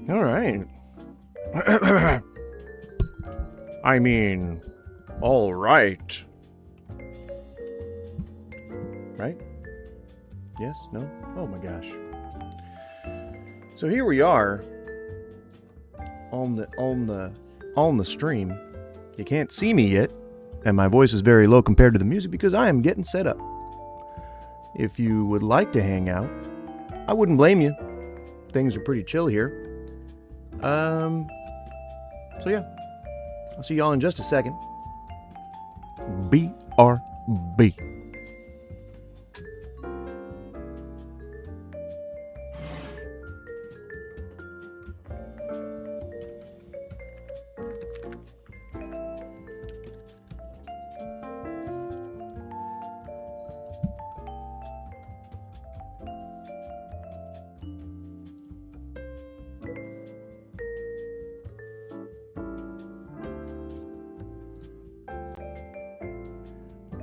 All right. I mean, all right. Right? Yes? No? Oh my gosh. So here we are on the stream. You can't see me yet, and my voice is very low compared to the music because I am getting set up. If you would like to hang out, I wouldn't blame you. Things are pretty chill here. So yeah, I'll see y'all in just a second. BRB.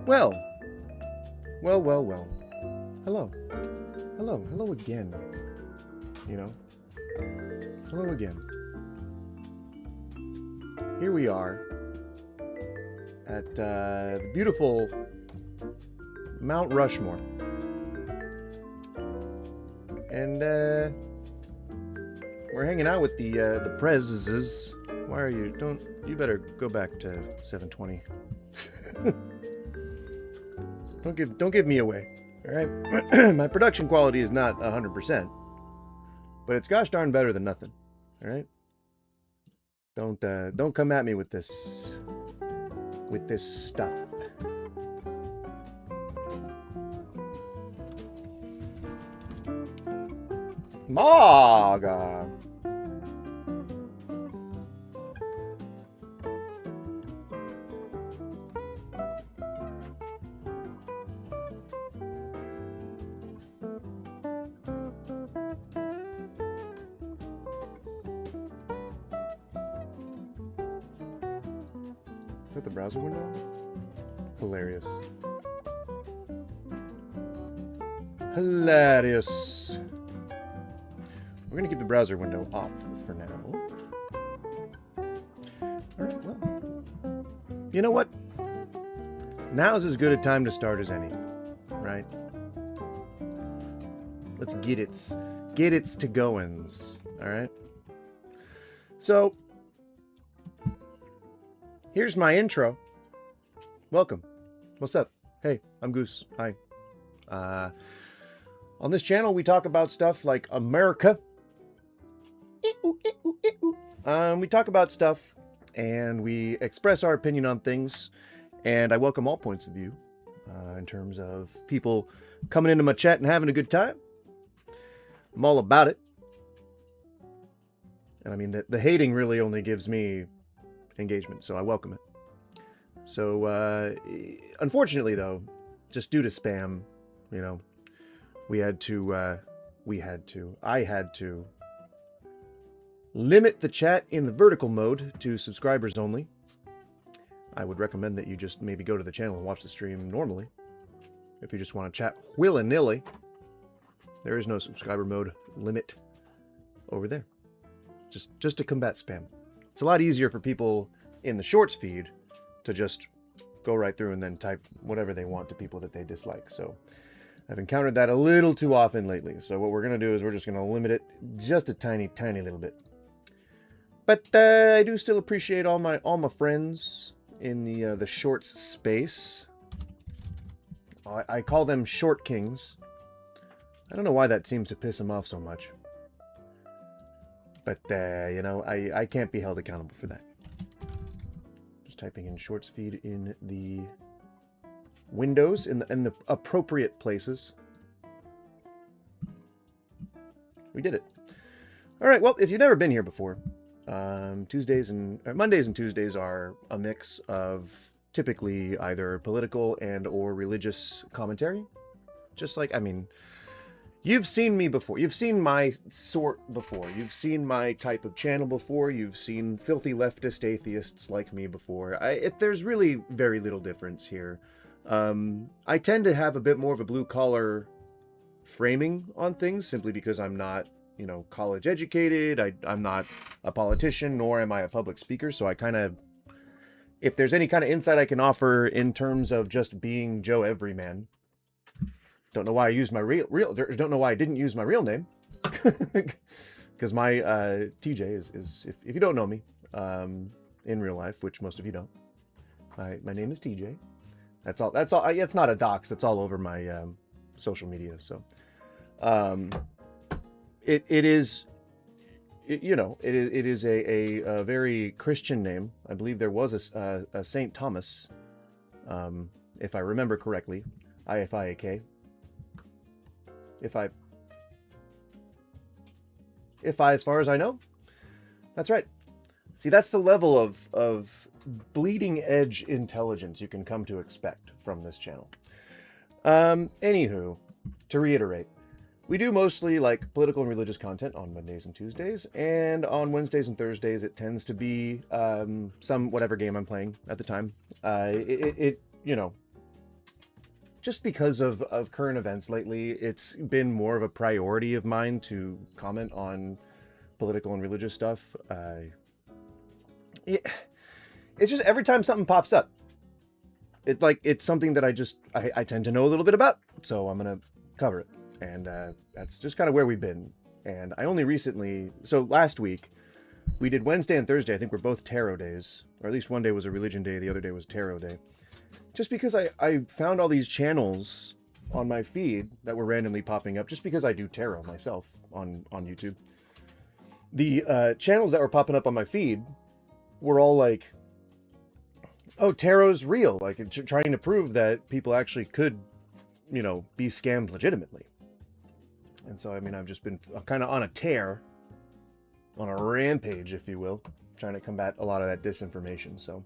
Well. Hello again. You know? Hello again. Here we are at the beautiful Mount Rushmore. And we're hanging out with the Prezes. Why are you? You better go back to 720. Don't give me away, all right? My production quality is not 100%, but it's gosh darn better than nothing, all right? Don't come at me with this stuff. MAGA. Is that the browser window? Hilarious. Hilarious. We're gonna keep the browser window off for now. Alright, well. You know what? Now's as good a time to start as any, right? Let's get its to goins, alright? So, here's my intro. Welcome. What's up? Hey, I'm Goose. Hi. On this channel, we talk about stuff like America. We talk about stuff, and we express our opinion on things, and I welcome all points of view in terms of people coming into my chat and having a good time. I'm all about it. And I mean, the hating really only gives me engagement, so I welcome it. So, unfortunately, though, just due to spam, you know, I had to limit the chat in the vertical mode to subscribers only. I would recommend that you just maybe go to the channel and watch the stream normally. If you just want to chat willy-nilly, there is no subscriber mode limit over there. Just to combat spam. It's a lot easier for people in the shorts feed to just go right through and then type whatever they want to people that they dislike. So I've encountered that a little too often lately. So what we're going to do is we're just going to limit it just a tiny, tiny little bit. But I do still appreciate all my friends in the shorts space. I call them short kings. I don't know why that seems to piss them off so much. But, you know, I can't be held accountable for that. Just typing in shorts feed in the windows, in the appropriate places. We did it. All right, well, if you've never been here before, Mondays and Tuesdays are a mix of typically either political and or religious commentary. Just like, I mean, you've seen me before. You've seen my sort before. You've seen my type of channel before. You've seen filthy leftist atheists like me before. There's really very little difference here. I tend to have a bit more of a blue-collar framing on things simply because I'm not you know, college educated. I'm not a politician, nor am I a public speaker. So I kind of, if there's any kind of insight I can offer in terms of just being Joe Everyman, don't know why I used my don't know why I didn't use my real name. Because my TJ is if you don't know me in real life, which most of you don't, my name is TJ. That's all. It's not a dox. It's all over my social media. So it is a very Christian name. I believe there was a Saint Thomas, if I remember correctly, IFIAK. If I, as far as I know, that's right. See, that's the level of bleeding edge intelligence you can come to expect from this channel. Anywho, to reiterate, we do mostly like political and religious content on Mondays and Tuesdays, and on Wednesdays and Thursdays it tends to be some whatever game I'm playing at the time. Just because of current events lately, it's been more of a priority of mine to comment on political and religious stuff. It's just every time something pops up, it's something that I tend to know a little bit about, so I'm gonna cover it. And that's just kind of where we've been. And I only recently, so last week, we did Wednesday and Thursday. I think we're both tarot days, or at least one day was a religion day, the other day was tarot day. Just because I found all these channels on my feed that were randomly popping up, just because I do tarot myself on YouTube. The channels that were popping up on my feed were all like, oh, tarot's real, like trying to prove that people actually could, you know, be scammed legitimately. And so, I mean, I've just been kind of on a tear, on a rampage, if you will, trying to combat a lot of that disinformation. So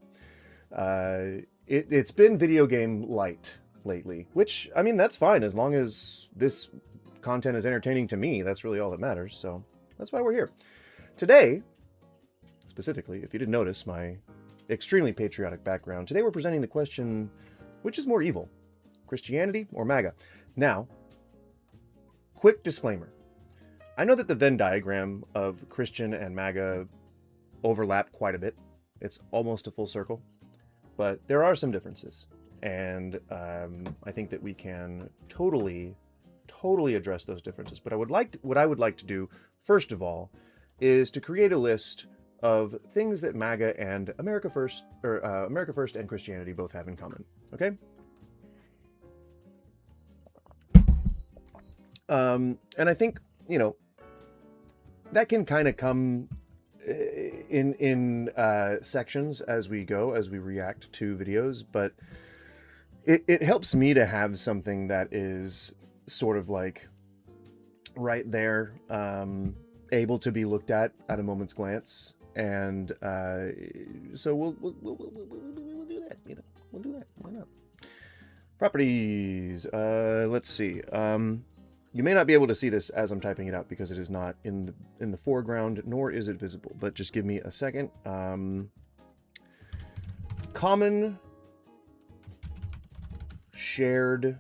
it's been video game light lately, which, I mean, that's fine. As long as this content is entertaining to me, that's really all that matters. So that's why we're here. Today, specifically, if you didn't notice my extremely patriotic background, today we're presenting the question, which is more evil, Christianity or MAGA? Now, quick disclaimer. I know that the Venn diagram of Christian and MAGA overlap quite a bit. It's almost a full circle, but there are some differences. And I think that we can totally address those differences. But what I would like to do, first of all, is to create a list of things that MAGA and America First and Christianity both have in common. Okay? And I think, you know, that can kind of come in sections as we go, as we react to videos, but it helps me to have something that is sort of like right there, able to be looked at a moment's glance. And so we'll do that, you know, we'll do that. Why not? Properties. Let's see. You may not be able to see this as I'm typing it out because it is not in the foreground, nor is it visible. But just give me a second. Common shared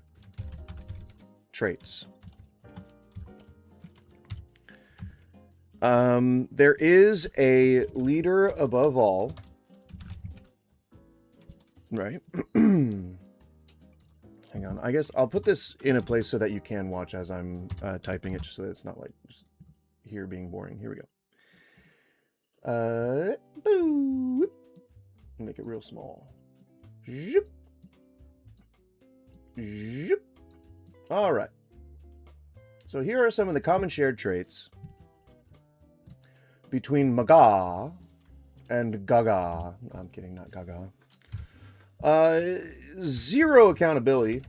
traits. There is a leader above all, right? Hang on. I guess I'll put this in a place so that you can watch as I'm typing it, just so that it's not like just here being boring. Here we go. Boo. Make it real small. Zip. Zip. All right. So here are some of the common shared traits between MAGA and Gaga. I'm kidding, not Gaga. Zero accountability.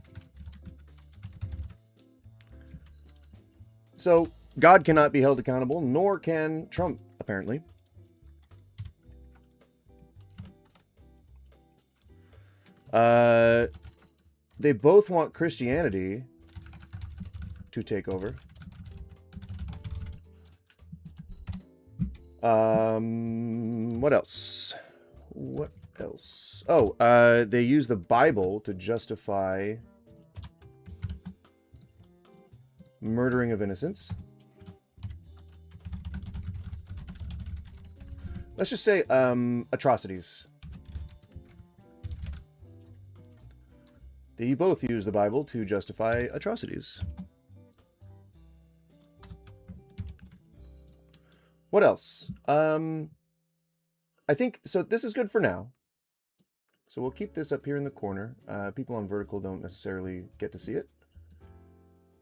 So God cannot be held accountable, nor can Trump, apparently. They both want Christianity to take over. What else? What else? Oh, they use the Bible to justify murdering of innocents. Let's just say atrocities. They both use the Bible to justify atrocities. What else? I think, so this is good for now. So we'll keep this up here in the corner. People on vertical don't necessarily get to see it,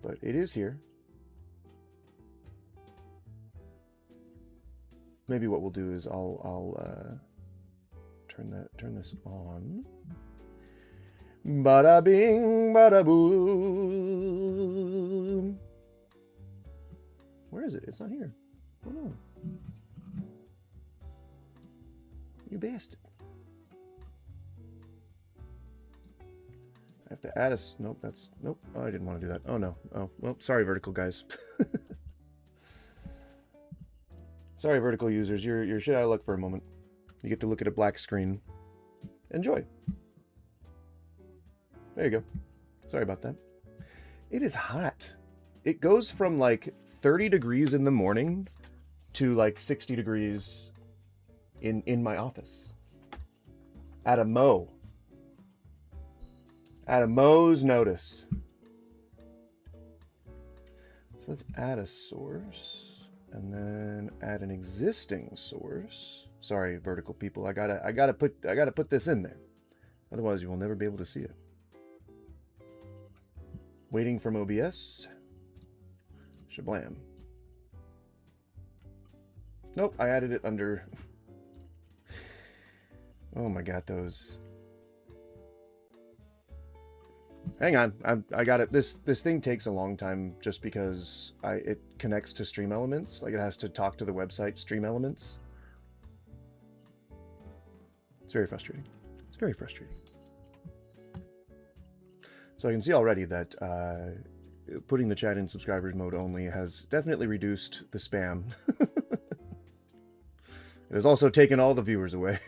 but it is here. Maybe what we'll do is I'll turn this on. Bada bing, bada boom. Where is it? It's not here. Oh no. You bastard. I have to add a... Nope, that's... Nope. Oh, I didn't want to do that. Oh, no. Oh, well, sorry, vertical guys. Sorry, vertical users. You're shit out of luck for a moment. You get to look at a black screen. Enjoy. There you go. Sorry about that. It is hot. It goes from like 30 degrees in the morning to like 60 degrees in my office. At a Mo's notice. So let's add a source and then add an existing source. Sorry, vertical people. I gotta put this in there. Otherwise you will never be able to see it. Waiting from OBS. Shablam. Nope, I added it under. Oh my god, those. Hang on, I got it. This thing takes a long time just because it connects to Stream Elements. Like it has to talk to the website Stream Elements. It's very frustrating. It's very frustrating. So I can see already that putting the chat in subscribers mode only has definitely reduced the spam. It has also taken all the viewers away.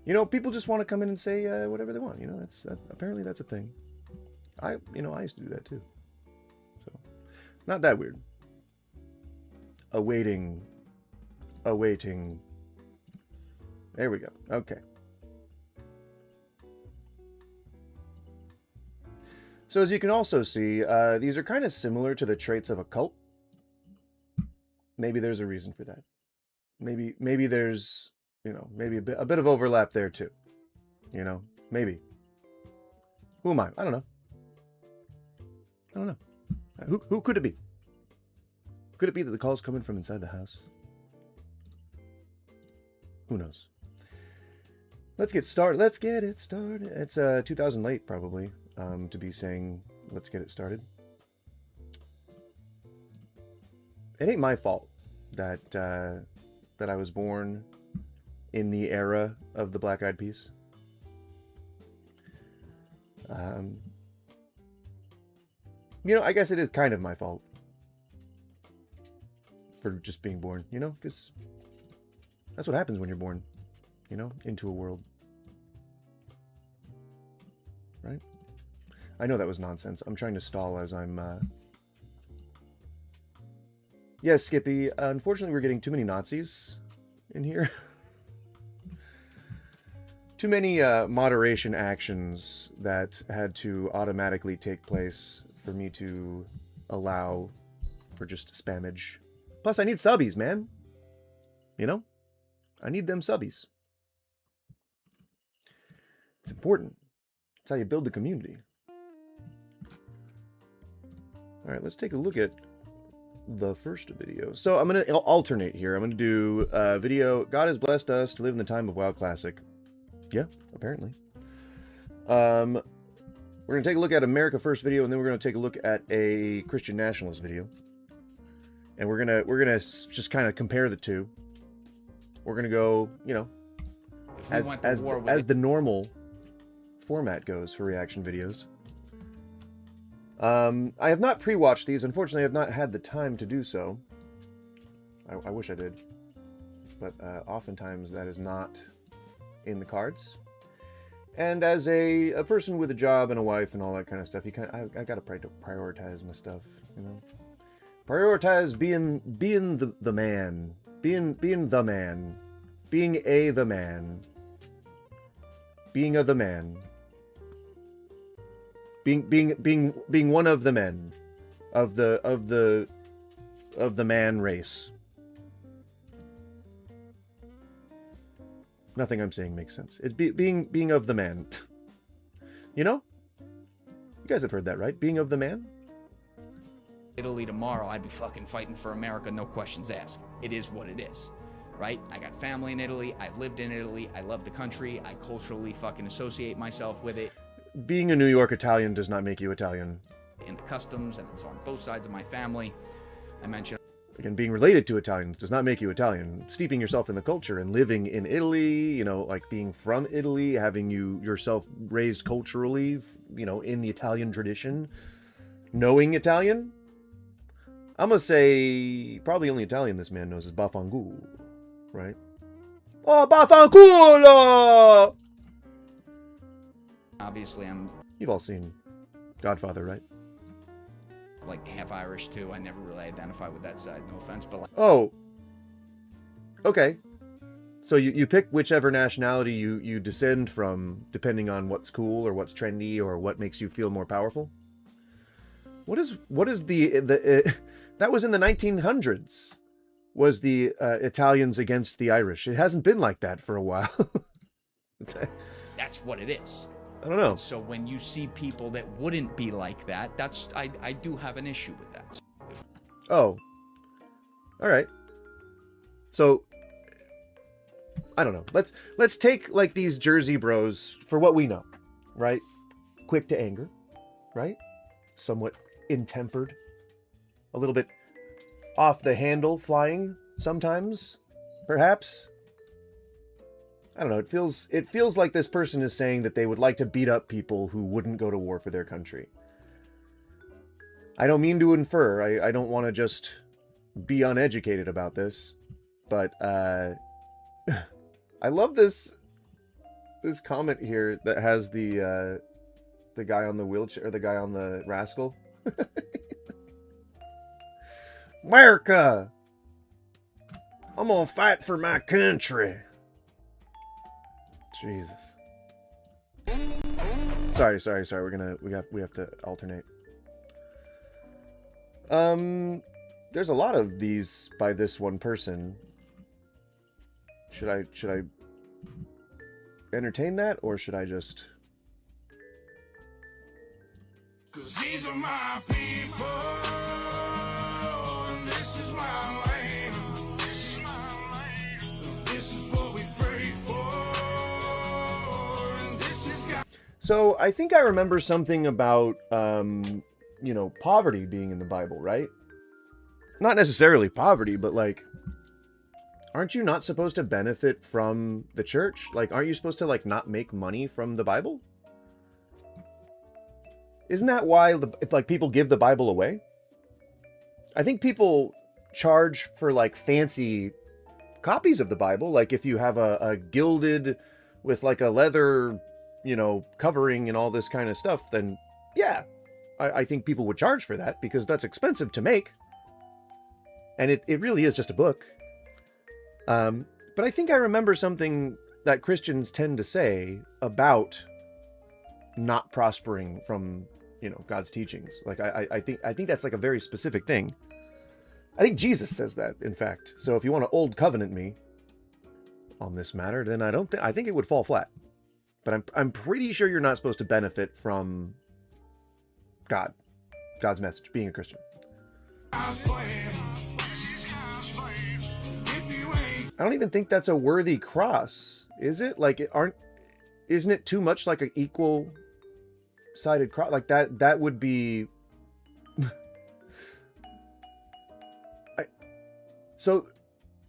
You know, people just want to come in and say whatever they want. You know, apparently that's a thing. I used to do that too. So, not that weird. Awaiting. There we go. Okay. So as you can also see, these are kind of similar to the traits of a cult. Maybe there's a reason for that. Maybe there's, you know, maybe a bit of overlap there too. You know, maybe. Who am I? I don't know. Who could it be? Could it be that the call's coming from inside the house? Who knows? Let's get started. Let's get it started. It's 2000 late probably to be saying let's get it started. It ain't my fault that that I was born in the era of the Black Eyed Peas. You know, I guess it is kind of my fault for just being born, you know, because that's what happens when you're born, you know, into a world. Right? I know that was nonsense. I'm trying to stall as I'm... Yes, Skippy. Unfortunately, we're getting too many Nazis in here. Too many moderation actions that had to automatically take place for me to allow for just spammage. Plus, I need subbies, man. You know? I need them subbies. It's important. It's how you build the community. All right, let's take a look at the first video. So I'm going to alternate here. I'm going to do video, God has blessed us to live in the time of WoW Classic. Yeah, apparently. We're going to take a look at America First video, and then we're going to take a look at a Christian nationalist video. And we're gonna just kind of compare the two. We're going to go, you know, as the normal format goes for reaction videos. I have not pre-watched these. Unfortunately, I have not had the time to do so. I wish I did. But oftentimes that is not in the cards. And as a person with a job and a wife and all that kind of stuff, I gotta prioritize my stuff, you know? Prioritize being the man, Being the man. Being the man. Being the man. Being one of the men of the man race. Nothing I'm saying makes sense. It's being of the man. You know? You guys have heard that, right? Being of the man? Italy tomorrow, I'd be fucking fighting for America, no questions asked. It is what it is, right? I got family in Italy. I lived in Italy. I love the country. I culturally fucking associate myself with it. Being a New York Italian does not make you Italian. And the customs, and it's on both sides of my family. I mentioned... Again, being related to Italians does not make you Italian. Steeping yourself in the culture and living in Italy, you know, like being from Italy, having yourself raised culturally, you know, in the Italian tradition, knowing Italian, I'm gonna say probably only Italian this man knows is Baffanculo, right? Oh, Baffanculo! Obviously, You've all seen Godfather, right? Like half Irish too. I never really identify with that side. No offense, but like... Oh. Okay. So you pick whichever nationality you descend from, depending on what's cool or what's trendy or what makes you feel more powerful. What is the that was in the 1900s. Was the Italians against the Irish? It hasn't been like that for a while. That's what it is. I don't know. And so when you see people that wouldn't be like that, I do have an issue with that. Oh. All right. So I don't know. Let's take like these Jersey bros for what we know, right? Quick to anger, right? Somewhat intempered, a little bit off the handle flying sometimes, perhaps. I don't know. It feels like this person is saying that they would like to beat up people who wouldn't go to war for their country. I don't mean to infer. I don't want to just be uneducated about this, but I love this comment here that has the guy on the wheelchair, or the guy on the rascal. America! I'm gonna fight for my country. Jesus. Sorry. We have to alternate. There's a lot of these by this one person. Should I entertain that, or should I just... 'Cause these are my people, and this is my land. This is what we pray for, and this is God. So I think I remember something about, you know, poverty being in the Bible, right? Not necessarily poverty, but like, aren't you not supposed to benefit from the church? Like, aren't you supposed to like not make money from the Bible? Isn't that why like people give the Bible away? I think people charge for like fancy copies of the Bible. Like if you have a gilded with like a leather, you know, covering and all this kind of stuff, then yeah, I think people would charge for that because that's expensive to make. And it really is just a book. But I think I remember something that Christians tend to say about not prospering from, you know, God's teachings. Like I think that's like a very specific thing. I think Jesus says that, in fact. So if you want to old covenant me on this matter, then I think it would fall flat. But I'm pretty sure you're not supposed to benefit from God's message, being a Christian. I don't even think that's a worthy cross, is it? Like, isn't it too much like an equal-sided cross? Like that would be. So,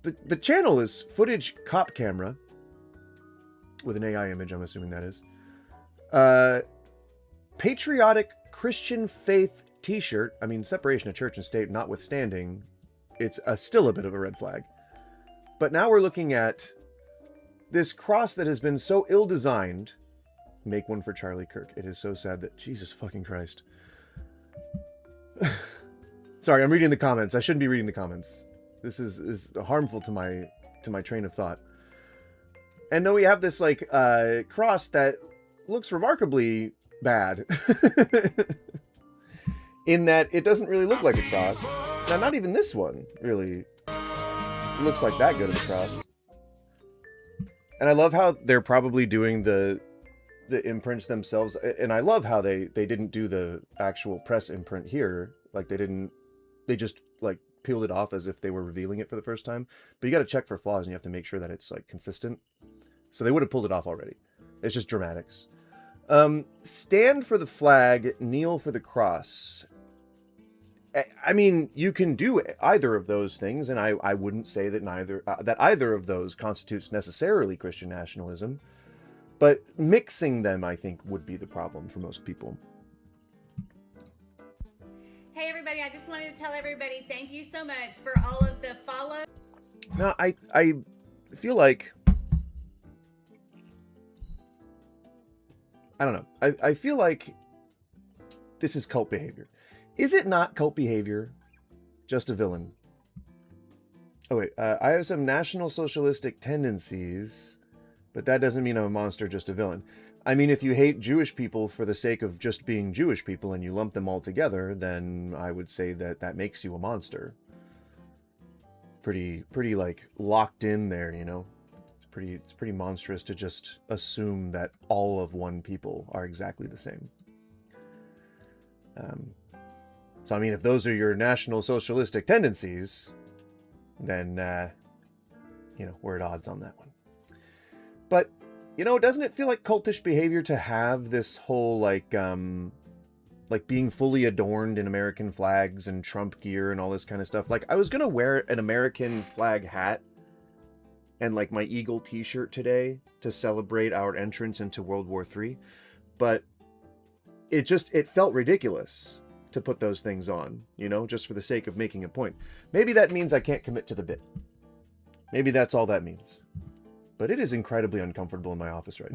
the channel is Footage Cop Camera with an AI image. I'm assuming that is. Patriotic Christian Faith T-shirt. I mean, separation of church and state notwithstanding, it's still a bit of a red flag. But now we're looking at this cross that has been so ill-designed. Make one for Charlie Kirk. It is so sad that... Jesus fucking Christ. Sorry, I'm reading the comments. I shouldn't be reading the comments. This is harmful to my train of thought. And then we have this like cross that looks remarkably bad. In that it doesn't really look like a cross. Now, not even this one really looks like that good of a cross. And I love how they're probably doing the imprints themselves. And I love how they didn't do the actual press imprint here. Like they just like peeled it off as if they were revealing it for the first time. But you got to check for flaws and you have to make sure that it's like consistent. So they would have pulled it off already. It's just dramatics. Stand for the flag, kneel for the cross. I mean, you can do either of those things, and I wouldn't say that either of those constitutes necessarily Christian nationalism, but mixing them, I think, would be the problem for most people. Hey everybody, I just wanted to tell everybody thank you so much for all of the follow. Now, I feel like, I don't know, I feel like this is cult behavior. Is it not cult behavior? Just a villain. Oh wait, I have some National Socialistic tendencies, but that doesn't mean I'm a monster, just a villain. I mean, if you hate Jewish people for the sake of just being Jewish people and you lump them all together, then I would say that that makes you a monster. Pretty like locked in there, you know? It's pretty monstrous to just assume that all of one people are exactly the same. So, I mean, if those are your National Socialistic tendencies, then, you know, we're at odds on that one. But, you know, doesn't it feel like cultish behavior to have this whole, like being fully adorned in American flags and Trump gear and all this kind of stuff? Like, I was going to wear an American flag hat and, like, my Eagle t-shirt today to celebrate our entrance into World War III, but it felt ridiculous to put those things on, you know, just for the sake of making a point. Maybe that means I can't commit to the bit. Maybe that's all that means. But it is incredibly uncomfortable in my office right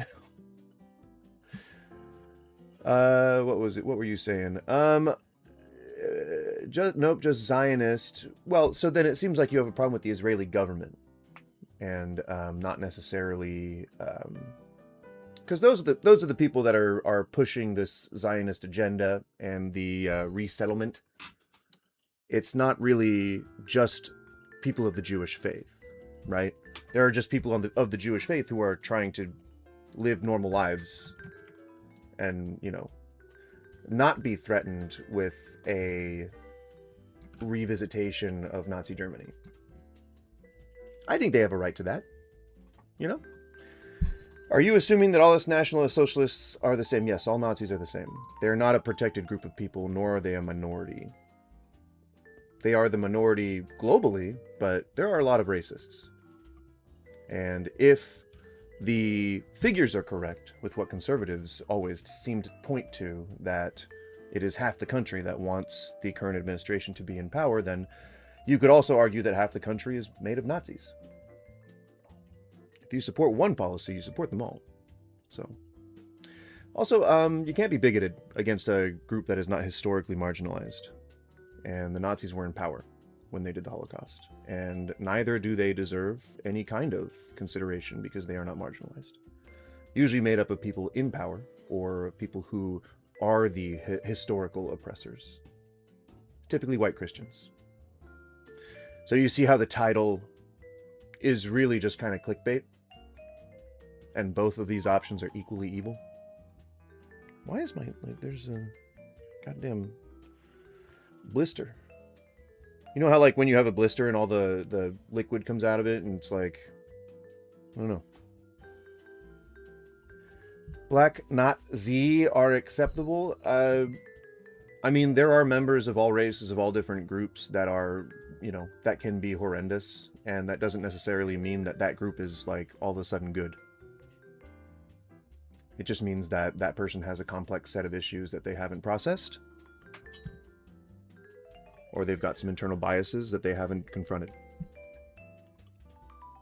now. What was it? What were you saying? Nope, just Zionist. Well, so then it seems like you have a problem with the Israeli government. And not necessarily... because those are the people that are pushing this Zionist agenda and the resettlement. It's not really just people of the Jewish faith, right? There are just people of the Jewish faith who are trying to live normal lives and, you know, not be threatened with a revisitation of Nazi Germany. I think they have a right to that, you know? Are you assuming that all us nationalist socialists are the same? Yes, all Nazis are the same. They are not a protected group of people, nor are they a minority. They are the minority globally, but there are a lot of racists. And if the figures are correct with what conservatives always seem to point to, that it is half the country that wants the current administration to be in power, then you could also argue that half the country is made of Nazis. If you support one policy, you support them all. So, also, you can't be bigoted against a group that is not historically marginalized. And the Nazis were in power when they did the Holocaust. And neither do they deserve any kind of consideration because they are not marginalized. Usually made up of people in power or people who are the historical oppressors. Typically white Christians. So you see how the title is really just kind of clickbait? And both of these options are equally evil? Why is my... like, there's a goddamn blister. You know how, like, when you have a blister and all the liquid comes out of it and it's like... I don't know. Black not Z are acceptable? I mean, there are members of all races, of all different groups that are, you know, that can be horrendous. And that doesn't necessarily mean that that group is, like, all of a sudden good. It just means that that person has a complex set of issues that they haven't processed. Or they've got some internal biases that they haven't confronted.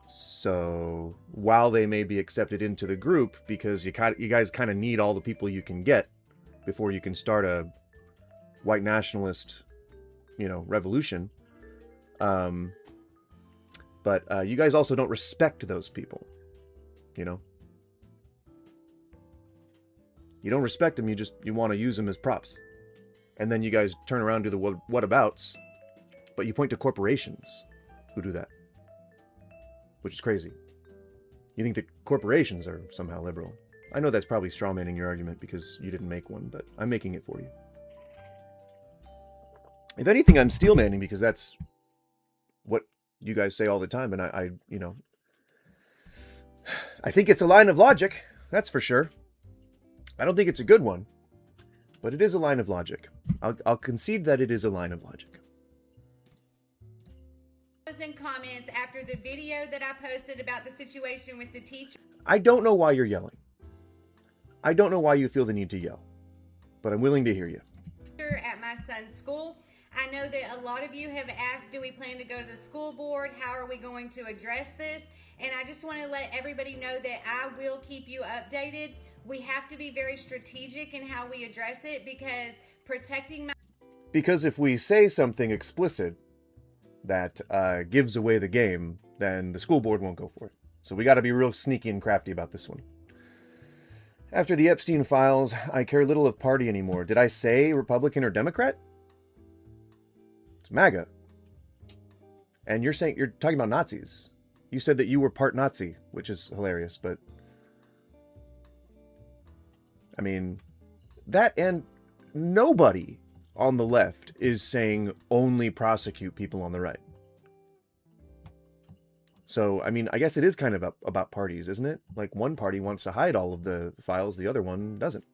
So, while they may be accepted into the group, because you guys kind of need all the people you can get before you can start a white nationalist, you know, revolution, But you guys also don't respect those people, you know? You don't respect them, you want to use them as props. And then you guys turn around and do the whatabouts, but you point to corporations who do that. Which is crazy. You think that corporations are somehow liberal. I know that's probably strawmanning your argument because you didn't make one, but I'm making it for you. If anything, I'm steelmanning because that's what you guys say all the time, and I you know, I think it's a line of logic, that's for sure. I don't think it's a good one, but it is a line of logic. I'll concede that it is a line of logic. In comments after the video that I posted about the situation with the teacher. I don't know why you're yelling. I don't know why you feel the need to yell, but I'm willing to hear you. At my son's school. I know that a lot of you have asked, do we plan to go to the school board? How are we going to address this? And I just want to let everybody know that I will keep you updated. We have to be very strategic in how we address it because protecting my... Because if we say something explicit that gives away the game, then the school board won't go for it. So we got to be real sneaky and crafty about this one. After the Epstein files, I care little of party anymore. Did I say Republican or Democrat? It's MAGA. And you're talking about Nazis. You said that you were part Nazi, which is hilarious, but I mean, that, and nobody on the left is saying only prosecute people on the right. So, I mean, I guess it is kind of about parties, isn't it? Like, one party wants to hide all of the files, the other one doesn't.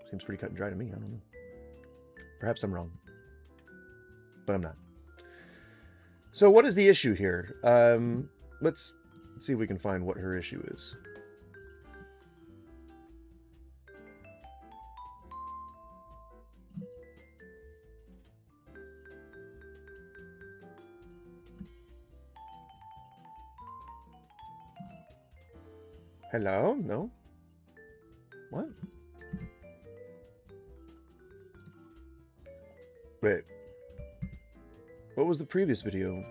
Seems pretty cut and dry to me, I don't know. Perhaps I'm wrong. But I'm not. So what is the issue here? Let's see if we can find what her issue is. Hello? No? What? Wait. What was the previous video?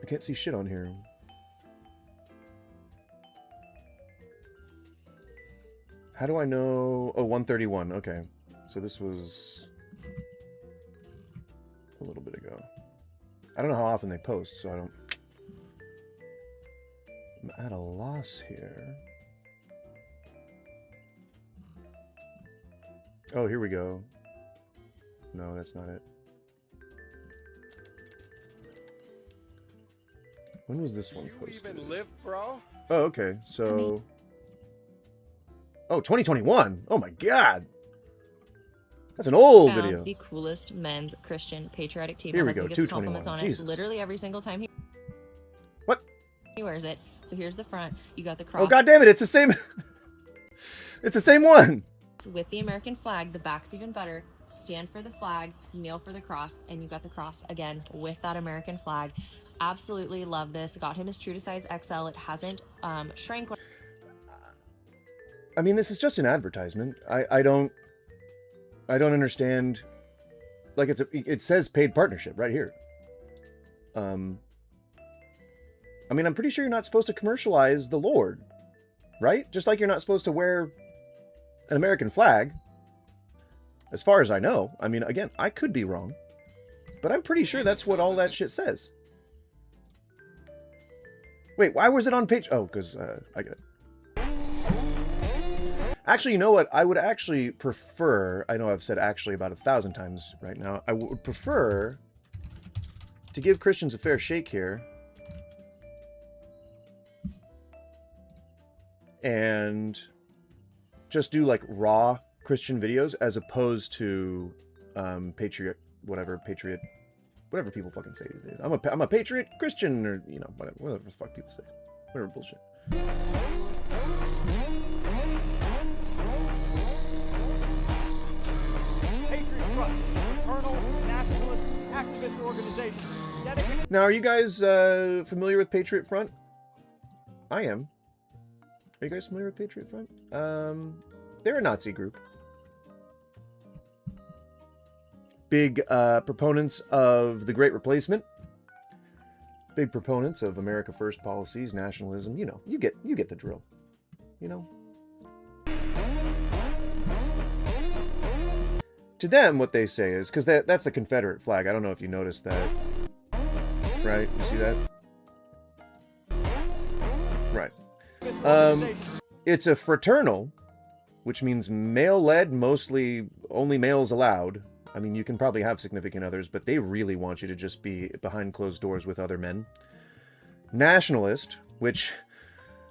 I can't see shit on here. How do I know? Oh, 131. Okay. So this was a little bit ago. I don't know how often they post, so I don't... I'm at a loss here. Oh, here we go. No, that's not it. When was this one posted? You even live, bro? Oh, okay. So... Oh, 2021! Oh my god! That's an old video. The coolest men's Christian patriotic team. Here we go, He gets compliments 221. on Jesus. it literally every single time he wears it. So here's the front. You got the cross. Oh god damn it! It's the same. It's the same one. With the American flag. The back's even better. Stand for the flag, kneel for the cross, and you got the cross again with that American flag. Absolutely love this. Got him his true to size XL. It hasn't shrank. I mean, this is just an advertisement. I don't understand. Like, it says paid partnership right here. I mean, I'm pretty sure you're not supposed to commercialize the Lord, right? Just like you're not supposed to wear an American flag, as far as I know. I mean, again, I could be wrong, but I'm pretty sure that's what all that shit says. Wait, why was it on page? Oh, because I get it. Actually, you know what? I would actually prefer, I know I've said actually about 1,000 times right now, I would prefer to give Christians a fair shake here and just do like raw Christian videos as opposed to patriot, whatever people fucking say these days. I'm a patriot Christian, or, you know, whatever the fuck people say. Whatever bullshit. Patriot Front, fraternal, nationalist, activist organization. Now, are you guys familiar with Patriot Front? I am. Are you guys familiar with Patriot Front? They're a Nazi group. Big proponents of the Great Replacement. big proponents of America First policies, nationalism. You know, you get the drill. You know. To them, what they say is, because that's a Confederate flag. I don't know if you noticed that. Right? You see that? Right. It's a fraternal, which means male-led, mostly only males allowed. I mean, you can probably have significant others, but they really want you to just be behind closed doors with other men. Nationalist, which,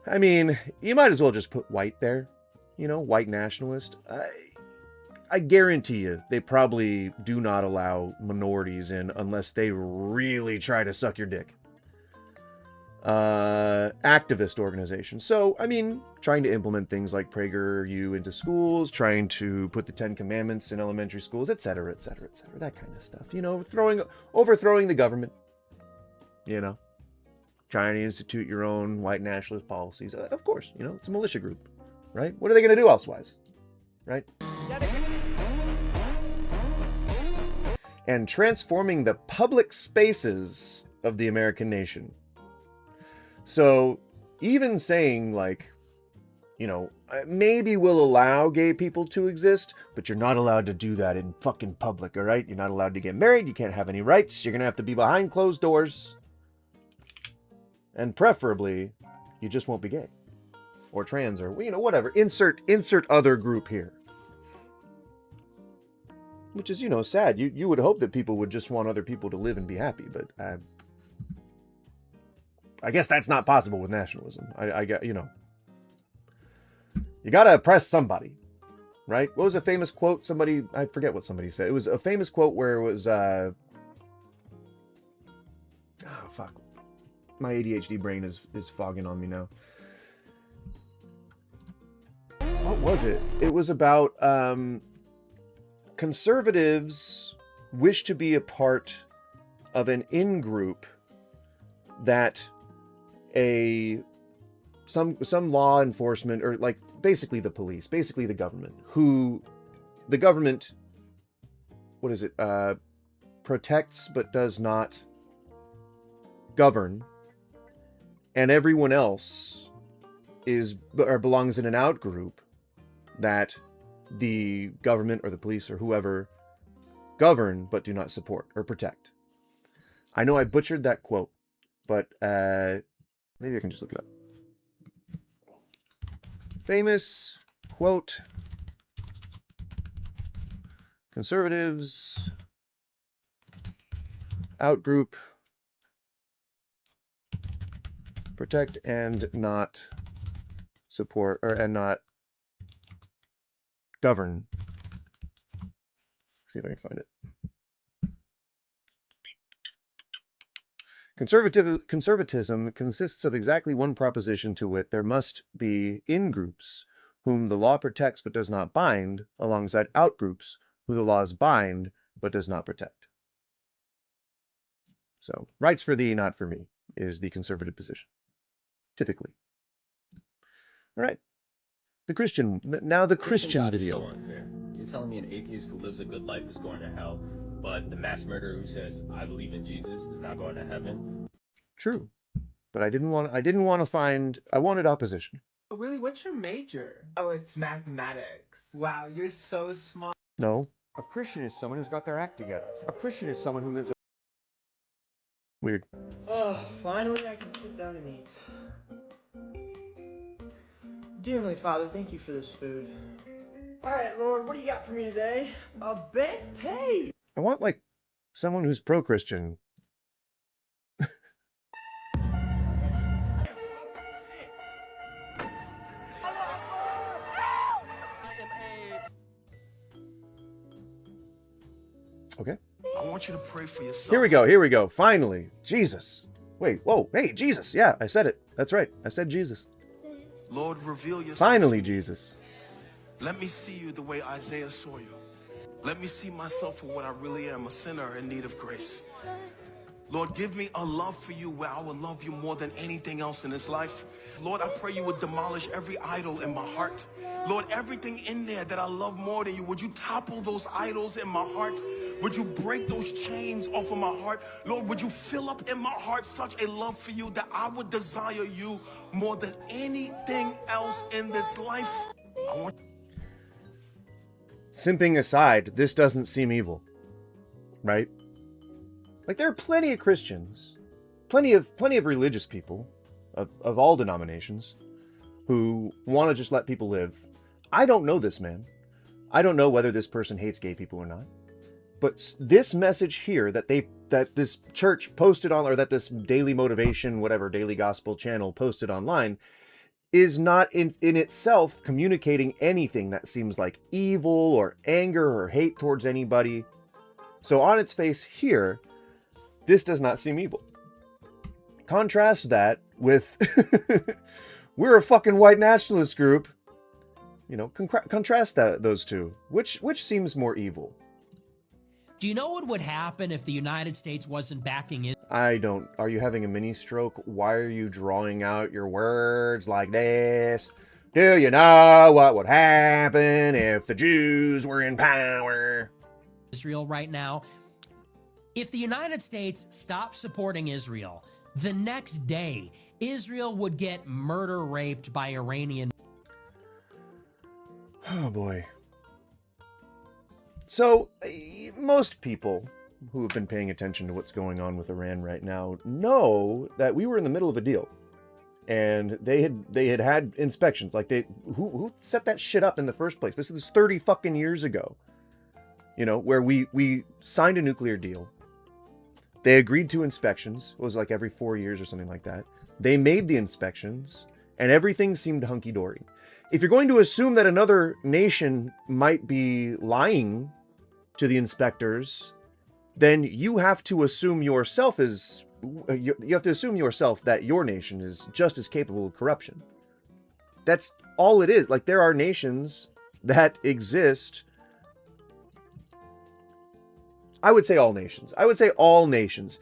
I mean, you might as well just put white there. You know, white nationalist. I guarantee you, they probably do not allow minorities in unless they really try to suck your dick. Activist organization. So, I mean, trying to implement things like PragerU into schools, trying to put the 10 Commandments in elementary schools, etc., etc., etc., that kind of stuff. You know, overthrowing the government. You know, trying to institute your own white nationalist policies. Of course, you know, it's a militia group, right? What are they going to do elsewise, right? And transforming the public spaces of the American nation. So even saying, like, you know, maybe we'll allow gay people to exist, but you're not allowed to do that in fucking public, all right? You're not allowed to get married. You can't have any rights. You're going to have to be behind closed doors. And preferably, you just won't be gay. Or trans, or, you know, whatever. Insert other group here. Which is, you know, sad. You would hope that people would just want other people to live and be happy, but I guess that's not possible with nationalism. I get, you know, you gotta oppress somebody, right? What was a famous quote? I forget what somebody said. It was a famous quote where it was, oh fuck, my ADHD brain is fogging on me now. What was it? It was about, conservatives wish to be a part of an in-group that some law enforcement, or like basically the police, basically the government, what is it, protects but does not govern, and everyone else belongs in an out-group that the government or the police or whoever govern but do not support or protect. I know I butchered that quote, but maybe I can just look it up. Famous quote: conservatives outgroup protect and not support, and not govern. See if I can find it. Conservatism consists of exactly one proposition, to wit, there must be in-groups whom the law protects but does not bind, alongside out-groups who the laws bind but does not protect. So, rights for thee, not for me, is the conservative position. Typically. All right. The Christian video. So unfair. You're telling me an atheist who lives a good life is going to hell, but the mass murderer who says, I believe in Jesus, is not going to heaven? True. But I wanted opposition. Oh, really? What's your major? Oh, it's mathematics. Wow, you're so smart. No. A Christian is someone who's got their act together. A Christian is someone who lives a... Weird. Oh, finally I can sit down and eat. Dear Heavenly Father, thank you for this food. Alright, Lord, what do you got for me today? A back pay! I want, like, someone who's pro-Christian. Okay. I want you to pray for yourself. Here we go. Finally. Jesus. Wait, whoa. Hey, Jesus. Yeah, I said it. That's right. I said Jesus. Lord, reveal yourself. Finally, Jesus. Let me see you the way Isaiah saw you. Let me see myself for what I really am, a sinner in need of grace. Lord, give me a love for you where I will love you more than anything else in this life. Lord, I pray you would demolish every idol in my heart. Lord, everything in there that I love more than you, would you topple those idols in my heart? Would you break those chains off of my heart? Lord, would you fill up in my heart such a love for you that I would desire you more than anything else in this life? I want. Simping aside, this doesn't seem evil, right? Like, there are plenty of Christians, plenty of religious people of all denominations who want to just let people live. I don't know this man. I don't know whether this person hates gay people or not. But this message here that this church posted on, or that this daily motivation, whatever, daily gospel channel posted online, is not in itself communicating anything that seems like evil or anger or hate towards anybody. So on its face here, this does not seem evil. Contrast that with we're a fucking white nationalist group. You know, contrast those two. Which seems more evil? Do you know what would happen if the United States wasn't backing it? I don't. Are you having a mini stroke? Why are you drawing out your words like this? Do you know what would happen if the Jews were in power? Israel right now. If the United States stopped supporting Israel, the next day, Israel would get murder raped by Iranian. Oh boy. So, most people who have been paying attention to what's going on with Iran right now know that we were in the middle of a deal. And they had inspections. Like, who set that shit up in the first place? This is 30 fucking years ago. You know, where we signed a nuclear deal. They agreed to inspections. It was like every 4 years or something like that. They made the inspections, and everything seemed hunky-dory. If you're going to assume that another nation might be lying to the inspectors, then you have to assume yourself that your nation is just as capable of corruption. That's all it is. Like, there are nations that exist. I would say all nations.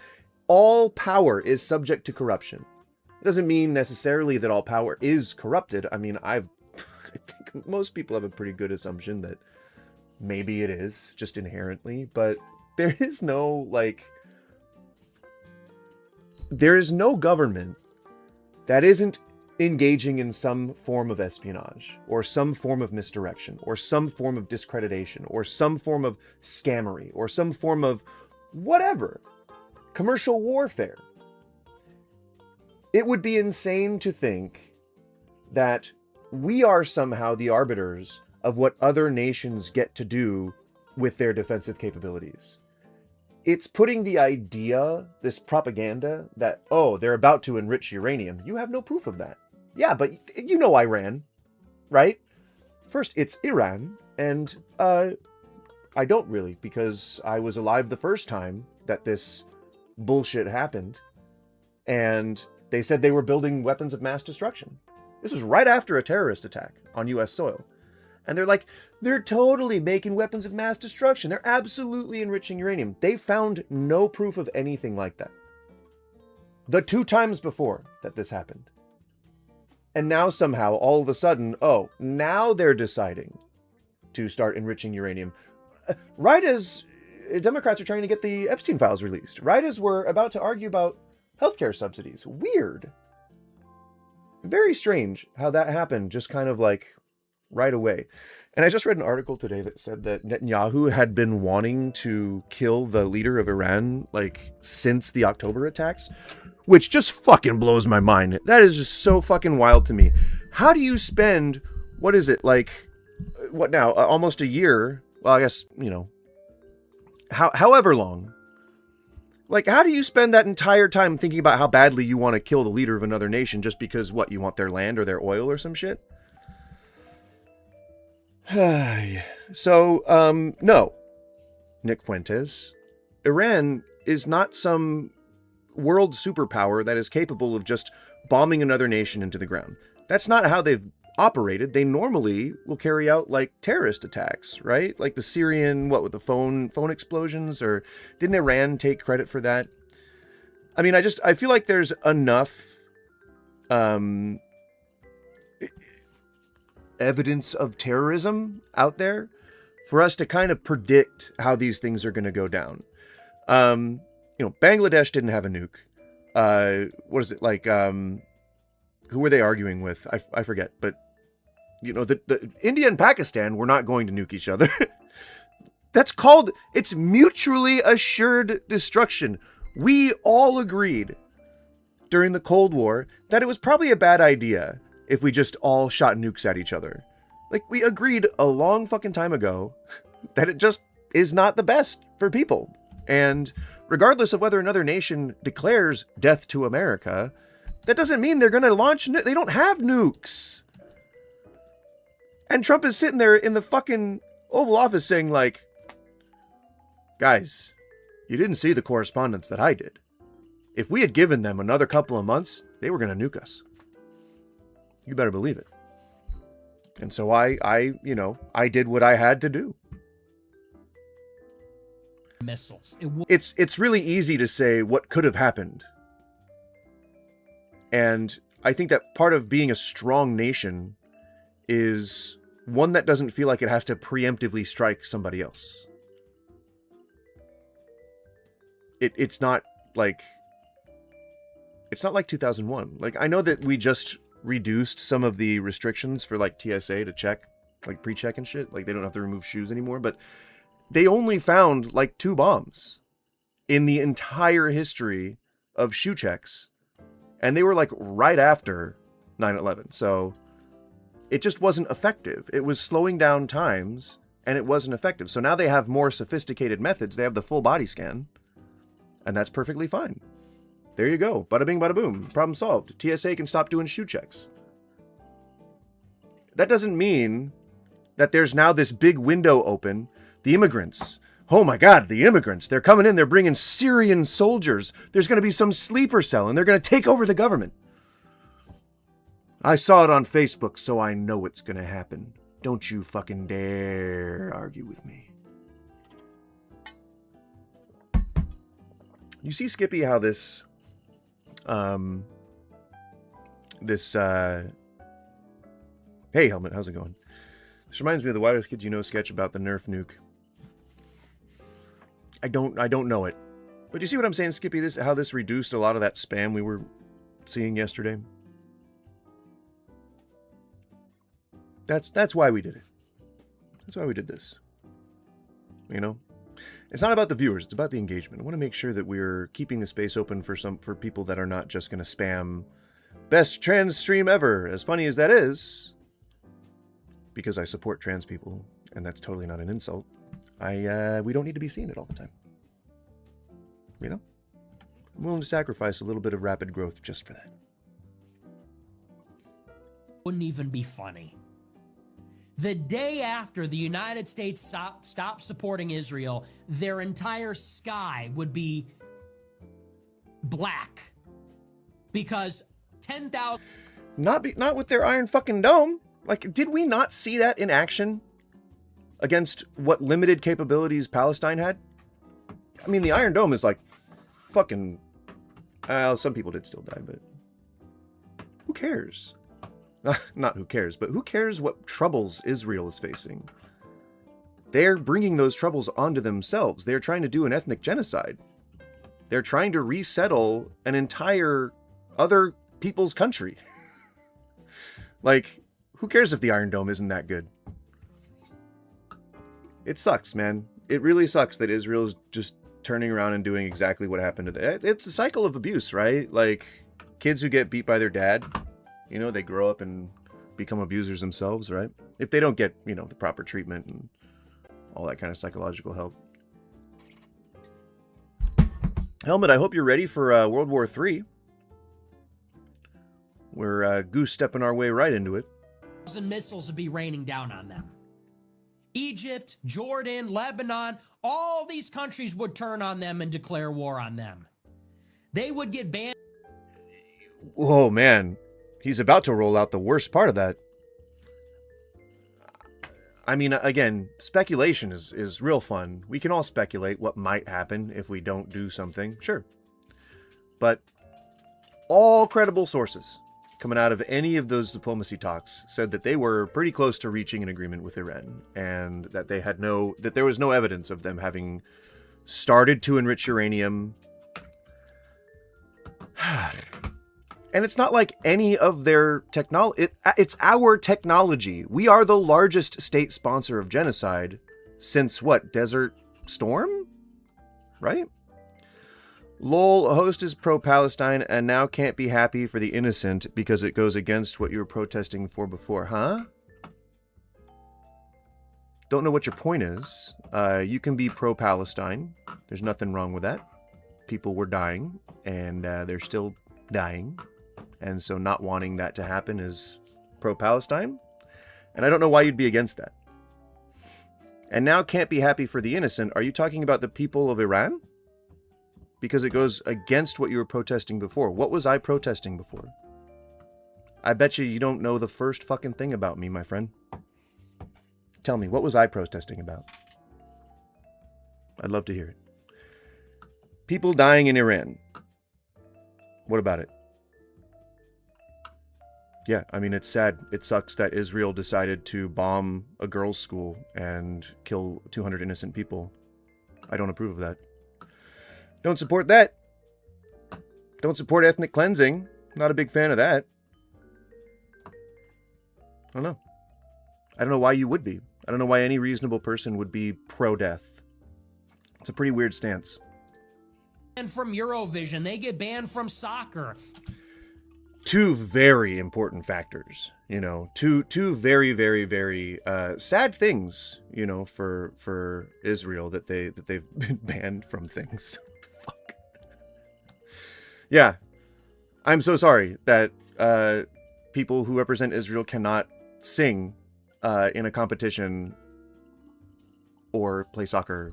All power is subject to corruption. It doesn't mean necessarily that all power is corrupted. I mean, I think most people have a pretty good assumption that maybe it is, just inherently, but there is no government that isn't engaging in some form of espionage, or some form of misdirection, or some form of discreditation, or some form of scammery, or some form of whatever. Commercial warfare. It would be insane to think that we are somehow the arbiters of what other nations get to do with their defensive capabilities. It's putting the idea, this propaganda, that, oh, they're about to enrich uranium. You have no proof of that. Yeah, but you know Iran, right? First, it's Iran, and I don't really, because I was alive the first time that this bullshit happened, and they said they were building weapons of mass destruction. This was right after a terrorist attack on U.S. soil. And they're like, they're totally making weapons of mass destruction. They're absolutely enriching uranium. They found no proof of anything like that. The 2 times before that this happened. And now somehow, all of a sudden, oh, now they're deciding to start enriching uranium. Right as Democrats are trying to get the Epstein files released. Right as we're about to argue about healthcare subsidies. Weird. Very strange how that happened, just kind of like right away. And I just read an article today that said that Netanyahu had been wanting to kill the leader of Iran, like, since the October attacks, which just fucking blows my mind. That is just so fucking wild to me. How do you spend, what is it, like, what now, almost a year? Well, I guess, you know, however long. Like, how do you spend that entire time thinking about how badly you want to kill the leader of another nation just because, what, you want their land or their oil or some shit? So, no, Nick Fuentes, Iran is not some world superpower that is capable of just bombing another nation into the ground. That's not how they've operated. They normally will carry out, like, terrorist attacks, right? Like the Syrian, what, with the phone explosions? Or didn't Iran take credit for that? I mean, I feel like there's enough evidence of terrorism out there for us to kind of predict how these things are going to go down. Bangladesh didn't have a nuke. What is it like? Who were they arguing with? I forget. But the India and Pakistan were not going to nuke each other. It's mutually assured destruction. We all agreed during the Cold War that it was probably a bad idea if we just all shot nukes at each other. Like, we agreed a long fucking time ago that it just is not the best for people. And regardless of whether another nation declares death to America, that doesn't mean they're going to launch they don't have nukes. And Trump is sitting there in the fucking Oval Office saying, like, guys, you didn't see the correspondence that I did. If we had given them another couple of months, they were going to nuke us. You better believe it. And so I did what I had to do. Missiles. It's really easy to say what could have happened. And I think that part of being a strong nation is one that doesn't feel like it has to preemptively strike somebody else. It's not like 2001. Like, I know that we just reduced some of the restrictions for like TSA to check, like pre-check and shit. Like, they don't have to remove shoes anymore, but they only found like 2 bombs in the entire history of shoe checks. And they were like right after 9/11. So it just wasn't effective. It was slowing down times and it wasn't effective. So now they have more sophisticated methods. They have the full body scan, and that's perfectly fine. There you go. Bada bing, bada boom. Problem solved. TSA can stop doing shoe checks. That doesn't mean that there's now this big window open. The immigrants. Oh my God, the immigrants. They're coming in. They're bringing Syrian soldiers. There's going to be some sleeper cell, and they're going to take over the government. I saw it on Facebook, so I know it's going to happen. Don't you fucking dare argue with me. You see, Skippy, how this hey, Helmet, how's it going? This reminds me of the Why Do Kids You Know sketch about the Nerf nuke. I don't know it. But you see what I'm saying, Skippy? How this reduced a lot of that spam we were seeing yesterday? That's why we did it. That's why we did this. It's not about the viewers, it's about the engagement. I want to make sure that we're keeping the space open for people that are not just going to spam best trans stream ever, as funny as that is, because I support trans people, and that's totally not an insult. We don't need to be seeing it all the time. I'm willing to sacrifice a little bit of rapid growth just for that. Wouldn't even be funny. The day after the United States stopped supporting Israel, their entire sky would be black because 10,000. Not with their Iron fucking Dome. Like, did we not see that in action against what limited capabilities Palestine had? I mean, the Iron Dome is like fucking. Some people did still die, but who cares? Not who cares, but who cares what troubles Israel is facing? They're bringing those troubles onto themselves. They're trying to do an ethnic genocide. They're trying to resettle an entire other people's country. Like, who cares if the Iron Dome isn't that good? It sucks, man. It really sucks that Israel is just turning around and doing exactly what happened to them. It's a cycle of abuse, right? Like, kids who get beat by their dad, they grow up and become abusers themselves, right? If they don't get, the proper treatment and all that kind of psychological help. Helmet, I hope you're ready for World War III. We're goose-stepping our way right into it. Missiles would be raining down on them. Egypt, Jordan, Lebanon, all these countries would turn on them and declare war on them. They would get banned. Whoa, man. He's about to roll out the worst part of that. I mean, again, speculation is real fun. We can all speculate what might happen if we don't do something. Sure. But all credible sources coming out of any of those diplomacy talks said that they were pretty close to reaching an agreement with Iran, and that there was no evidence of them having started to enrich uranium. And it's not like any of their technology. It's our technology. We are the largest state sponsor of genocide since what? Desert Storm? Right? Lol, a host is pro-Palestine and now can't be happy for the innocent because it goes against what you were protesting for before, huh? Don't know what your point is. You can be pro-Palestine. There's nothing wrong with that. People were dying, and they're still dying. And so not wanting that to happen is pro-Palestine. And I don't know why you'd be against that. And now can't be happy for the innocent. Are you talking about the people of Iran? Because it goes against what you were protesting before. What was I protesting before? I bet you don't know the first fucking thing about me, my friend. Tell me, what was I protesting about? I'd love to hear it. People dying in Iran. What about it? Yeah, I mean, it's sad. It sucks that Israel decided to bomb a girls' school and kill 200 innocent people. I don't approve of that. Don't support that. Don't support ethnic cleansing. Not a big fan of that. I don't know. I don't know why you would be. I don't know why any reasonable person would be pro-death. It's a pretty weird stance. And from Eurovision, they get banned from soccer. Two very important factors, you know, two very, very, very sad things, you know, for Israel that they've been banned from things. Fuck. Yeah, I'm so sorry that people who represent Israel cannot sing in a competition or play soccer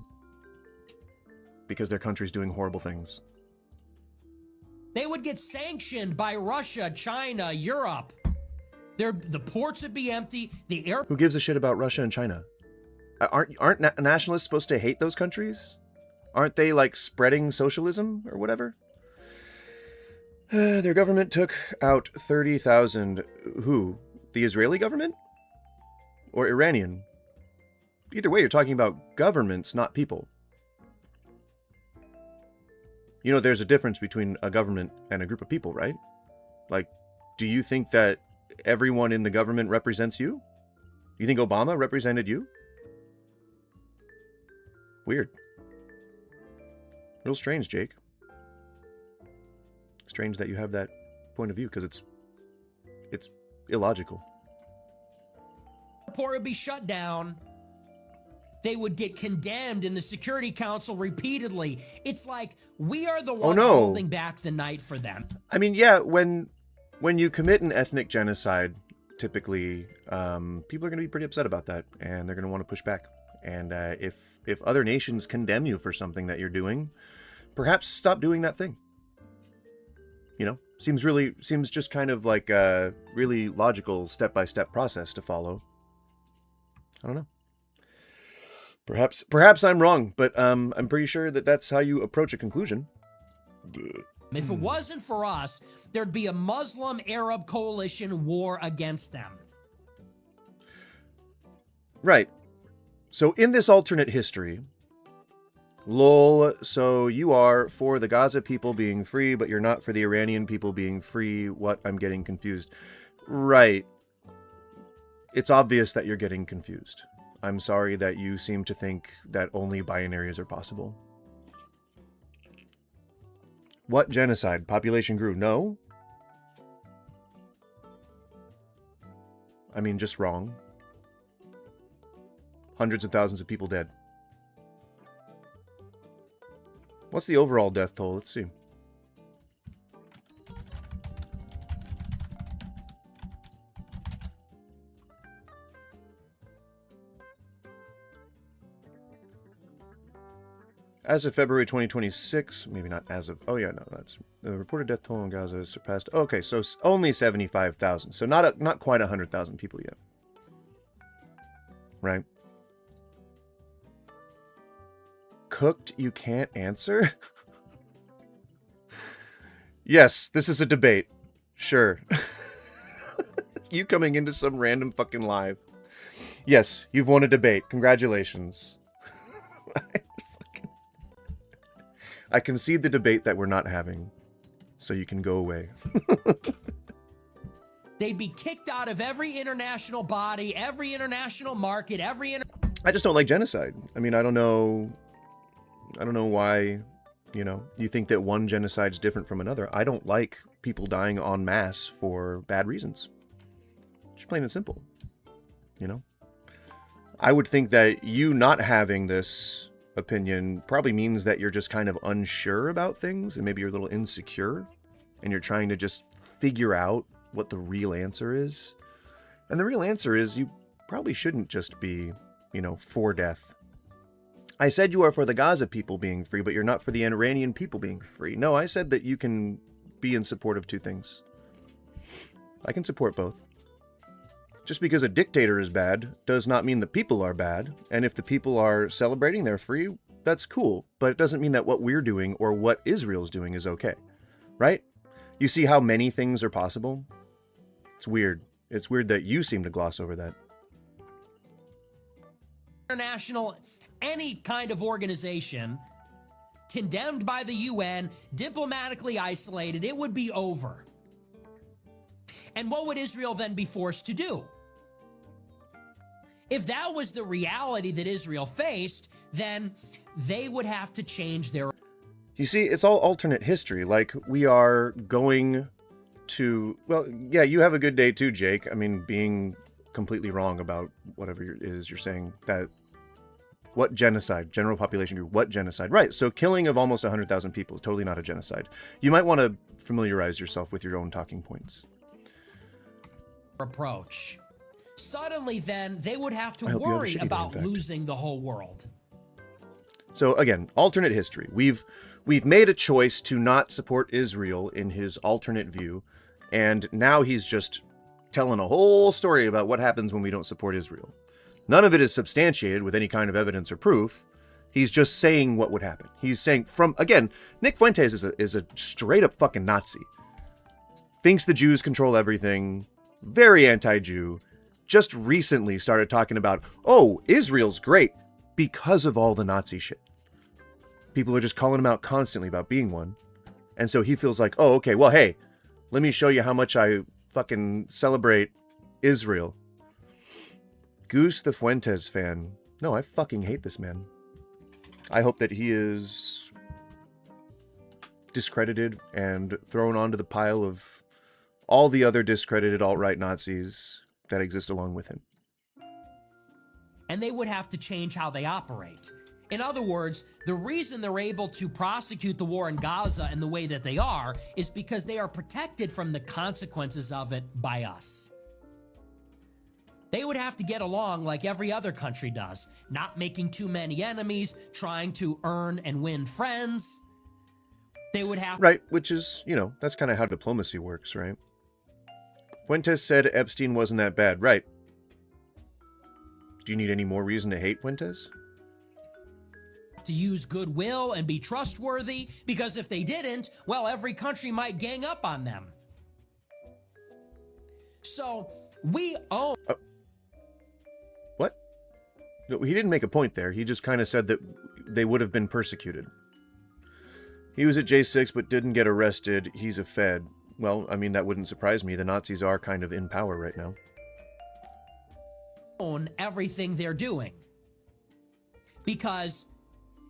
because their country's doing horrible things. They would get sanctioned by Russia, China, Europe. The ports would be empty. Who gives a shit about Russia and China? Aren't nationalists supposed to hate those countries? Aren't they like spreading socialism or whatever? Their government took out 30,000. Who? The Israeli government? Or Iranian? Either way, you're talking about governments, not people. You know, there's a difference between a government and a group of people, right? Like, do you think that everyone in the government represents you? You think Obama represented you? Weird. Real strange, Jake. Strange that you have that point of view, because it's illogical. The port would be shut down. They would get condemned in the Security Council repeatedly. It's like we are the ones holding back the night for them. I mean, yeah, when you commit an ethnic genocide, typically people are going to be pretty upset about that, and they're going to want to push back. And if other nations condemn you for something that you're doing, perhaps stop doing that thing. You know, seems just kind of like a really logical step-by-step process to follow. I don't know. Perhaps I'm wrong, but I'm pretty sure that that's how you approach a conclusion. If it wasn't for us, there'd be a Muslim-Arab coalition war against them. Right. So in this alternate history, lol, so you are for the Gaza people being free, but you're not for the Iranian people being free. What? I'm getting confused. Right. It's obvious that you're getting confused. I'm sorry that you seem to think that only binaries are possible. What genocide? Population grew? No. I mean, just wrong. Hundreds of thousands of people dead. What's the overall death toll? Let's see. As of February 2026, maybe not as of, oh yeah, no, that's, the reported death toll in Gaza has surpassed, okay, so only 75,000, so not quite 100,000 people yet. Right? Cooked, you can't answer? Yes, this is a debate. Sure. You coming into some random fucking live. Yes, you've won a debate. Congratulations. I concede the debate that we're not having, so you can go away. They'd be kicked out of every international body, every international market, I just don't like genocide. I mean, I don't know why, you know, you think that one genocide's different from another. I don't like people dying en masse for bad reasons. Just plain and simple, you know? I would think that you not having this opinion probably means that you're just kind of unsure about things, and maybe you're a little insecure, and you're trying to just figure out what the real answer is. And the real answer is you probably shouldn't just be, you know, for death. I said you are for the Gaza people being free, but you're not for the Iranian people being free. No, I said that you can be in support of two things. I can support both. Just because a dictator is bad does not mean the people are bad. And if the people are celebrating they're free, that's cool. But it doesn't mean that what we're doing or what Israel's doing is okay. Right? You see how many things are possible? It's weird. It's weird that you seem to gloss over that. international, any kind of organization condemned by the UN, diplomatically isolated, it would be over. And what would Israel then be forced to do? If that was the reality that Israel faced, then they would have to change their... You see, it's all alternate history. Like, we are going to... Well, yeah, you have a good day too, Jake. I mean, being completely wrong about whatever it is you're saying. That... What genocide? General population group. What genocide? Right, so killing of almost 100,000 people is totally not a genocide. You might want to familiarize yourself with your own talking points. Approach. Suddenly, then, they would have to worry about losing the whole world. So again, alternate history. We've made a choice to not support Israel in his alternate view, and now he's just telling a whole story about what happens when we don't support Israel. None of it is substantiated with any kind of evidence or proof. He's just saying what would happen. He's saying again, Nick Fuentes is a straight up fucking Nazi. Thinks the Jews control everything. Very anti-Jew. Just recently started talking about, oh, Israel's great because of all the Nazi shit. People are just calling him out constantly about being one. And so he feels like, oh, okay, well, hey, let me show you how much I fucking celebrate Israel. Goose the Fuentes fan. No, I fucking hate this man. I hope that he is discredited and thrown onto the pile of all the other discredited alt-right Nazis that exist along with him. And they would have to change how they operate. In other words, the reason they're able to prosecute the war in Gaza in the way that they are is because they are protected from the consequences of it by us. They would have to get along like every other country does, not making too many enemies, trying to earn and win friends. They would have... Right, which is, you know, that's kind of how diplomacy works, right? Fuentes said Epstein wasn't that bad, right? Do you need any more reason to hate Fuentes? To use goodwill and be trustworthy, because if they didn't, well, every country might gang up on them. So, we own... What? No, he didn't make a point there. He just kind of said that they would have been persecuted. He was at J6 but didn't get arrested. He's a Fed. Well, I mean, that wouldn't surprise me. The Nazis are kind of in power right now. Own everything they're doing. Because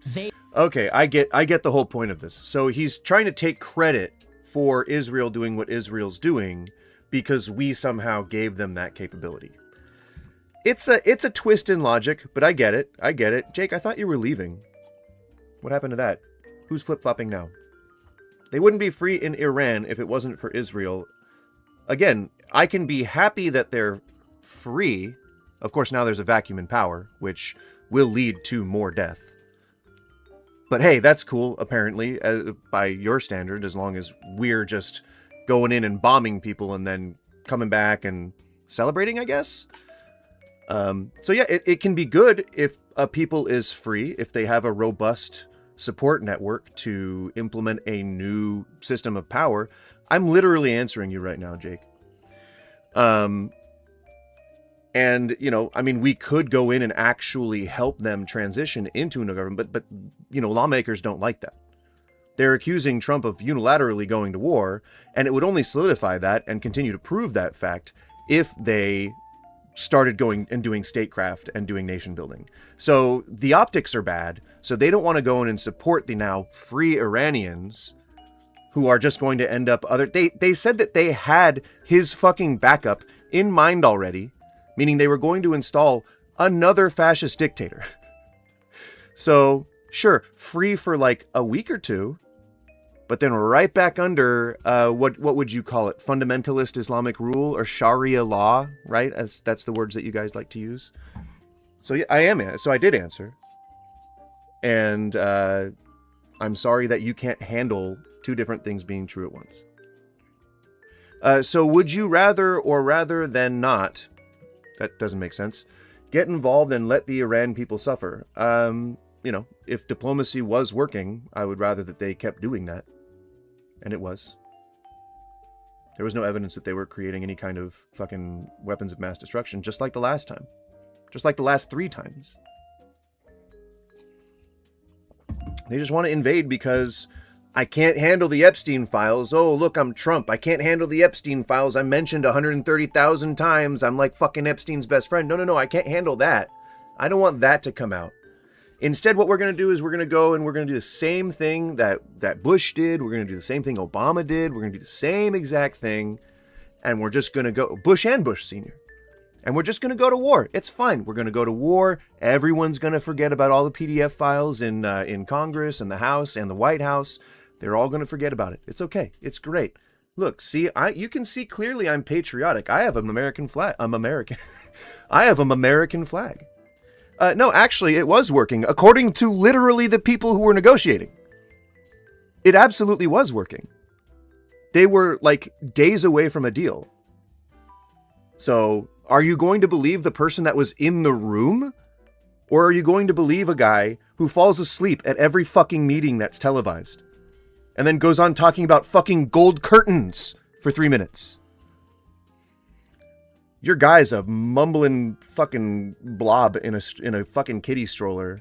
they... Okay, I get the whole point of this. So he's trying to take credit for Israel doing what Israel's doing because we somehow gave them that capability. It's a twist in logic, but I get it. I get it. Jake, I thought you were leaving. What happened to that? Who's flip-flopping now? They wouldn't be free in Iran if it wasn't for Israel. Again, I can be happy that they're free. Of course, now there's a vacuum in power, which will lead to more death. But hey, that's cool, apparently, by your standard, as long as we're just going in and bombing people and then coming back and celebrating, I guess? So yeah, it can be good if a people is free, if they have a robust support network to implement a new system of power. I'm literally answering you right now, Jake. And, you know, I mean, we could go in and actually help them transition into a new government, but, you know, lawmakers don't like that. They're accusing Trump of unilaterally going to war, and it would only solidify that and continue to prove that fact if they started going and doing statecraft and doing nation building. So the optics are bad, so they don't want to go in and support the now free Iranians who are just going to end up they said that they had his fucking backup in mind already, meaning they were going to install another fascist dictator. So, sure, free for like a week or two, but then right back under, what would you call it? Fundamentalist Islamic rule or Sharia law, right? That's the words that you guys like to use. So yeah, I did answer. And I'm sorry that you can't handle two different things being true at once. So would you rather or rather than not, that doesn't make sense, get involved and let the Iran people suffer? You know, if diplomacy was working, I would rather that they kept doing that. And it was. There was no evidence that they were creating any kind of fucking weapons of mass destruction, just like the last time. Just like the last 3 times. They just want to invade because I can't handle the Epstein files. Oh, look, I'm Trump. I can't handle the Epstein files. I mentioned 130,000 times. I'm like fucking Epstein's best friend. No, I can't handle that. I don't want that to come out. Instead, what we're going to do is we're going to go and we're going to do the same thing that Bush did. We're going to do the same thing Obama did. We're going to do the same exact thing. And we're just going to go, Bush and Bush Sr. And we're just going to go to war. It's fine. We're going to go to war. Everyone's going to forget about all the PDF files in Congress and the House and the White House. They're all going to forget about it. It's okay. It's great. Look, see, you can see clearly I'm patriotic. I have an American flag. I'm American. I have an American flag. No, actually, it was working, according to literally the people who were negotiating. It absolutely was working. They were, like, days away from a deal. So, are you going to believe the person that was in the room? Or are you going to believe a guy who falls asleep at every fucking meeting that's televised? And then goes on talking about fucking gold curtains for 3 minutes? Your guy's a mumbling fucking blob in a fucking kiddie stroller.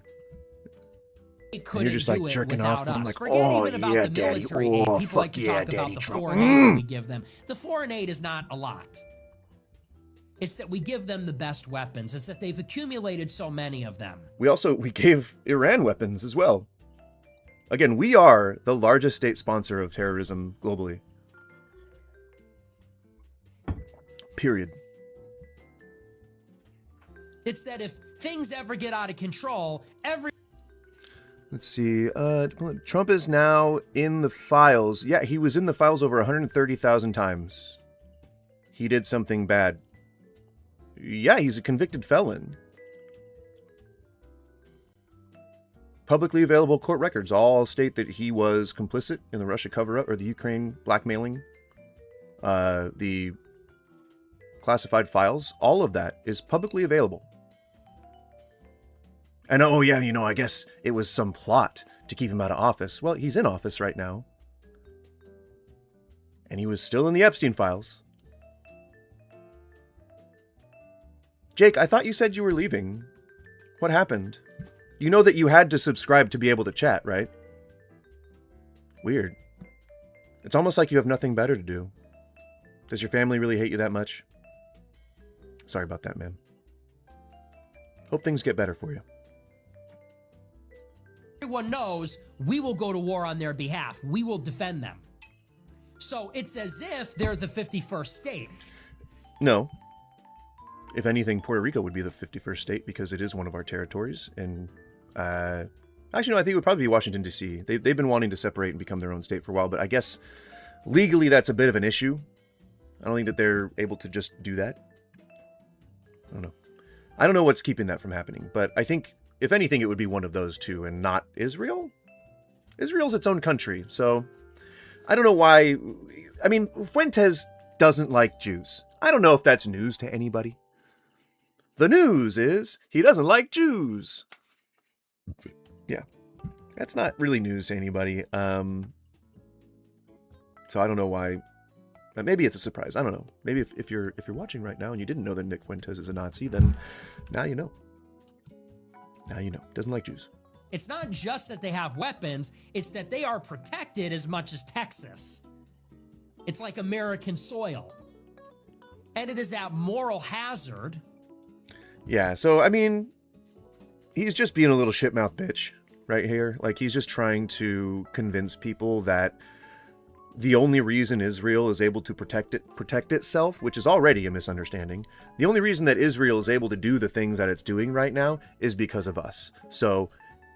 And you're just like jerking off. And I'm like, oh yeah, daddy. Oh fuck yeah, daddy Trump. We give them. The foreign aid is not a lot. It's that we give them the best weapons. It's that they've accumulated so many of them. We gave Iran weapons as well. Again, we are the largest state sponsor of terrorism globally. Period. It's that if things ever get out of control, Let's see. Trump is now in the files. Yeah, he was in the files over 130,000 times. He did something bad. Yeah, he's a convicted felon. Publicly available court records all state that he was complicit in the Russia cover-up or the Ukraine blackmailing. The classified files, all of that is publicly available. And oh yeah, you know, I guess it was some plot to keep him out of office. Well, he's in office right now. And he was still in the Epstein files. Jake, I thought you said you were leaving. What happened? You know that you had to subscribe to be able to chat, right? Weird. It's almost like you have nothing better to do. Does your family really hate you that much? Sorry about that, man. Hope things get better for you. everyone knows we will go to war on their behalf. We will defend them. So it's as if they're the 51st state. No. If anything, Puerto Rico would be the 51st state because it is one of our territories. And actually, no, I think it would probably be Washington, D.C. They've been wanting to separate and become their own state for a while, but I guess legally that's a bit of an issue. I don't think that they're able to just do that. I don't know. I don't know what's keeping that from happening, but I think, if anything, it would be one of those two and not Israel. Israel's its own country, so I don't know why. I mean, Fuentes doesn't like Jews. I don't know if that's news to anybody. The news is he doesn't like Jews. Yeah, that's not really news to anybody. So I don't know why Maybe it's a surprise. I don't know. Maybe if you're watching right now and you didn't know that Nick Fuentes is a Nazi, then now you know. Now you know. Doesn't like Jews. It's not just that they have weapons, it's that they are protected as much as Texas. It's like American soil. And it is that moral hazard. Yeah, so, I mean, he's just being a little shitmouth bitch right here. Like, he's just trying to convince people that the only reason Israel is able to protect itself, which is already a misunderstanding, the only reason that Israel is able to do the things that it's doing right now is because of us. So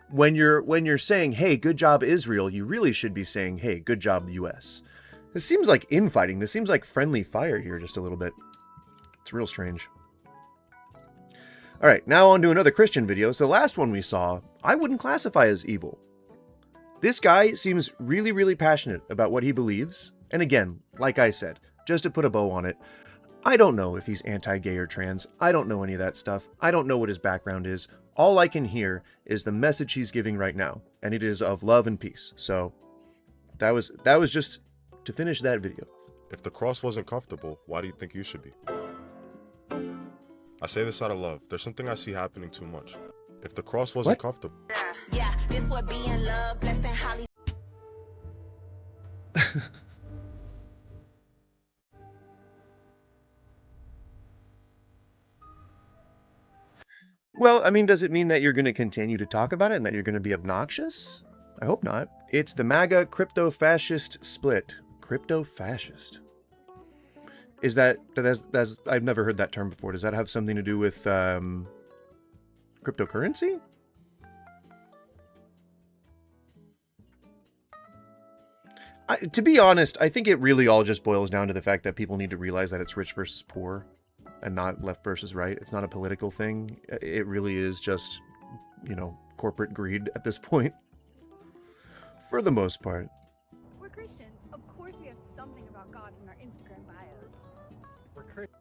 when you're saying, hey, good job Israel, you really should be saying, hey, good job US. This seems like infighting. This seems like friendly fire here just a little bit. It's real strange. All right, now on to another Christian video. So the last one we saw, I wouldn't classify as evil. This guy seems really, really passionate about what he believes. And again, like I said, just to put a bow on it, I don't know if he's anti-gay or trans. I don't know any of that stuff. I don't know what his background is. All I can hear is the message he's giving right now, and it is of love and peace. So that was just to finish that video. If the cross wasn't comfortable, why do you think you should be? I say this out of love. There's something I see happening too much. If the cross wasn't comfortable. Yeah, this would be in love, blessed in Holly. Well, I mean, does it mean that you're going to continue to talk about it and that you're going to be obnoxious? I hope not. It's the MAGA crypto-fascist split. Crypto-fascist. Is that's I've never heard that term before. Does that have something to do with cryptocurrency? To be honest, I think it really all just boils down to the fact that people need to realize that it's rich versus poor and not left versus right. It's not a political thing. It really is just, you know, corporate greed at this point. For the most part. We're Christians. Of course we have something about God in our Instagram bios. We're Christians.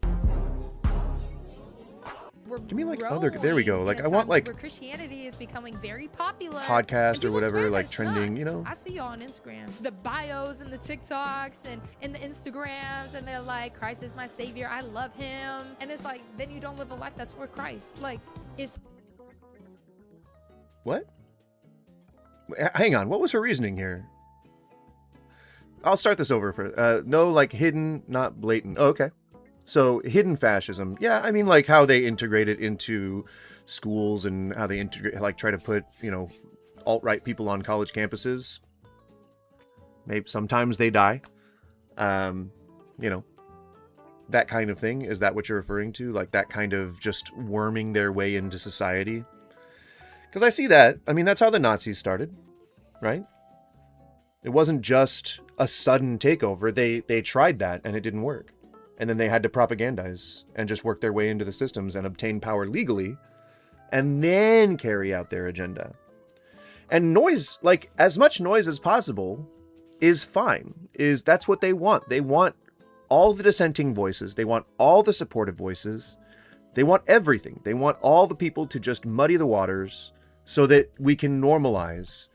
Give me like other, there we go. Like I want like where Christianity is becoming very popular. Podcast or whatever, like trending, you know. I see you on Instagram. The bios and the TikToks and the Instagrams, and they're like, Christ is my savior. I love him. And it's like, then you don't live a life that's for Christ. Like, it's what? Hang on, what was her reasoning here? I'll start this over for no, like hidden, not blatant. Oh, okay. So hidden fascism, yeah, I mean like how they integrate it into schools and how they integrate, like try to put, you know, alt-right people on college campuses. Maybe sometimes they die. You know, that kind of thing. Is that what you're referring to? Like that kind of just worming their way into society? Because I see that. I mean, that's how the Nazis started, right? It wasn't just a sudden takeover. They tried that and it didn't work. And then they had to propagandize and just work their way into the systems and obtain power legally and then carry out their agenda. And noise, like as much noise as possible is fine. That's what they want. They want all the dissenting voices. They want all the supportive voices. They want everything. They want all the people to just muddy the waters so that we can normalize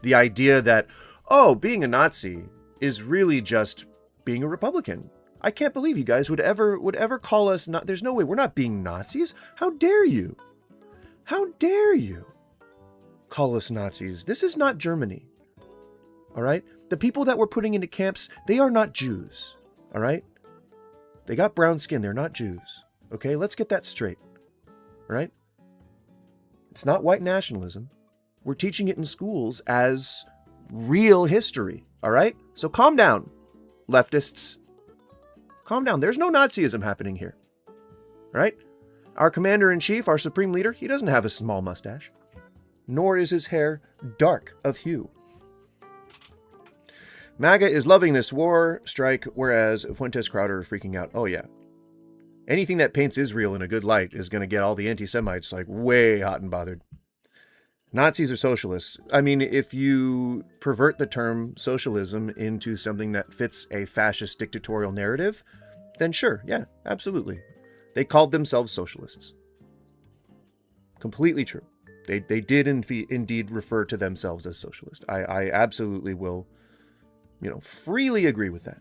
the idea that, oh, being a Nazi is really just being a Republican. I can't believe you guys would ever call us not. There's no way. We're not being Nazis. How dare you? How dare you call us Nazis? This is not Germany. All right? The people that we're putting into camps, they are not Jews. All right? They got brown skin. They're not Jews. Okay? Let's get that straight. All right? It's not white nationalism. We're teaching it in schools as real history. All right? So calm down, leftists. Calm down. There's no Nazism happening here. Right? Our commander-in-chief, our supreme leader, he doesn't have a small mustache. Nor is his hair dark of hue. MAGA is loving this war strike, whereas Fuentes Crowder are freaking out. Oh, yeah. Anything that paints Israel in a good light is going to get all the anti-Semites, like, way hot and bothered. Nazis are socialists. I mean, if you pervert the term socialism into something that fits a fascist dictatorial narrative, then sure, yeah, absolutely. They called themselves socialists. Completely true. They did indeed refer to themselves as socialist. I absolutely will, you know, freely agree with that.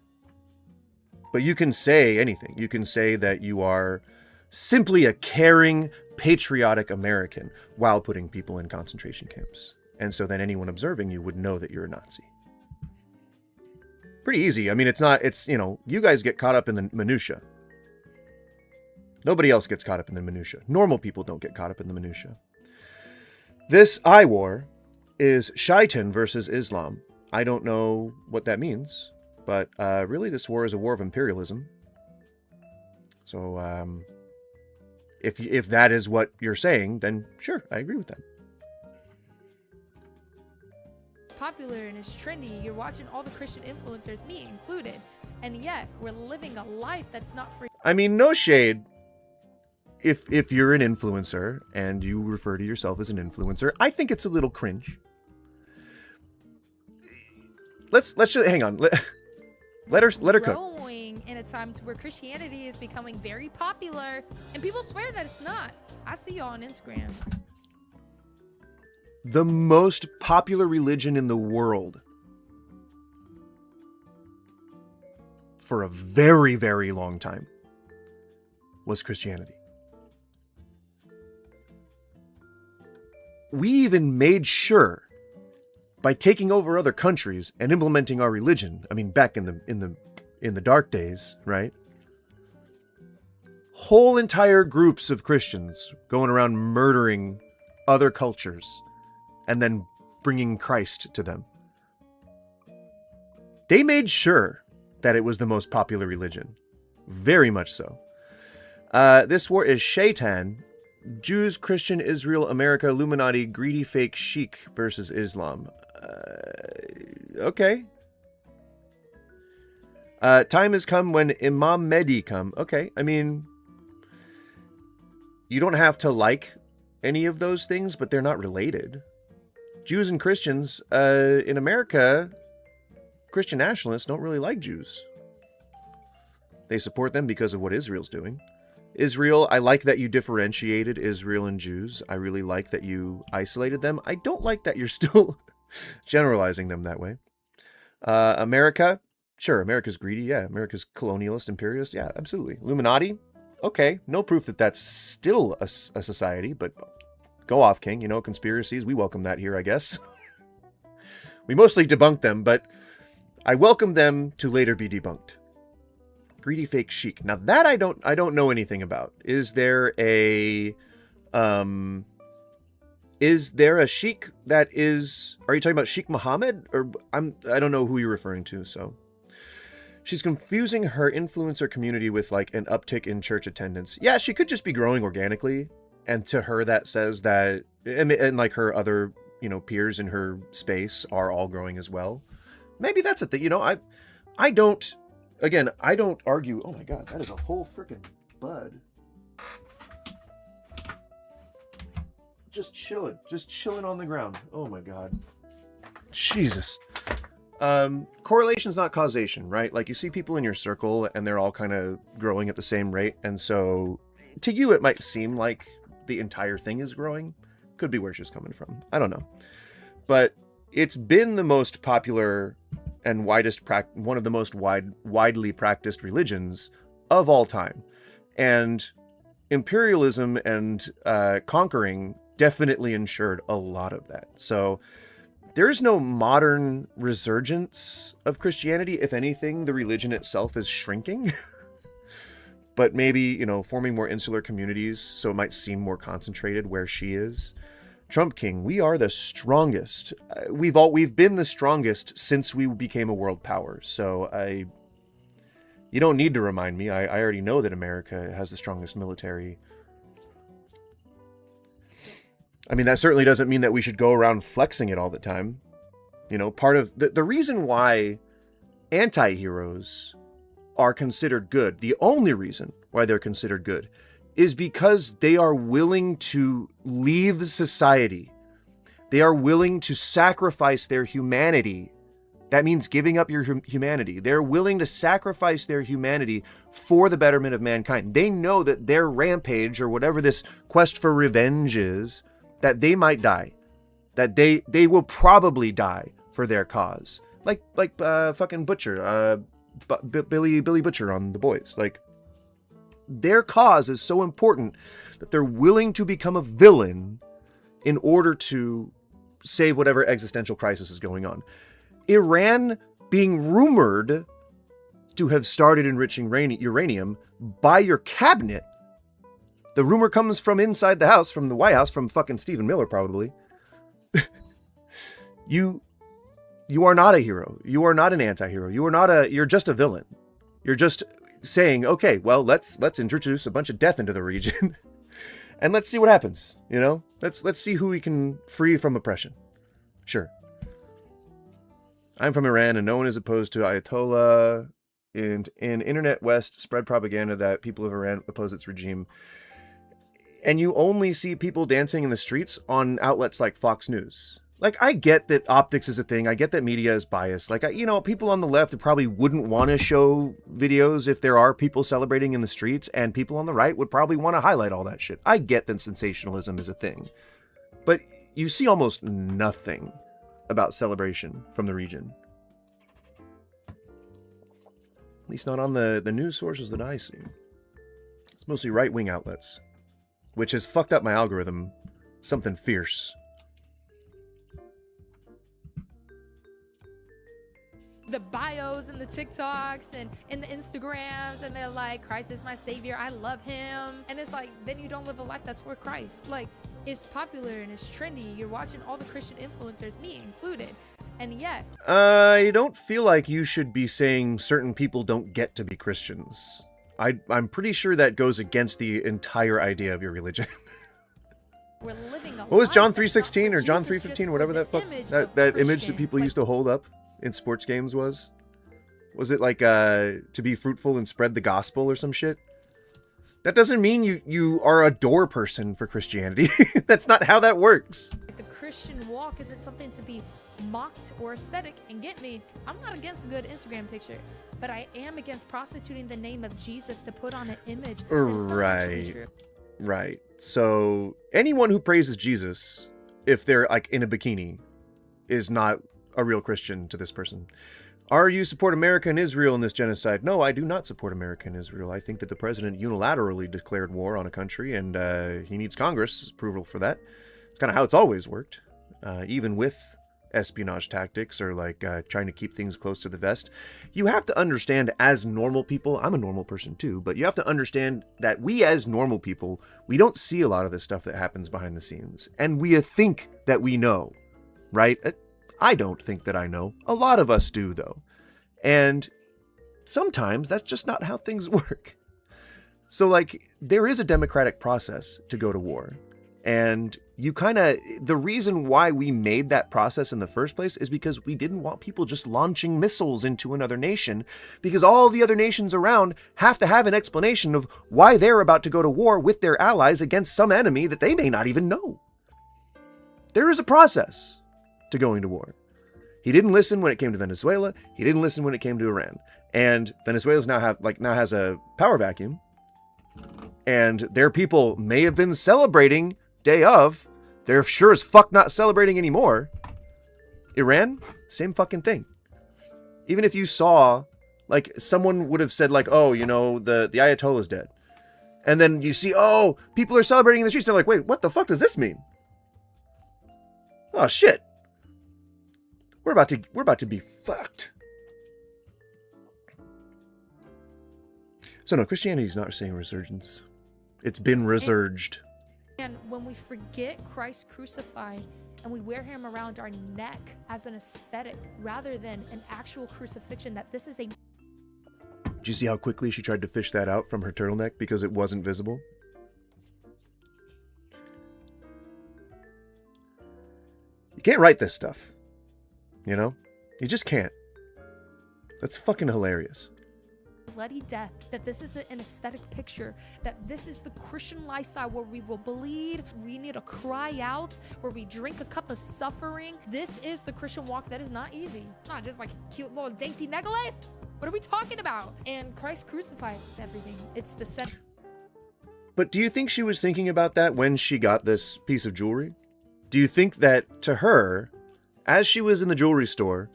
But you can say anything. You can say that you are simply a caring, patriotic American while putting people in concentration camps. And so then anyone observing you would know that you're a Nazi. Pretty easy. I mean, you guys get caught up in the minutia. Nobody else gets caught up in the minutia. Normal people don't get caught up in the minutia. This I war is Shaitan versus Islam. I don't know what that means, but really this war is a war of imperialism. So if that is what you're saying, then sure, I agree with that. Popular and it's trendy. You're watching all the Christian influencers, me included, and yet we're living a life that's not free. I mean, no shade. If you're an influencer and you refer to yourself as an influencer, I think it's a little cringe. Let's just hang on. Let her cook. Growing in a time where Christianity is becoming very popular, and people swear that it's not. I see y'all on Instagram. The most popular religion in the world for a very, very long time was Christianity. We even made sure by taking over other countries and implementing our religion. I mean, back in the dark days, right? Whole entire groups of Christians going around murdering other cultures and then bringing Christ to them. They made sure that it was the most popular religion. Very much so. This war is Shaitan, Jews, Christian, Israel, America, Illuminati, greedy fake sheik versus Islam. Okay. Time has come when Imam Mehdi come. Okay, I mean, you don't have to like any of those things, but they're not related. Jews and Christians, in America, Christian nationalists don't really like Jews. They support them because of what Israel's doing. Israel, I like that you differentiated Israel and Jews. I really like that you isolated them. I don't like that you're still generalizing them that way. America, sure, America's greedy. Yeah, America's colonialist, imperialist. Yeah, absolutely. Illuminati, okay. No proof that that's still a society, but go off, King. You know, conspiracies, we welcome that here, I guess. We mostly debunk them, but I welcome them to later be debunked. Greedy fake sheik. Now that I don't know anything about. Is there a sheik that is? Are you talking about Sheikh Mohammed, or I don't know who you're referring to. So she's confusing her influencer community with like an uptick in church attendance. Yeah, she could just be growing organically, and to her that says that, and like her other peers in her space are all growing as well. Maybe that's a thing. I don't. Again, I don't argue. Oh my God, that is a whole freaking bud. Just chilling on the ground. Oh my God. Jesus. Correlation's not causation, right? Like you see people in your circle and they're all kind of growing at the same rate. And so to you, it might seem like the entire thing is growing. Could be where she's coming from. I don't know. But it's been the most popular and one of the most widely practiced religions of all time. And imperialism and conquering definitely ensured a lot of that. So there's no modern resurgence of Christianity. If anything, the religion itself is shrinking. But maybe, forming more insular communities so it might seem more concentrated where she is. Trump King, we are the strongest. We've been the strongest since we became a world power. So you don't need to remind me. I already know that America has the strongest military. I mean, that certainly doesn't mean that we should go around flexing it all the time. Part of the reason why anti-heroes are considered good, the only reason why they're considered good, is because they are willing to leave society. They are willing to sacrifice their humanity. That means giving up your humanity. They're willing to sacrifice their humanity for the betterment of mankind. They know that their rampage, or whatever this quest for revenge is, that they might die. That they will probably die for their cause. Like fucking Butcher. Billy Butcher on The Boys. Like, their cause is so important that they're willing to become a villain in order to save whatever existential crisis is going on. Iran being rumored to have started enriching uranium by your cabinet. The rumor comes from inside the house, from the White House, from fucking Stephen Miller, probably. You are not a hero. You are not an anti-hero. You're just a villain. You're just saying, okay, well, let's introduce a bunch of death into the region and let's see what happens. You know, let's see who we can free from oppression. Sure. I'm from Iran and no one is opposed to Ayatollah. And in Internet West spread propaganda that people of Iran oppose its regime. And you only see people dancing in the streets on outlets like Fox News. Like, I get that optics is a thing. I get that media is biased. Like, people on the left probably wouldn't want to show videos if there are people celebrating in the streets, and people on the right would probably want to highlight all that shit. I get that sensationalism is a thing. But you see almost nothing about celebration from the region. At least not on the news sources that I see. It's mostly right-wing outlets, which has fucked up my algorithm something fierce. The bios and the TikToks and the Instagrams, and they're like, Christ is my savior, I love him. And it's like, then you don't live a life that's for Christ. Like, it's popular and it's trendy. You're watching all the Christian influencers, me included. And yet, I don't feel like you should be saying certain people don't get to be Christians. I'm pretty sure that goes against the entire idea of your religion. we're living a What was life John that's not 3:16 or for John Jesus, 3:15, just whatever for that the fuck image that of image that Christian. people Like, used to hold up in sports games was? Was it like to be fruitful and spread the gospel or some shit? That doesn't mean you are a door person for Christianity. That's not how that works. the Christian walk isn't something to be mocked or aesthetic. And get me, I'm not against a good Instagram picture, but I am against prostituting the name of Jesus to put on an image that's not actually true. Right. So anyone who praises Jesus, if they're like in a bikini, is not a real Christian to this person. Are you support America and Israel in this genocide? No, I do not support America and Israel. I think that the president unilaterally declared war on a country, and he needs Congress' approval for that. It's kind of how it's always worked, even with espionage tactics or like trying to keep things close to the vest. You have to understand, as normal people, I'm a normal person too, but you have to understand that we as normal people, we don't see a lot of this stuff that happens behind the scenes, and we think that we know, right? I don't think that I know. A lot of us do, though. And sometimes that's just not how things work. So, like, there is a democratic process to go to war. And the reason why we made that process in the first place is because we didn't want people just launching missiles into another nation, because all the other nations around have to have an explanation of why they're about to go to war with their allies against some enemy that they may not even know. There is a process to going to war. He didn't listen when it came to Venezuela. He didn't listen when it came to Iran. And Venezuela's now has a power vacuum. And their people may have been celebrating day of. They're sure as fuck not celebrating anymore. Iran, same fucking thing. Even if you saw, like, someone would have said, like, oh, you know, the Ayatollah's dead. And then you see, oh, people are celebrating in the streets. They're like, wait, what the fuck does this mean? Oh, shit. We're about to be fucked. So no, Christianity's not seeing resurgence. It's been resurged. And when we forget Christ crucified and we wear him around our neck as an aesthetic rather than an actual crucifixion, that this is a... Did you see how quickly she tried to fish that out from her turtleneck because it wasn't visible? You can't write this stuff. You know? You just can't. That's fucking hilarious. Bloody death, that this is an aesthetic picture, that this is the Christian lifestyle where we will bleed, we need to cry out, where we drink a cup of suffering. This is the Christian walk that is not easy. Not just like a cute little dainty necklace. What are we talking about? And Christ crucified is everything. It's the set. But do you think she was thinking about that when she got this piece of jewelry? Do you think that to her, as she was in the jewelry store,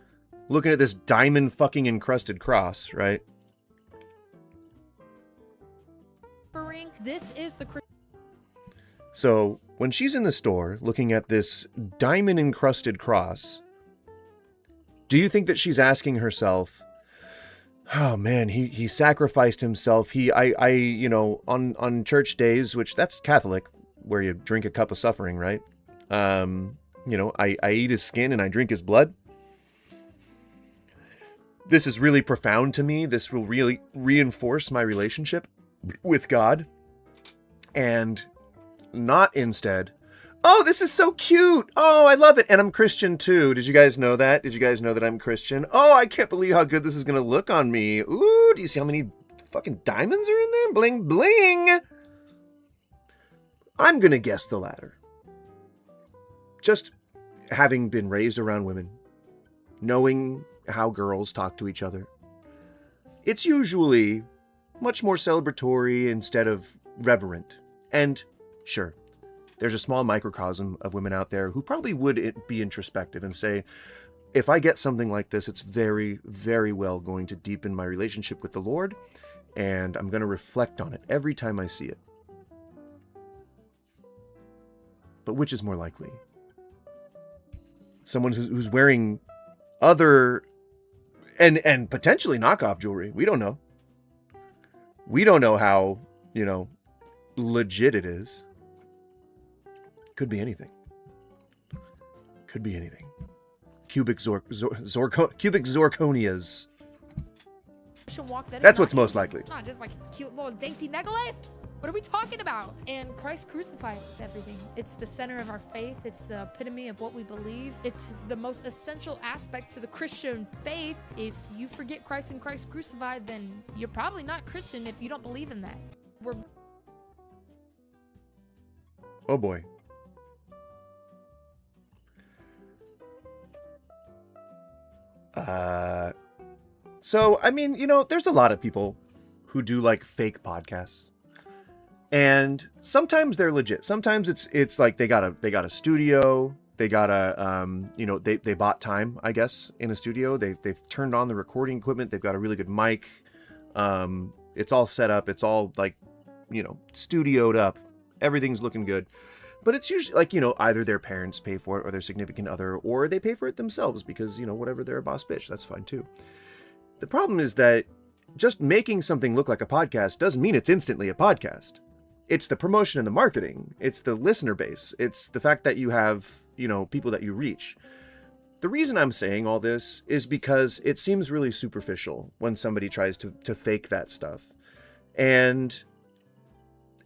looking at this diamond fucking encrusted cross, right? This is the So when she's in the store looking at this diamond encrusted cross, do you think that she's asking herself, oh man, he sacrificed himself. You know, on church days, which that's Catholic, where you drink a cup of suffering, right? You know, I eat his skin and I drink his blood. This is really profound to me. This will really reinforce my relationship with God. And not instead, oh, this is so cute. Oh, I love it. And I'm Christian too. Did you guys know that? Did you guys know that I'm Christian? Oh, I can't believe how good this is going to look on me. Ooh, do you see how many fucking diamonds are in there? Bling, bling. I'm going to guess the latter. Just having been raised around women, knowing how girls talk to each other, it's usually much more celebratory instead of reverent. And sure, there's a small microcosm of women out there who probably would be introspective and say, if I get something like this, it's very, very well going to deepen my relationship with the Lord, and I'm going to reflect on it every time I see it. But which is more likely? Someone who's wearing other and potentially knockoff jewelry. We don't know. We don't know how, you know, legit it is. Could be anything. Could be anything. Cubic zirconias. That's what's most likely. Not just like a cute little dainty necklace. What are we talking about? And Christ crucified is everything. It's the center of our faith. It's the epitome of what we believe. It's the most essential aspect to the Christian faith. If you forget Christ and Christ crucified, then you're probably not Christian if you don't believe in that. Oh boy. So, I mean, you know, there's a lot of people who do like fake podcasts. And sometimes they're legit. Sometimes it's like they got a studio, they got you know, they bought time, I guess, in a studio. They've turned on the recording equipment, they've got a really good mic. It's all set up, it's all like, you know, studioed up. Everything's looking good. But it's usually like, you know, either their parents pay for it or their significant other, or they pay for it themselves because, you know, whatever, they're a boss bitch. That's fine too. The problem is that just making something look like a podcast doesn't mean it's instantly a podcast. It's the promotion and the marketing. It's the listener base. It's the fact that you have, you know, people that you reach. The reason I'm saying all this is because it seems really superficial when somebody tries to fake that stuff. And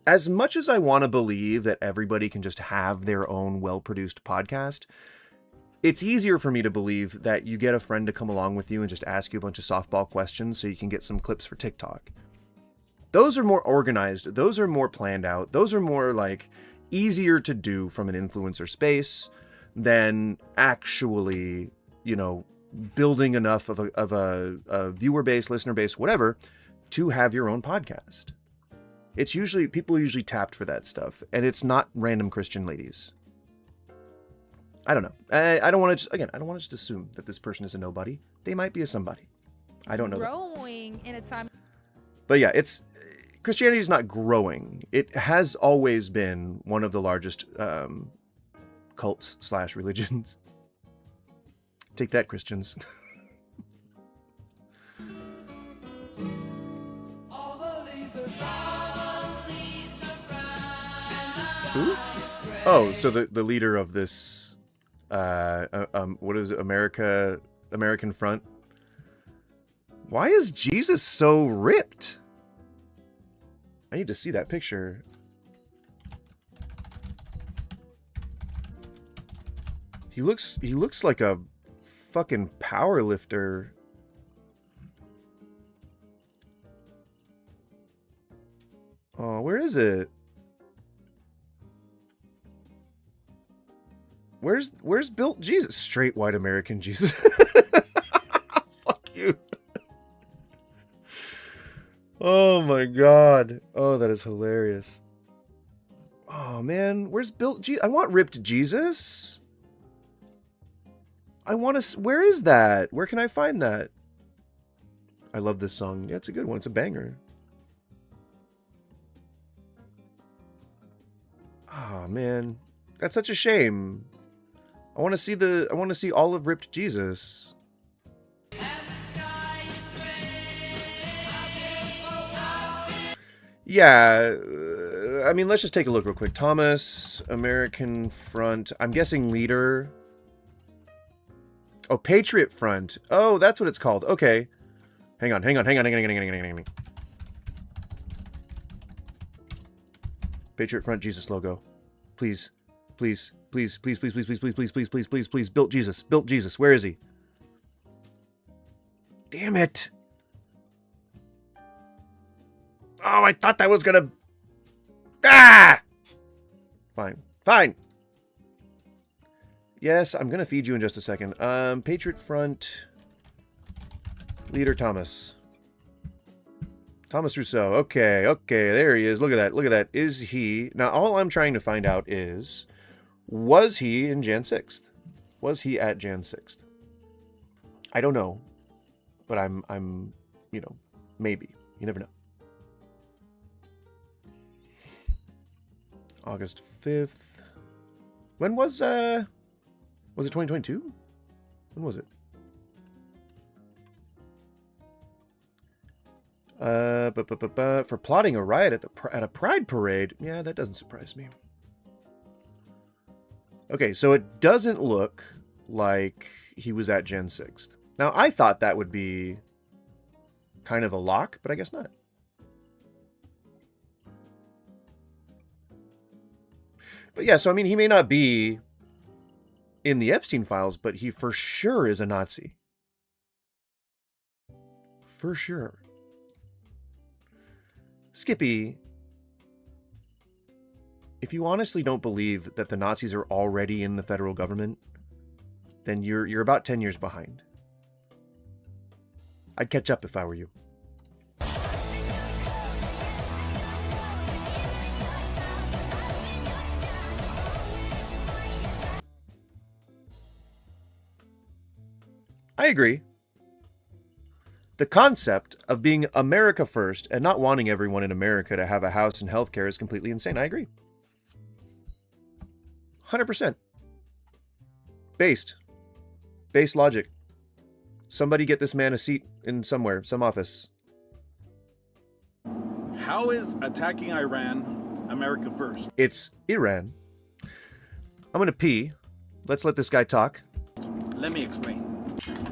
as much as I want to believe that everybody can just have their own well-produced podcast, it's easier for me to believe that you get a friend to come along with you and just ask you a bunch of softball questions so you can get some clips for TikTok. Those are more organized. Those are more planned out. Those are more like easier to do from an influencer space than actually, you know, building enough of a viewer base, listener base, whatever, to have your own podcast. It's usually, people are usually tapped for that stuff, and it's not random Christian ladies. I don't know. I don't want to just, again, I don't want to just assume that this person is a nobody. They might be a somebody. I don't know. Growing in a time. But yeah, Christianity is not growing. It has always been one of the largest cults / religions. Take that, Christians. Who? Oh, so the leader of this, what is it, American Front? Why is Jesus so ripped? I need to see that picture. He looks like a fucking power lifter. Oh, where is it? Where's built Jesus? Straight white American Jesus. Fuck you. Oh my god. Oh, that is hilarious. Oh man, where's built Jesus? I want ripped Jesus. I want to... Where is that? Where can I find that? I love this song. Yeah, it's a good one. It's a banger. Ah, man. That's such a shame. I want to see the... I want to see Olive Ripped Jesus. Yeah, I mean, let's just take a look real quick. Thomas, American Front. I'm guessing leader. Oh, Patriot Front. Oh, that's what it's called. Okay. Hang on. Patriot Front Jesus logo. Please. Please. Please. Please. Please. Please. Please. Please. Please. Please. Please. Please. Please. Built Jesus. Built Jesus. Where is he? Damn it. Oh, I thought that was gonna... Ah! Fine. Fine. Yes, I'm gonna feed you in just a second. Patriot Front... Leader Thomas. Thomas Rousseau. Okay, okay, there he is. Look at that, look at that. Is he... Now, all I'm trying to find out is... Was he in Jan 6th? Was he at Jan 6th? I don't know. But I'm, you know, maybe. You never know. August 5th. When was it 2022? When was it? For plotting a riot at a pride parade. Yeah, that doesn't surprise me. Okay, so it doesn't look like he was at Jan 6th. Now, I thought that would be kind of a lock, but I guess not. But yeah, so I mean, he may not be in the Epstein files, but he for sure is a Nazi. For sure. Skippy, if you honestly don't believe that the Nazis are already in the federal government, then you're about 10 years behind. I'd catch up if I were you. I agree. The concept of being America first and not wanting everyone in America to have a house and healthcare is completely insane. I agree. 100%. Based logic. Somebody get this man a seat in somewhere, some office. How is attacking Iran America first? It's Iran. I'm gonna pee. Let's let this guy talk. Let me explain.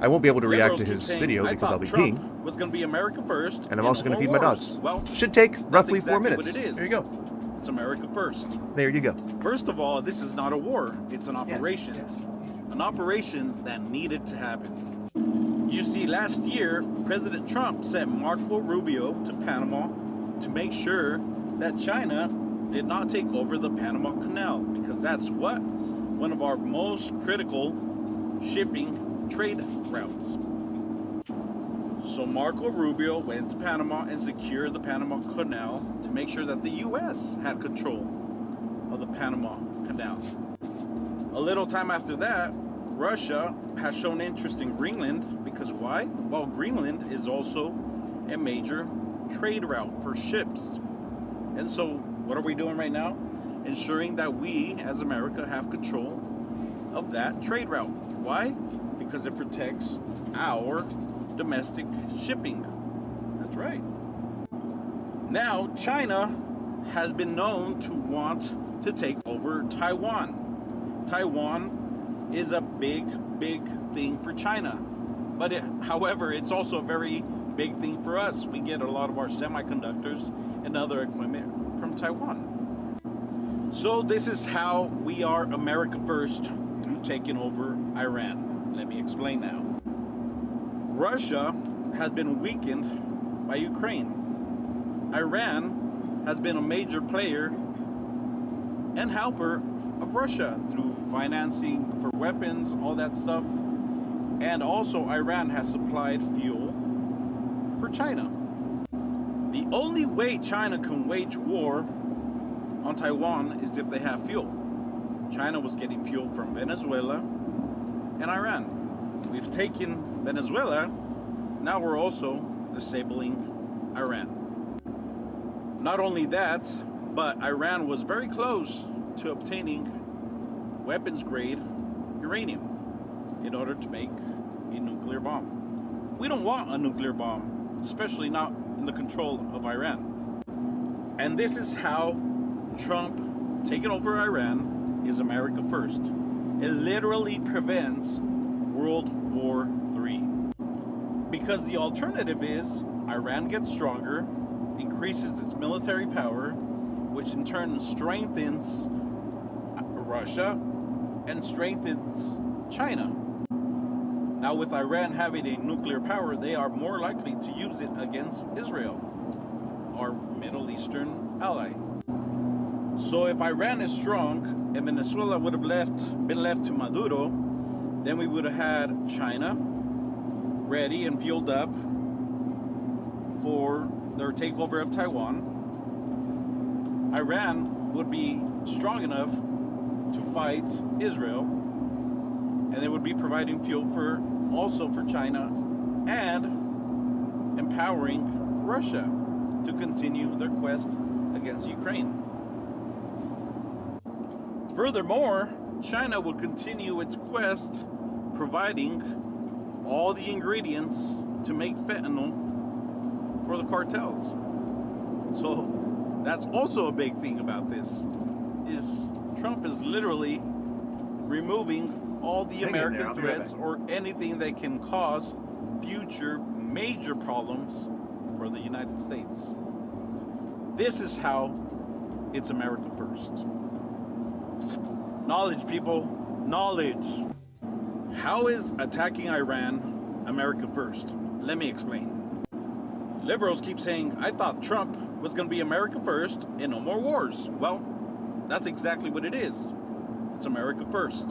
I won't be able to react to his video because I'll be Trump peeing. Was going to be America first, and I'm also going to feed my dogs. Well, should take roughly exactly 4 minutes. What it is. There you go. It's America first. There you go. First of all, this is not a war. It's an operation. Yes. An operation that needed to happen. You see, last year, President Trump sent Marco Rubio to Panama to make sure that China did not take over the Panama Canal, because that's what? One of our most critical shipping trade routes. So Marco Rubio went to Panama and secured the Panama Canal to make sure that the U.S. had control of the Panama Canal. A little time after that, Russia has shown interest in Greenland, because why? Well, Greenland is also a major trade route for ships. And so what are we doing right now? Ensuring that we, as America, have control of that trade route. Why? Because it protects our domestic shipping. That's right. Now, China has been known to want to take over Taiwan. Taiwan is a big thing for China. But however, it's also a very big thing for us. We get a lot of our semiconductors and other equipment from Taiwan. So this is how we are America first through taking over Iran. Let me explain now. Russia has been weakened by Ukraine. Iran has been a major player and helper of Russia through financing for weapons, all that stuff. And also Iran has supplied fuel for China. The only way China can wage war on Taiwan is if they have fuel. China was getting fuel from Venezuela and Iran. we've taken Venezuela, now we're also disabling Iran. Not only that, but Iran was very close to obtaining weapons-grade uranium in order to make a nuclear bomb. We don't want a nuclear bomb, especially not in the control of Iran. And this is how Trump taking over Iran is America first. It literally prevents World War III. Because the alternative is Iran gets stronger, increases its military power, which in turn strengthens Russia and strengthens China. Now with Iran having a nuclear power, they are more likely to use it against Israel, our Middle Eastern ally. So if Iran is strong and Venezuela would have been left to Maduro, then we would have had China ready and fueled up for their takeover of Taiwan. Iran would be strong enough to fight Israel, and they would be providing fuel also for China and empowering Russia to continue their quest against Ukraine. Furthermore, China will continue its quest providing all the ingredients to make fentanyl for the cartels. So that's also a big thing about this, is Trump is literally removing all the American threats or anything that can cause future major problems for the United States. This is how it's America first. Knowledge, people, knowledge. How is attacking Iran America first? Let me explain. Liberals keep saying, I thought Trump was going to be America first and no more wars. Well, that's exactly what it is. It's America first.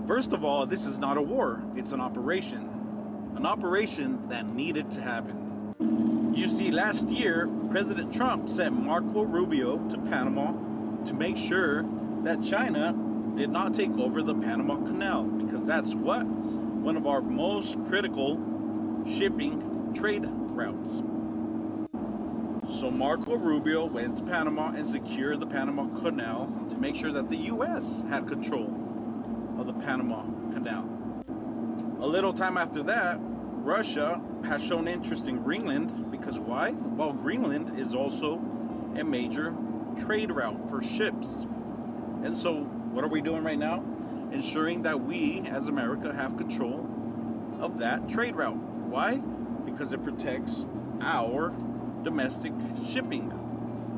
First of all, this is not a war. It's an operation. An operation that needed to happen. You see, last year, President Trump sent Marco Rubio to Panama to make sure that China did not take over the Panama Canal, because that's what? One of our most critical shipping trade routes. So Marco Rubio went to Panama and secured the Panama Canal to make sure that the U.S. had control of the Panama Canal. A little time after that, Russia has shown interest in Greenland, because why? Well, Greenland is also a major trade route for ships. And so what are we doing right now? Ensuring that we, as America, have control of that trade route. Why? Because it protects our domestic shipping.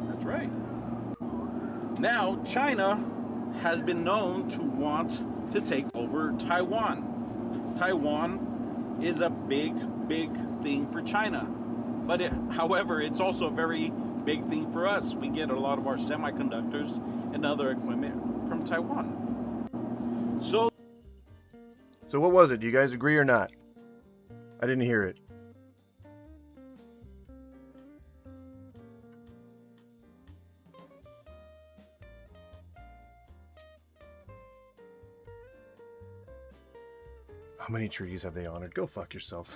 That's right. Now, China has been known to want to take over Taiwan. Taiwan is a big thing for China. But however, it's also a very big thing for us. We get a lot of our semiconductors and other equipment from Taiwan. So what was it? Do you guys agree or not? I didn't hear it. How many treaties have they honored? Go fuck yourself.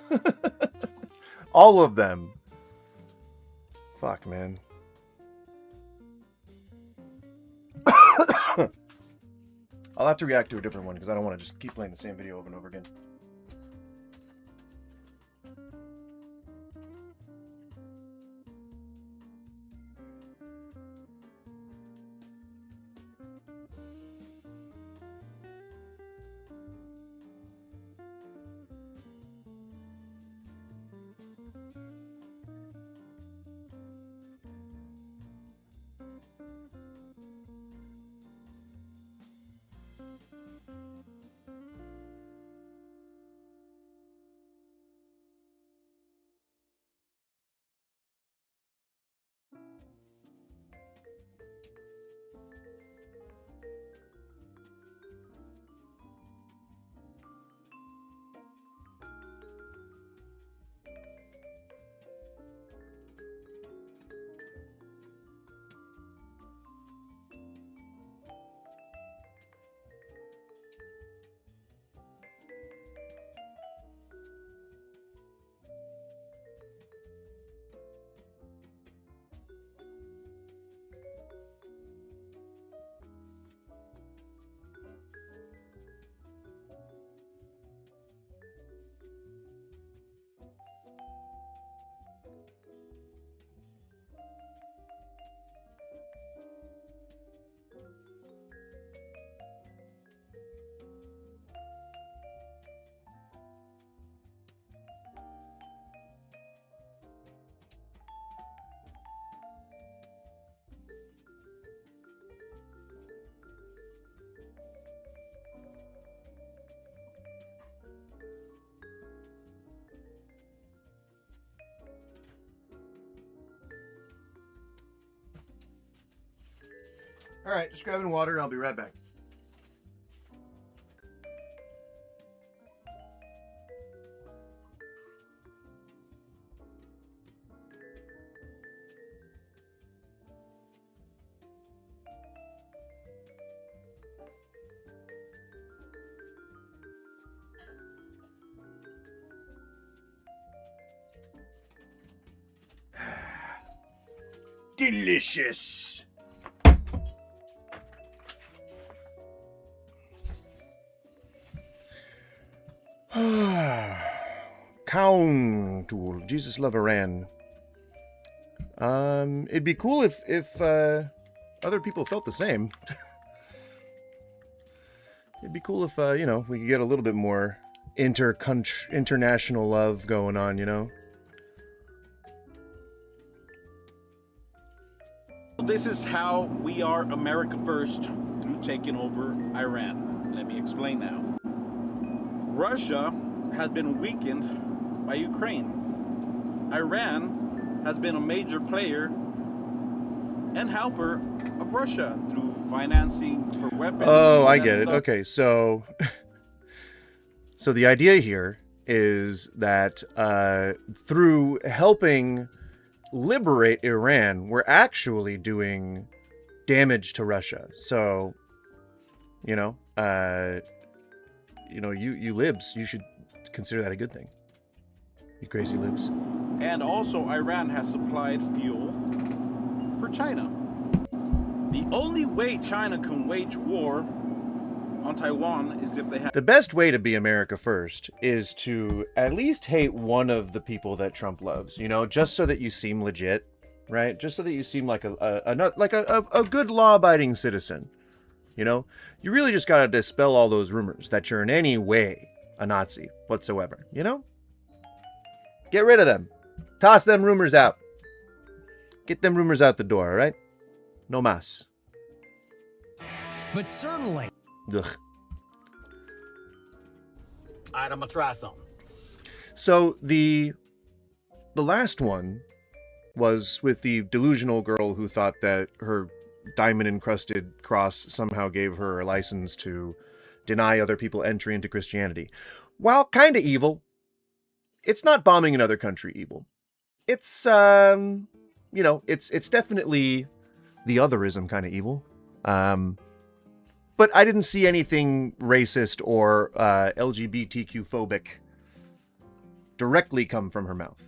All of them. Fuck, man. I'll have to react to a different one because I don't want to just keep playing the same video over and over again. All right, just grabbing water. I'll be right back. Delicious. Count tool. Jesus love Iran. It'd be cool if other people felt the same. It'd be cool if you know, we could get a little bit more international love going on, you know. This is how we are America first through taking over Iran. Let me explain now. Russia has been weakened by Ukraine. Iran has been a major player and helper of Russia through financing for weapons. Oh, I get it. Okay, so so the idea here is that through helping liberate Iran, we're actually doing damage to Russia. So, you know, you libs, you should consider that a good thing. You crazy libs. And also, Iran has supplied fuel for China. The only way China can wage war on Taiwan is if they have... The best way to be America first is to at least hate one of the people that Trump loves, you know, just so that you seem legit, right? Just so that you seem like a good law-abiding citizen, you know? You really just gotta dispel all those rumors that you're in any way a Nazi whatsoever, you know? Get rid of them. Toss them rumors out. Get them rumors out the door, all right? No mas. But certainly... Ugh. All right, I'm gonna try something. So the last one was with the delusional girl who thought that her diamond-encrusted cross somehow gave her a license to deny other people entry into Christianity. While kind of evil, it's not bombing another country evil. It's you know, it's definitely the otherism kind of evil. But I didn't see anything racist or LGBTQ phobic directly come from her mouth.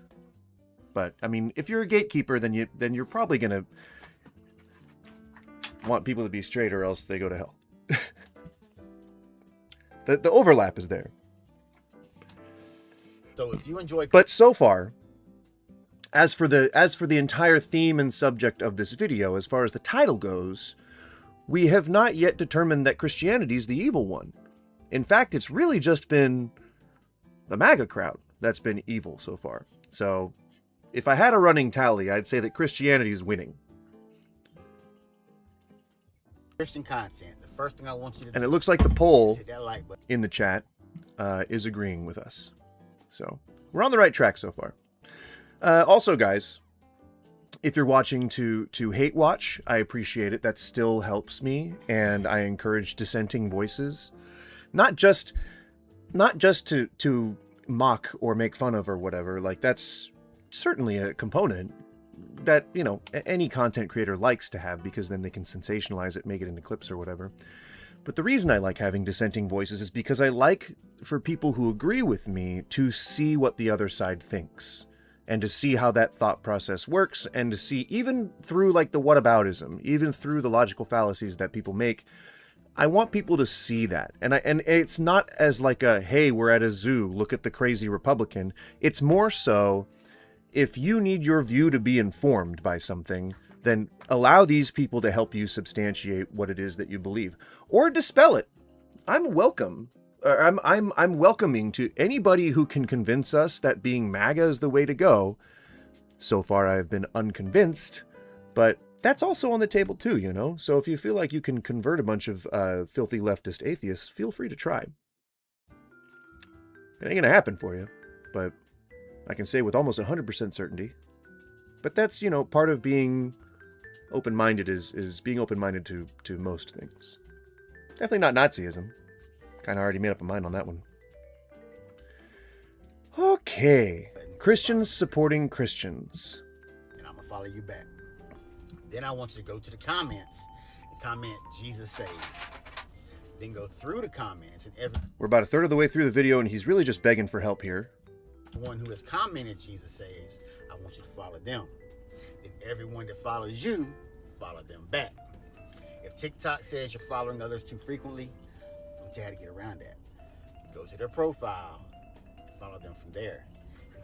But I mean, if you're a gatekeeper, then you're probably gonna want people to be straight, or else they go to hell. The overlap is there. So if you enjoy... But so far, as for the entire theme and subject of this video, as far as the title goes, we have not yet determined that Christianity is the evil one. In fact, it's really just been the MAGA crowd that's been evil so far. So, if I had a running tally, I'd say that Christianity is winning. Christian content. The first thing I want you to do... And it looks like the poll hit that like button. in the chat is agreeing with us. So, we're on the right track so far. Also, guys, if you're watching to hate watch, I appreciate it. That still helps me, and I encourage dissenting voices. Not just to mock or make fun of or whatever. Like, that's certainly a component that, you know, any content creator likes to have, because then they can sensationalize it, make it into clips or whatever. But the reason I like having dissenting voices is because I like for people who agree with me to see what the other side thinks, and to see how that thought process works, and to see, even through like the whataboutism, even through the logical fallacies that people make, I want people to see that. And it's not as like a, hey, we're at a zoo, look at the crazy Republican. It's more so, if you need your view to be informed by something, then allow these people to help you substantiate what it is that you believe, or dispel it. I'm welcome. I'm welcoming to anybody who can convince us that being MAGA is the way to go. So far, I've been unconvinced, but that's also on the table too, you know? So if you feel like you can convert a bunch of filthy leftist atheists, feel free to try. It ain't gonna happen for you, but I can say with almost 100% certainty. But that's, you know, part of being open-minded is being open-minded to most things. Definitely not Nazism. Kind of already made up my mind on that one. Okay. Christians supporting Christians. And I'm going to follow you back. Then I want you to go to the comments and comment, Jesus saves. Then go through the comments and We're about a third of the way through the video, and he's really just begging for help here. everyone who has commented Jesus saves, I want you to follow them. Then everyone that follows you, follow them back. If TikTok says you're following others too frequently, let me tell you how to get around that. Go to their profile and follow them from there.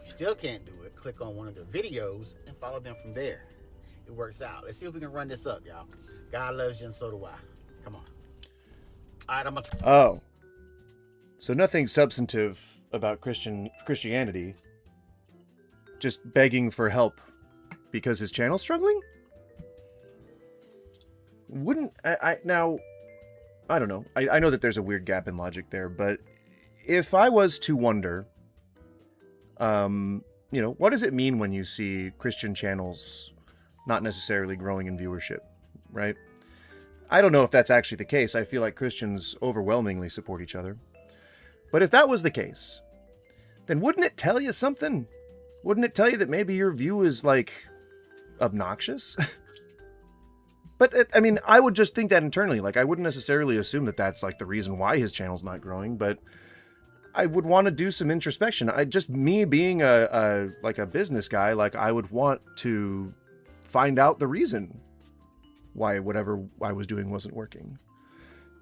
If you still can't do it, click on one of their videos and follow them from there. It works out. Let's see if we can run this up, y'all. God loves you and so do I. Come on. All right, Oh. So nothing substantive about Christianity. Just begging for help because his channel's struggling? Wouldn't now, I don't know. I know that there's a weird gap in logic there, but if I was to wonder, you know, what does it mean when you see Christian channels not necessarily growing in viewership, right? I don't know if that's actually the case. I feel like Christians overwhelmingly support each other. But if that was the case, then wouldn't it tell you something? Wouldn't it tell you that maybe your view is, like, obnoxious? But, I mean, I would just think that internally. Like, I wouldn't necessarily assume that that's, like, the reason why his channel's not growing, but I would want to do some introspection. Me being a business guy, like, I would want to find out the reason why whatever I was doing wasn't working.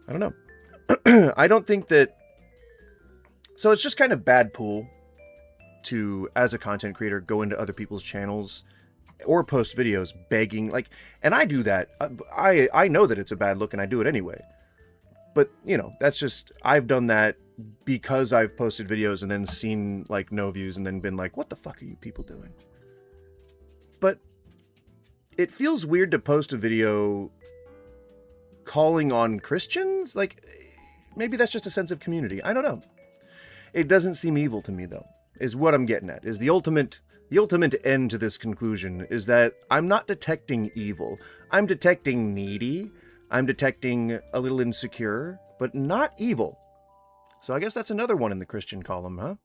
I don't know. I don't think that... So it's just kind of bad pool to, as a content creator, go into other people's channels or post videos begging, like, and I do that. I know that it's a bad look and I do it anyway. But, you know, that's just, I've done that because I've posted videos and then seen, like, no views and then been like, what the fuck are you people doing? But it feels weird to post a video calling on Christians. Like, maybe that's just a sense of community. I don't know. It doesn't seem evil to me, though, is what I'm getting at. Is the ultimate end to this conclusion is that I'm not detecting evil. I'm detecting needy. I'm detecting a little insecure, but not evil. So I guess that's another one in the Christian column, huh?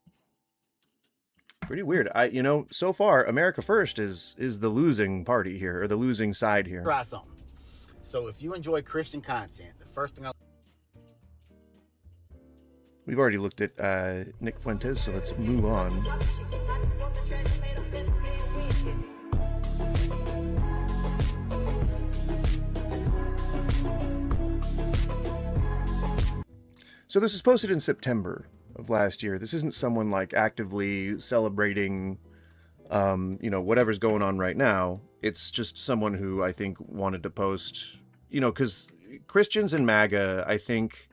Pretty weird. You know, so far, America First is the losing party here, or the losing side here. try something. So if you enjoy Christian content, the first thing We've already looked at Nick Fuentes, so let's move on. So this was posted in September of last year. This isn't someone like actively celebrating, you know, whatever's going on right now. It's just someone who I think wanted to post, you know, because Christians and MAGA, I think,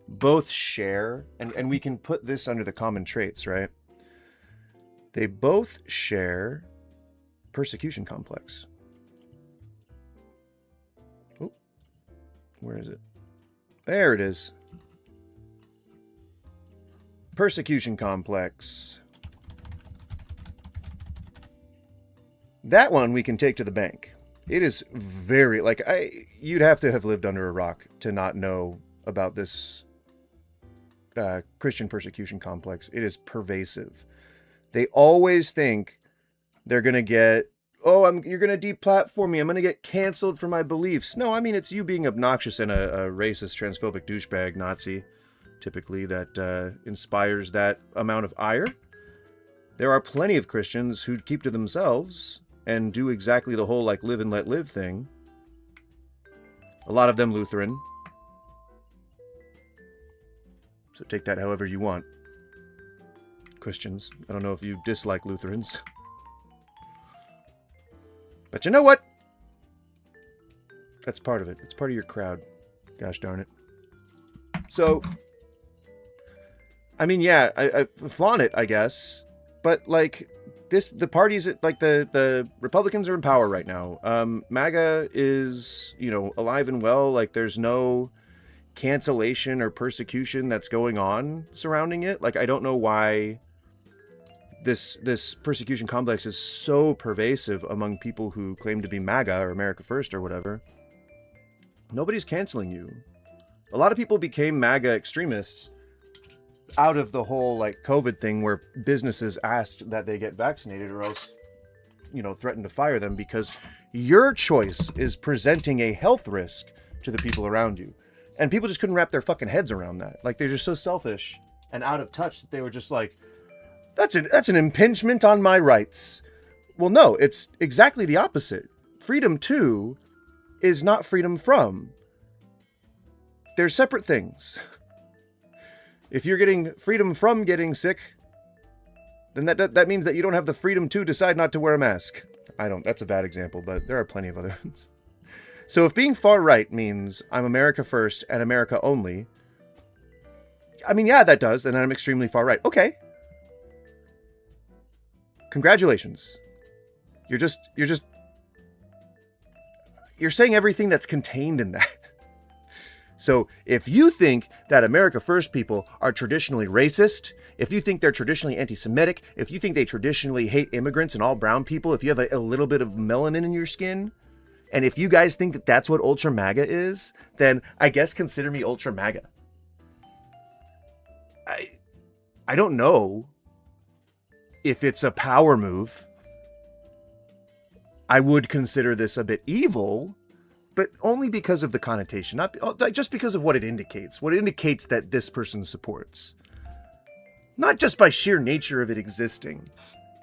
both share, and we can put this under the common traits, right? They both share persecution complex. Oh, where is it? There it is. Persecution complex. That one we can take to the bank. It is very, like, you'd have to have lived under a rock to not know about this Christian persecution complex. It is pervasive. They always think they're going to get, you're going to deplatform me. I'm going to get canceled for my beliefs. No, I mean, it's you being obnoxious and a racist, transphobic douchebag Nazi, typically, that inspires that amount of ire. There are plenty of Christians who keep to themselves and do exactly the whole, like, live and let live thing. A lot of them Lutheran. So take that however you want. Christians. I don't know if you dislike Lutherans. But you know what? That's part of it. It's part of your crowd. Gosh darn it. So, I mean, yeah, I flaunt it, I guess. But, like, the parties, like, the Republicans are in power right now. MAGA is, you know, alive and well. Like, there's no cancellation or persecution that's going on surrounding it. Like, I don't know why this persecution complex is so pervasive among people who claim to be MAGA or America First or whatever. Nobody's canceling you. A lot of people became MAGA extremists out of the whole like COVID thing where businesses asked that they get vaccinated or else, you know, threatened to fire them because your choice is presenting a health risk to the people around you. And people just couldn't wrap their fucking heads around that. Like, they're just so selfish and out of touch that they were just like, that's an impingement on my rights. Well, no, it's exactly the opposite. Freedom to is not freedom from. They're separate things. If you're getting freedom from getting sick, then that means that you don't have the freedom to decide not to wear a mask. That's a bad example, but there are plenty of other ones. So if being far right means I'm America first and America only, I mean, yeah, that does, and I'm extremely far right. Okay. Congratulations. You're saying everything that's contained in that. So if you think that America First people are traditionally racist, if you think they're traditionally anti-Semitic, if you think they traditionally hate immigrants and all brown people, if you have a little bit of melanin in your skin, and if you guys think that that's what Ultra MAGA is, then I guess consider me Ultra MAGA. I don't know if it's a power move. I would consider this a bit evil, but only because of the connotation, not just because of what it indicates. What it indicates that this person supports. Not just by sheer nature of it existing.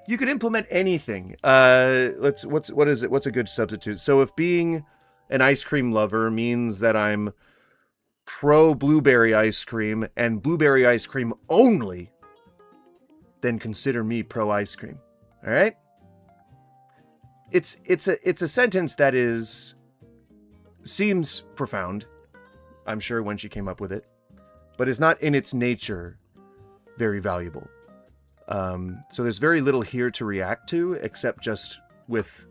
You could implement anything. What is it? What's a good substitute? So if being an ice cream lover means that I'm pro blueberry ice cream and blueberry ice cream only, then consider me pro ice cream. All right? It's a sentence that seems profound, I'm sure, when she came up with it, but is not in its nature very valuable. So there's very little here to react to, except just with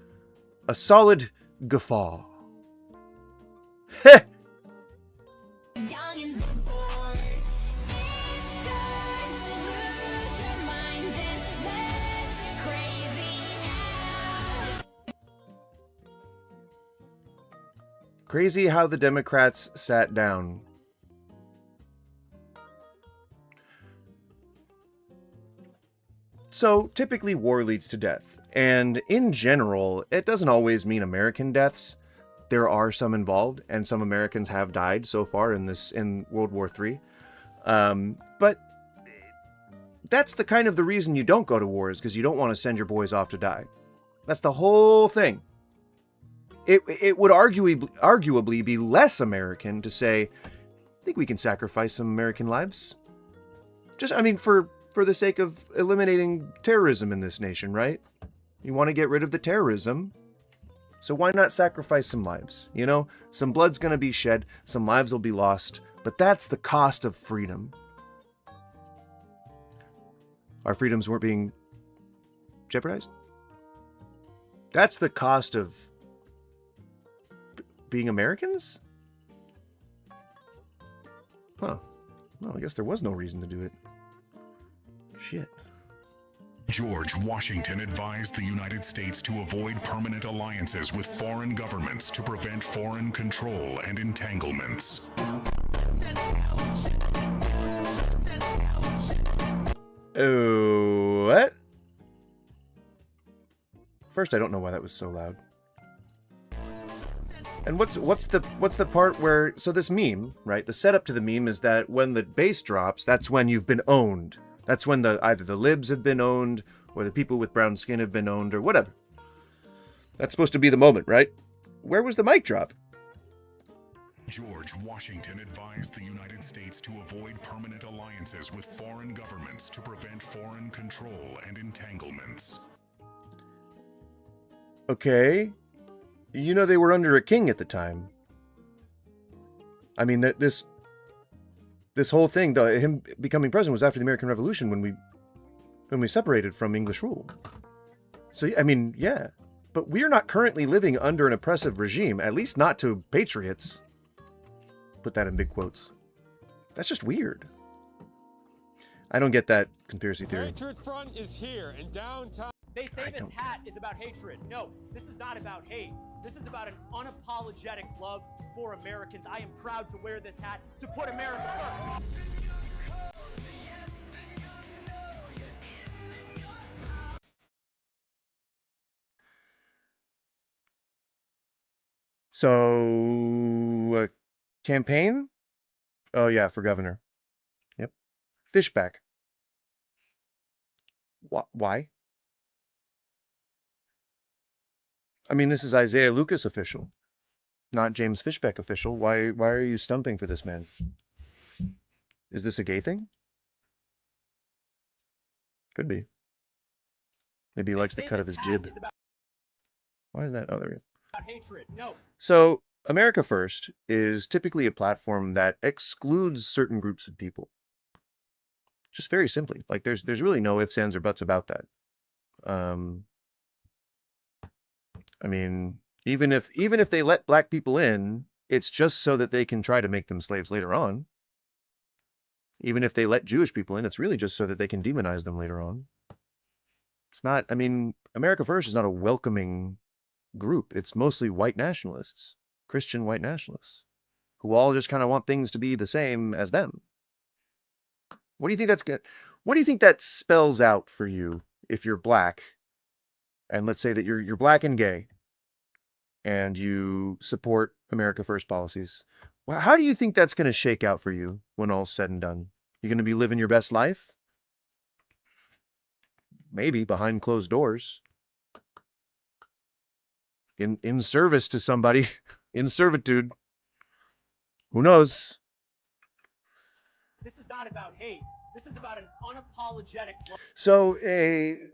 a solid guffaw. Heh! Crazy how the Democrats sat down. So, typically war leads to death. And in general, it doesn't always mean American deaths. There are some involved, and some Americans have died so far in World War III. But that's the kind of the reason you don't go to war, is because you don't want to send your boys off to die. That's the whole thing. It would arguably be less American to say, I think we can sacrifice some American lives. Just, I mean, for the sake of eliminating terrorism in this nation, right? You want to get rid of the terrorism. So why not sacrifice some lives? You know, some blood's going to be shed, some lives will be lost, but that's the cost of freedom. Our freedoms weren't being jeopardized? That's the cost of being Americans? Huh. Well, I guess there was no reason to do it. Shit. George Washington advised the United States to avoid permanent alliances with foreign governments to prevent foreign control and entanglements. Oh, what? First, I don't know why that was so loud. And what's the part where, so this meme, right? The setup to the meme is that when the bass drops, that's when you've been owned. That's when either the libs have been owned, or the people with brown skin have been owned, or whatever. That's supposed to be the moment, right? Where was the mic drop? George Washington advised the United States to avoid permanent alliances with foreign governments to prevent foreign control and entanglements. Okay. You know they were under a king at the time. I mean, that this whole thing, him becoming president, was after the American Revolution when we separated from English rule. So, I mean, yeah. But we're not currently living under an oppressive regime, at least not to patriots. Put that in big quotes. That's just weird. I don't get that conspiracy theory. Hatred Front is here in downtown. They say this hat is about hatred. No, this is not about hate. This is about an unapologetic love for Americans. I am proud to wear this hat to put America first. So, campaign? Oh yeah, for governor. Yep. Fishback. Why? I mean, this is Isaiah Lucas official, not James Fishback official. Why are you stumping for this man? Is this a gay thing? Could be. Maybe he likes the cut of his jib. Why is that? Oh, there we go. Hatred. No. So, America First is typically a platform that excludes certain groups of people. Just very simply. Like, there's really no ifs, ands, or buts about that. I mean, even if they let black people in, it's just so that they can try to make them slaves later on. Even if they let Jewish people in, it's really just so that they can demonize them later on. It's not, I mean, America First is not a welcoming group. It's mostly white nationalists, Christian white nationalists, who all just kind of want things to be the same as them. What do you think that's good? What do you think that spells out for you if you're black, and let's say that you're black and gay, and you support America First policies? Well, how do you think that's going to shake out for you when all's said and done? You're going to be living your best life? Maybe behind closed doors. In service to somebody, in servitude. Who knows? This is not about hate. This is about an unapologetic love. So,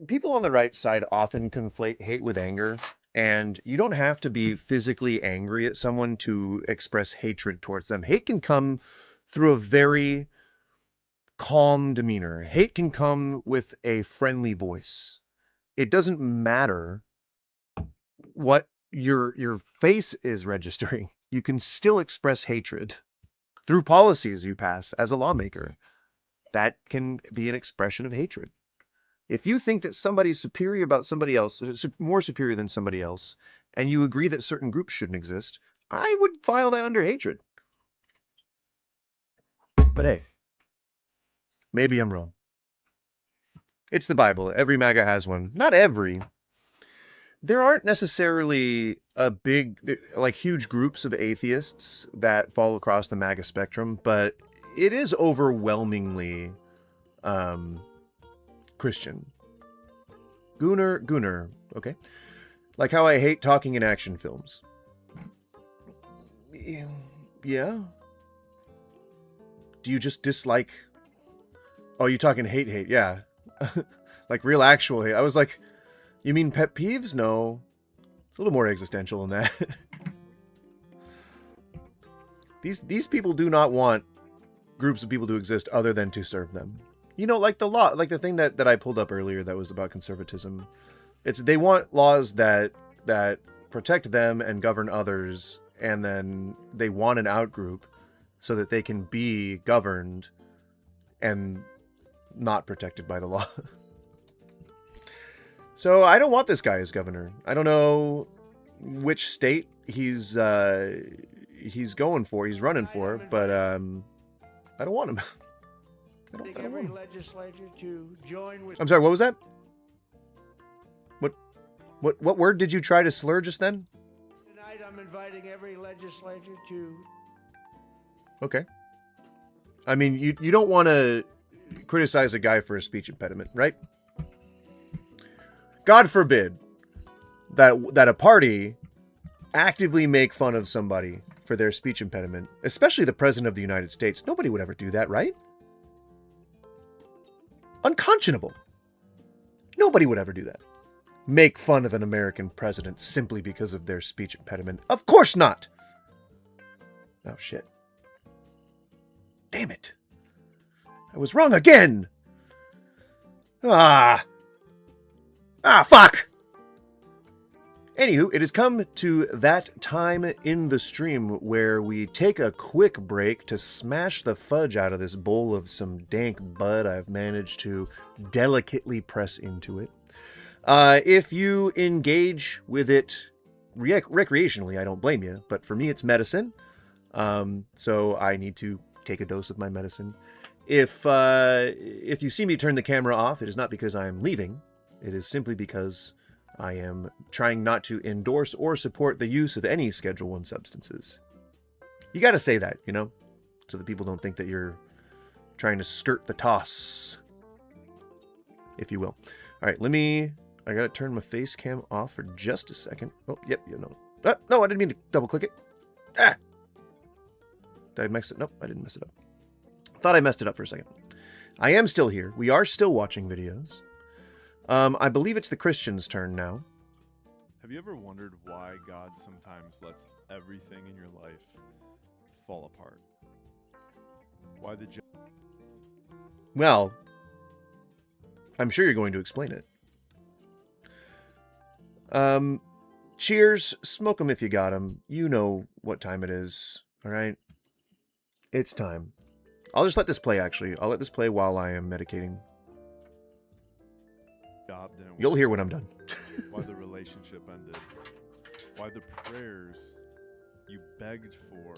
people on the right side often conflate hate with anger, and you don't have to be physically angry at someone to express hatred towards them. Hate can come through a very calm demeanor. Hate can come with a friendly voice. It doesn't matter what your face is registering. You can still express hatred through policies you pass as a lawmaker. That can be an expression of hatred. If you think that somebody's superior about somebody else, more superior than somebody else, and you agree that certain groups shouldn't exist, I would file that under hatred. But hey, maybe I'm wrong. It's the Bible. Every MAGA has one. Not every. There aren't necessarily huge groups of atheists that fall across the MAGA spectrum, but it is overwhelmingly Christian. Gunnar, okay? Like how I hate talking in action films. Yeah? Do you just dislike... Oh, you talking hate, yeah. Like real actual hate. I was like, you mean pet peeves? No. It's a little more existential than that. These people do not want groups of people to exist other than to serve them. You know, like the law, like the thing that I pulled up earlier that was about conservatism. They want laws that protect them and govern others, and then they want an outgroup so that they can be governed and not protected by the law. So I don't want this guy as governor. I don't know which state he's going for, he's running for, but I don't want him. I don't want him. I'm sorry, what was that? What word did you try to slur just then? Tonight I'm inviting every legislature to... Okay. I mean, you don't want to criticize a guy for a speech impediment, right? God forbid that a party actively make fun of somebody for their speech impediment, especially the President of the United States. Nobody would ever do that, right? Unconscionable. Nobody would ever do that. Make fun of an American president simply because of their speech impediment. Of course not! Oh, shit. Damn it. I was wrong again! Ah, fuck! Anywho, it has come to that time in the stream where we take a quick break to smash the fudge out of this bowl of some dank bud I've managed to delicately press into it. If you engage with it recreationally, I don't blame you, but for me it's medicine, so I need to take a dose of my medicine. If you see me turn the camera off, it is not because I am leaving, it is simply because I am trying not to endorse or support the use of any Schedule 1 substances. You gotta say that, you know, so that people don't think that you're trying to skirt the toss, if you will. All right, I gotta turn my face cam off for just a second. Oh, yep, no. No, I didn't mean to double click it. Ah! Did I mess it? Nope, I didn't mess it up. Thought I messed it up for a second. I am still here. We are still watching videos. I believe it's the Christian's turn now. Have you ever wondered why God sometimes lets everything in your life fall apart? Why the... Well, I'm sure you're going to explain it. Cheers. Smoke 'em if you got 'em. You know what time it is. All right? It's time. I'll just let this play, actually. I'll let this play while I am medicating. You'll hear when I'm done. Why the relationship ended. Why the prayers you begged for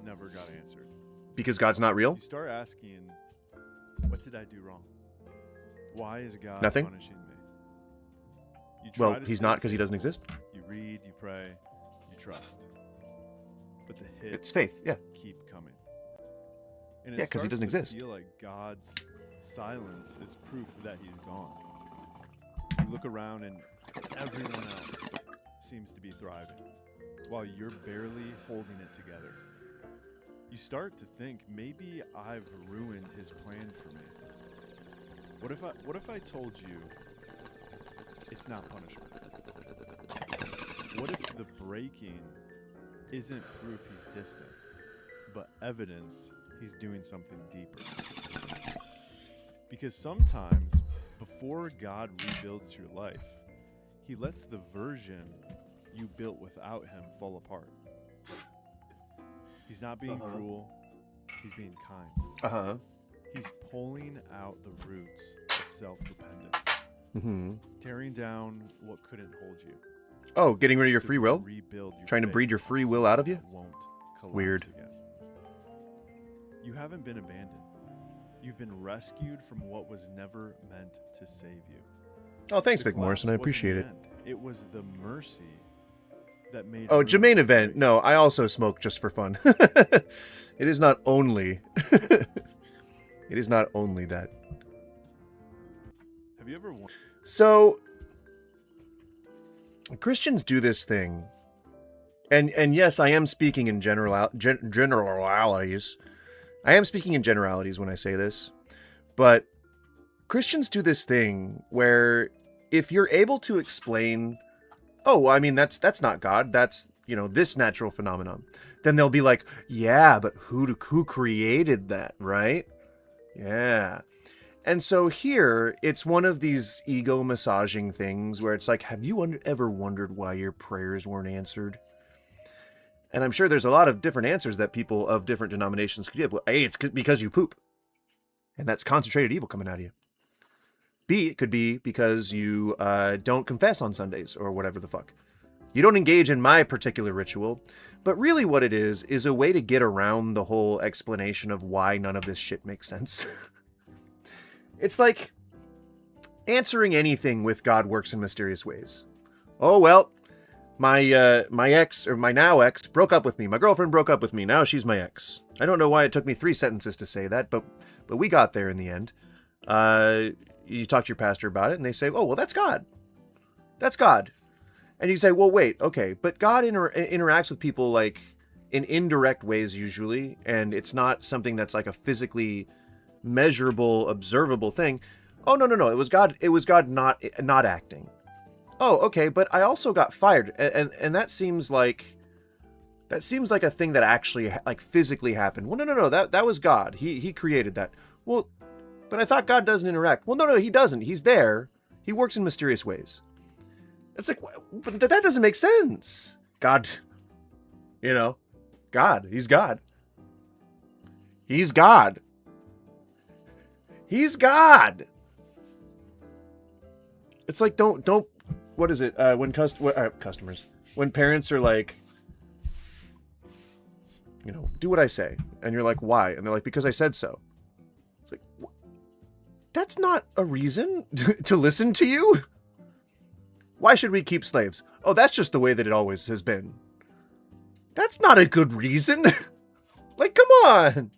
never got answered. Because God's not real? You start asking, what did I do wrong? Why is God Nothing? punishing me? Well, he's not because he doesn't exist. You read, you pray, you trust. But the hits It's faith, yeah. keep coming. And Yeah, 'cause he doesn't exist. I feel like God's silence is proof that he's gone. You look around and everyone else seems to be thriving, while you're barely holding it together. You start to think, maybe I've ruined his plan for me. What if I told you it's not punishment? What if the breaking isn't proof he's distant, but evidence he's doing something deeper? Because sometimes, before God rebuilds your life, he lets the version you built without him fall apart. He's not being cruel, he's being kind. He's pulling out the roots of self-dependence. Tearing down what couldn't hold you. Oh, getting rid of your free will? Rebuild your Trying to faith breed your free will out of you? Won't collapse Weird. Again. You haven't been abandoned. You've been rescued from what was never meant to save you. Oh, thanks, The Vic Morrison. I collapse appreciate wasn't it. the end. It was the mercy that made... Oh, room Jermaine for event. grace. No, I also smoke just for fun. It is not only... it is not only that. Have you ever... So, Christians do this thing. And yes, I am speaking in generalities. I am speaking in generalities when I say this. But Christians do this thing where if you're able to explain, oh, I mean, that's not God. That's, you know, this natural phenomenon. Then they'll be like, yeah, but who created that, right? Yeah. And so here, it's one of these ego massaging things where it's like, have you ever wondered why your prayers weren't answered? And I'm sure there's a lot of different answers that people of different denominations could give. Well, A, it's because you poop. And that's concentrated evil coming out of you. B, it could be because you don't confess on Sundays or whatever the fuck. You don't engage in my particular ritual. But really what it is a way to get around the whole explanation of why none of this shit makes sense. It's like answering anything with God works in mysterious ways. Oh, well, my ex, or my now ex, broke up with me. My girlfriend broke up with me. Now she's my ex. I don't know why it took me 3 sentences to say that, but we got there in the end. You talk to your pastor about it, and they say, oh, well, that's God. That's God. And you say, well, wait, okay, but God interacts with people like in indirect ways usually, and it's not something that's like a physically measurable, observable thing. Oh, no. It was God not acting. Oh, okay, but I also got fired. And that seems like a thing that actually like physically happened. Well, no. That was God. He created that. Well, but I thought God doesn't interact. Well, no, he doesn't. He's there. He works in mysterious ways. It's like, but that doesn't make sense. God, you know, God, he's God. He's God. He's God. It's like, don't, what is it? When customers, when parents are like, you know, do what I say. And you're like, why? And they're like, because I said so. It's like, that's not a reason to listen to you. Why should we keep slaves? Oh, that's just the way that it always has been. That's not a good reason. Like, come on.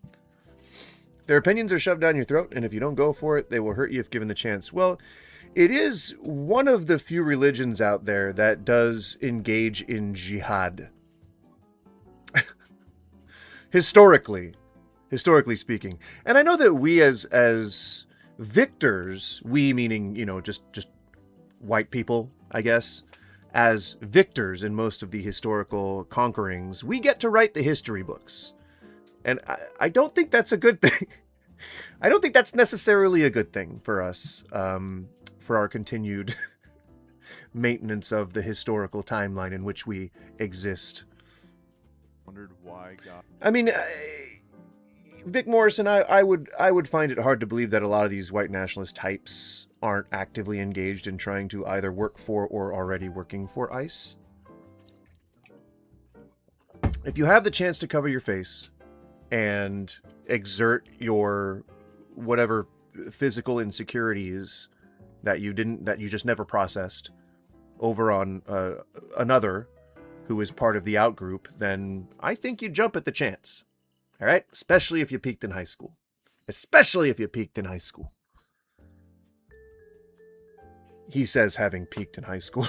Their opinions are shoved down your throat, and if you don't go for it, they will hurt you if given the chance. Well, it is one of the few religions out there that does engage in jihad. Historically speaking. And I know that we as victors, we meaning, you know, just white people, I guess, as victors in most of the historical conquerings, we get to write the history books. And I don't think that's a good thing. I don't think that's necessarily a good thing for us, for our continued maintenance of the historical timeline in which we exist. Wondered why God. I mean, Vic Morrison, I would find it hard to believe that a lot of these white nationalist types aren't actively engaged in trying to either work for or already working for ICE. If you have the chance to cover your face and exert your whatever physical insecurities that you just never processed over on another who is part of the outgroup, then I think you jump at the chance. All right? Especially if you peaked in high school. Especially if you peaked in high school. He says having peaked in high school.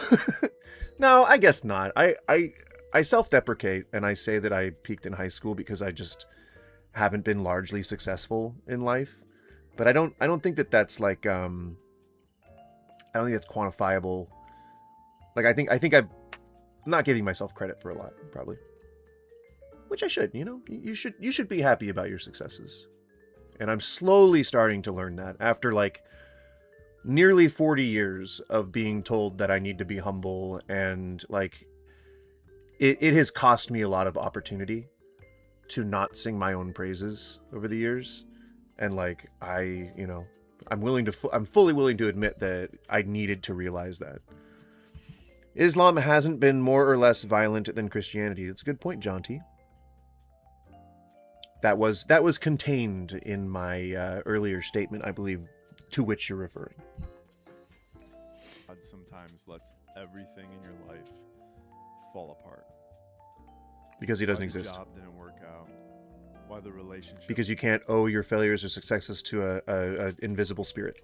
No, I guess not. I self-deprecate and I say that I peaked in high school because I just haven't been largely successful in life. But I don't think that that's like I don't think that's quantifiable. Like I think I'm not giving myself credit for a lot, probably. Which I should, you know? You should be happy about your successes. And I'm slowly starting to learn that after like nearly 40 years of being told that I need to be humble, and like it has cost me a lot of opportunity to not sing my own praises over the years. And like I'm fully willing to admit that I needed to realize that. Islam hasn't been more or less violent than Christianity. It's a good point, John T. That was contained in my earlier statement, I believe, to which you're referring. God sometimes lets everything in your life fall apart. Because he doesn't Why exist. The job didn't work out. Why the relationship. Because you can't owe your failures or successes to a invisible spirit.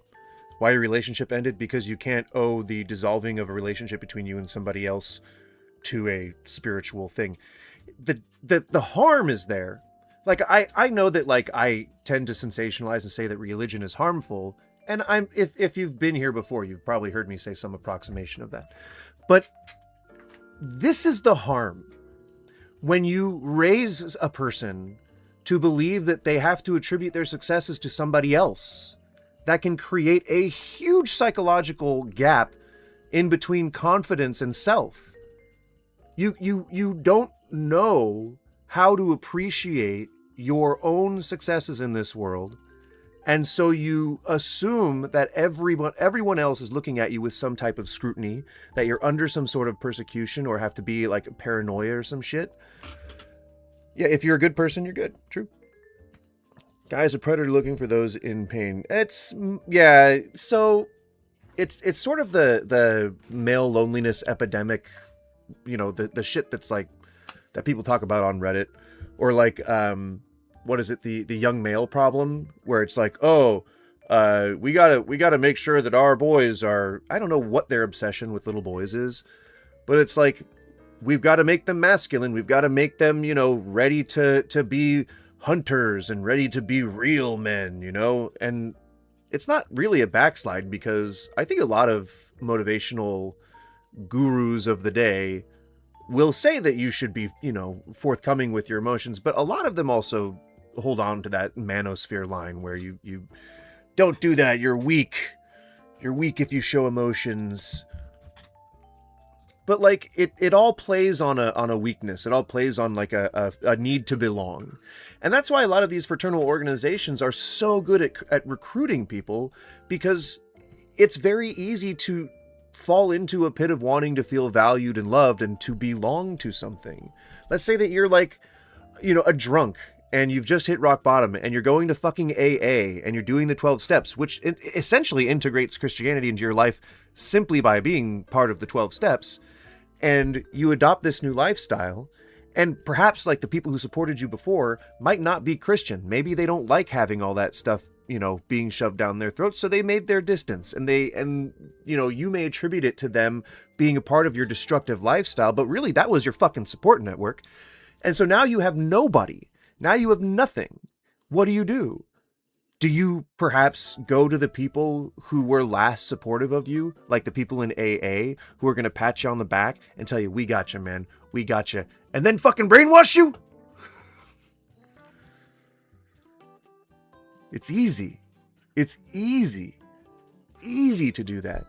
Why your relationship ended? Because you can't owe the dissolving of a relationship between you and somebody else to a spiritual thing. The harm is there. Like I know that like I tend to sensationalize and say that religion is harmful, and if you've been here before, you've probably heard me say some approximation of that. But this is the harm. When you raise a person to believe that they have to attribute their successes to somebody else, that can create a huge psychological gap in between confidence and self. You don't know how to appreciate your own successes in this world, and so you assume that everyone else is looking at you with some type of scrutiny, that you're under some sort of persecution or have to be like paranoia or some shit. Yeah, if you're a good person, you're good. True. Guy's a predator looking for those in pain. Yeah, so it's sort of the male loneliness epidemic, you know, the shit that's like that people talk about on Reddit, or like what is it, the young male problem, where it's like, oh, we gotta make sure that our boys are, I don't know what their obsession with little boys is, but it's like, we've got to make them masculine, we've got to make them, you know, ready to be hunters and ready to be real men, you know. And it's not really a backslide, because I think a lot of motivational gurus of the day will say that you should be, you know, forthcoming with your emotions, but a lot of them also hold on to that manosphere line where you don't do that, you're weak if you show emotions. but like it all plays on a weakness. It all plays on like a need to belong. And that's why a lot of these fraternal organizations are so good at recruiting people, because it's very easy to fall into a pit of wanting to feel valued and loved and to belong to something. Let's say that you're like, you know, a drunk and you've just hit rock bottom and you're going to fucking AA and you're doing the 12 steps, which essentially integrates Christianity into your life simply by being part of the 12 steps. And you adopt this new lifestyle, and perhaps like the people who supported you before might not be Christian. Maybe they don't like having all that stuff, you know, being shoved down their throats, so they made their distance, and you know, you may attribute it to them being a part of your destructive lifestyle, but really that was your fucking support network. And so now you have nobody. Now you have nothing. What do? Do you perhaps go to the people who were last supportive of you, like the people in AA, who are going to pat you on the back and tell you, we got you, man, we got you, and then fucking brainwash you? It's easy. It's easy to do that.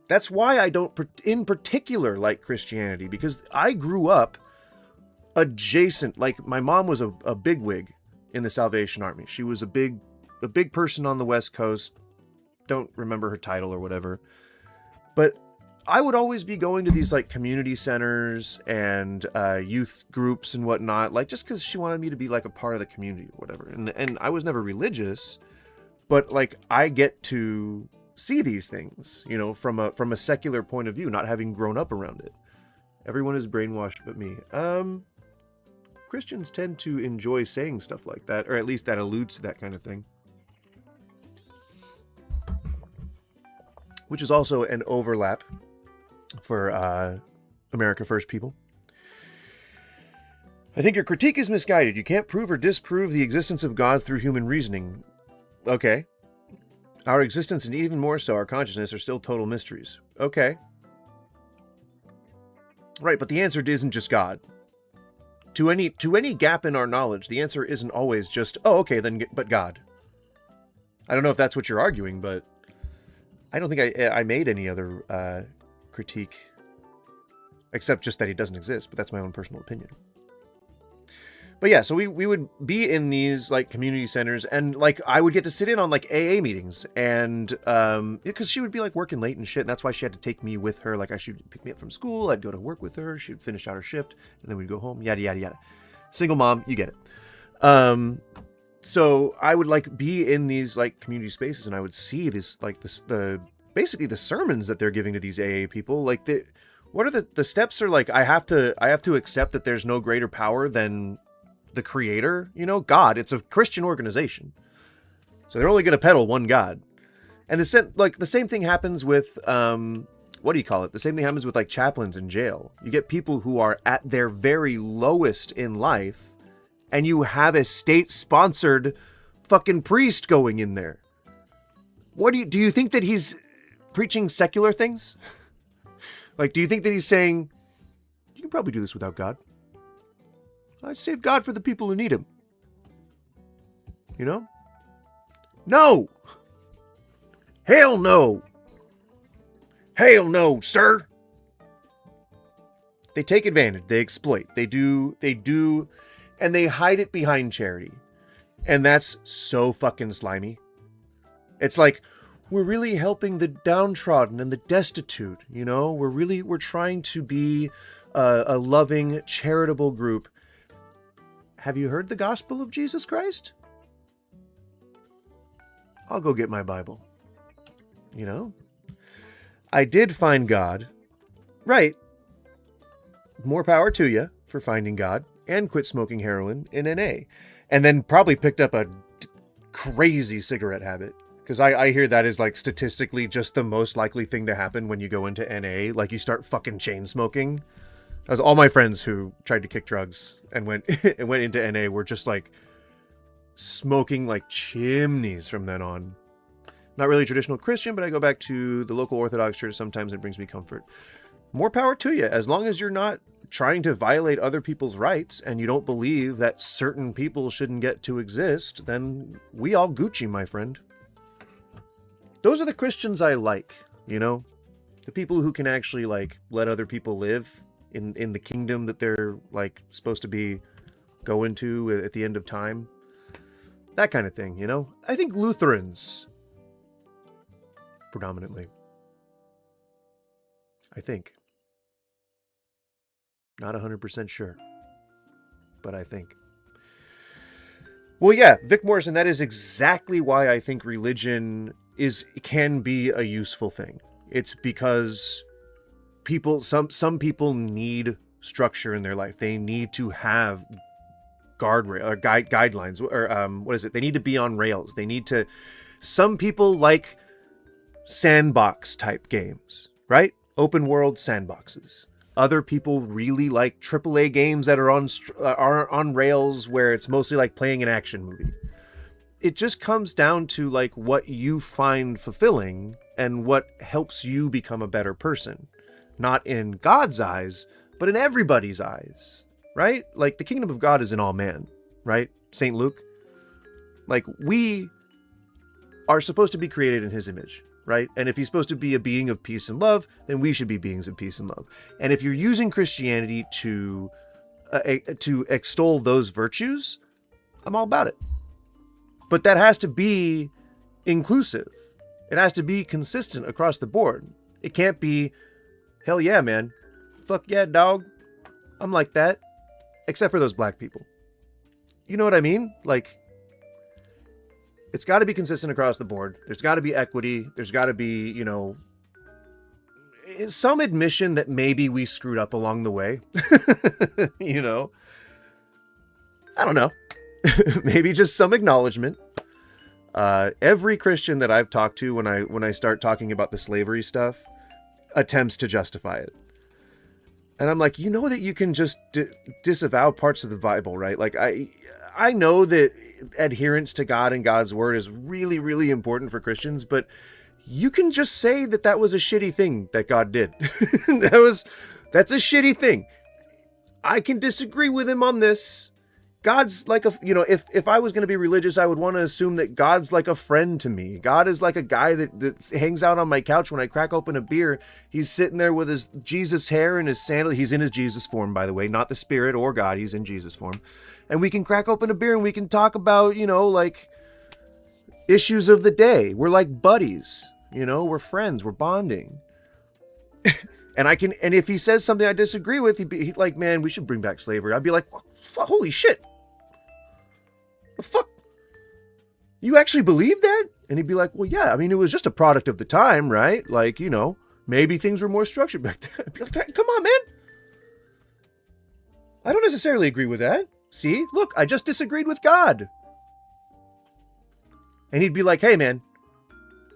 That's why I don't in particular like Christianity, because I grew up adjacent. Like, my mom was a bigwig in the Salvation Army. She was a big person on the West Coast. Don't remember her title or whatever. But I would always be going to these like community centers and youth groups and whatnot, like just because she wanted me to be like a part of the community or whatever. And I was never religious, but like I get to see these things, you know, from a secular point of view, not having grown up around it. Everyone is brainwashed but me. Christians tend to enjoy saying stuff like that, or at least that alludes to that kind of thing. Which is also an overlap for America First people. I think your critique is misguided. You can't prove or disprove the existence of God through human reasoning. Okay. Our existence, and even more so our consciousness, are still total mysteries. Okay. Right, but the answer isn't just God. To any gap in our knowledge, the answer isn't always just, oh, okay, then, but God. I don't know if that's what you're arguing, but I don't think I made any other critique, except just that he doesn't exist, but that's my own personal opinion. But yeah, so we would be in these like community centers, and like I would get to sit in on like AA meetings, and because she would be like working late and shit, and that's why she had to take me with her. Like, she would pick me up from school, I'd go to work with her, she'd finish out her shift, and then we'd go home, yada yada yada. Single mom, you get it. So I would like be in these like community spaces, and I would see this like basically the sermons that they're giving to these AA people. Like, what are the steps are like, I have to accept that there's no greater power than the creator, you know, God. It's a Christian organization, so they're only going to peddle one God. And the same thing happens with what do you call it? The same thing happens with like chaplains in jail. You get people who are at their very lowest in life, and you have a state-sponsored fucking priest going in there. What do you think that he's preaching secular things? Like, do you think that he's saying, you can probably do this without God? I'd save God for the people who need him. You know? No! Hell no! Hell no, sir! They take advantage. They exploit. They do, and they hide it behind charity. And that's so fucking slimy. It's like, we're really helping the downtrodden and the destitute, you know? We're trying to be a loving, charitable group. Have you heard the gospel of Jesus Christ? I'll go get my Bible. You know? I did find God. Right. More power to you for finding God, and quit smoking heroin in NA. And then probably picked up a crazy cigarette habit. Because I hear that is like statistically just the most likely thing to happen when you go into NA. Like, you start fucking chain smoking. As all my friends who tried to kick drugs and went into NA were just like smoking like chimneys from then on. Not really traditional Christian, but I go back to the local Orthodox church sometimes. It brings me comfort. More power to you, as long as you're not trying to violate other people's rights and you don't believe that certain people shouldn't get to exist, then we all Gucci, my friend. Those are the Christians I like, you know? The people who can actually, like, let other people live in the kingdom that they're, like, supposed to be going to at the end of time. That kind of thing, you know? I think Lutherans, predominantly. I think. Not 100% sure. But I think. Well, yeah, Vic Morrison, that is exactly why I think religion can be a useful thing. It's because some people need structure in their life. They need to have guardrail or guidelines, or what is it? They need to be on rails. They need to. Some people like sandbox type games, right? Open world sandboxes. Other people really like AAA games that are on rails, where it's mostly like playing an action movie. It just comes down to like what you find fulfilling and what helps you become a better person. Not in God's eyes, but in everybody's eyes, right? Like the kingdom of God is in all man, right? St. Luke. Like we are supposed to be created in his image, right? And if he's supposed to be a being of peace and love, then we should be beings of peace and love. And if you're using Christianity to extol those virtues, I'm all about it. But that has to be inclusive. It has to be consistent across the board. It can't be, hell yeah, man. Fuck yeah, dog. I'm like that. Except for those black people. You know what I mean? Like, it's got to be consistent across the board. There's got to be equity. There's got to be, you know, some admission that maybe we screwed up along the way. You know? I don't know. Maybe just some acknowledgement. Every Christian that I've talked to when I start talking about the slavery stuff attempts to justify it. And I'm like, you know that you can just disavow parts of the Bible, right? Like, I know that adherence to God and God's word is really, really important for Christians, but you can just say that that was a shitty thing that God did. That's a shitty thing. I can disagree with him on this. God's like if I was going to be religious, I would want to assume that God's like a friend to me. God is like a guy that hangs out on my couch when I crack open a beer. He's sitting there with his Jesus hair and his sandal. He's in his Jesus form, by the way, not the spirit or God. He's in Jesus form. And we can crack open a beer and we can talk about, you know, like issues of the day. We're like buddies, you know, we're friends, we're bonding. And if he says something I disagree with, he'd like, man, we should bring back slavery. I'd be like, holy shit. The fuck? You actually believe that? And he'd be like, well, yeah, I mean, it was just a product of the time, right? Like, you know, maybe things were more structured back then. I'd be like, come on, man. I don't necessarily agree with that. See, look, I just disagreed with God. And he'd be like, hey, man,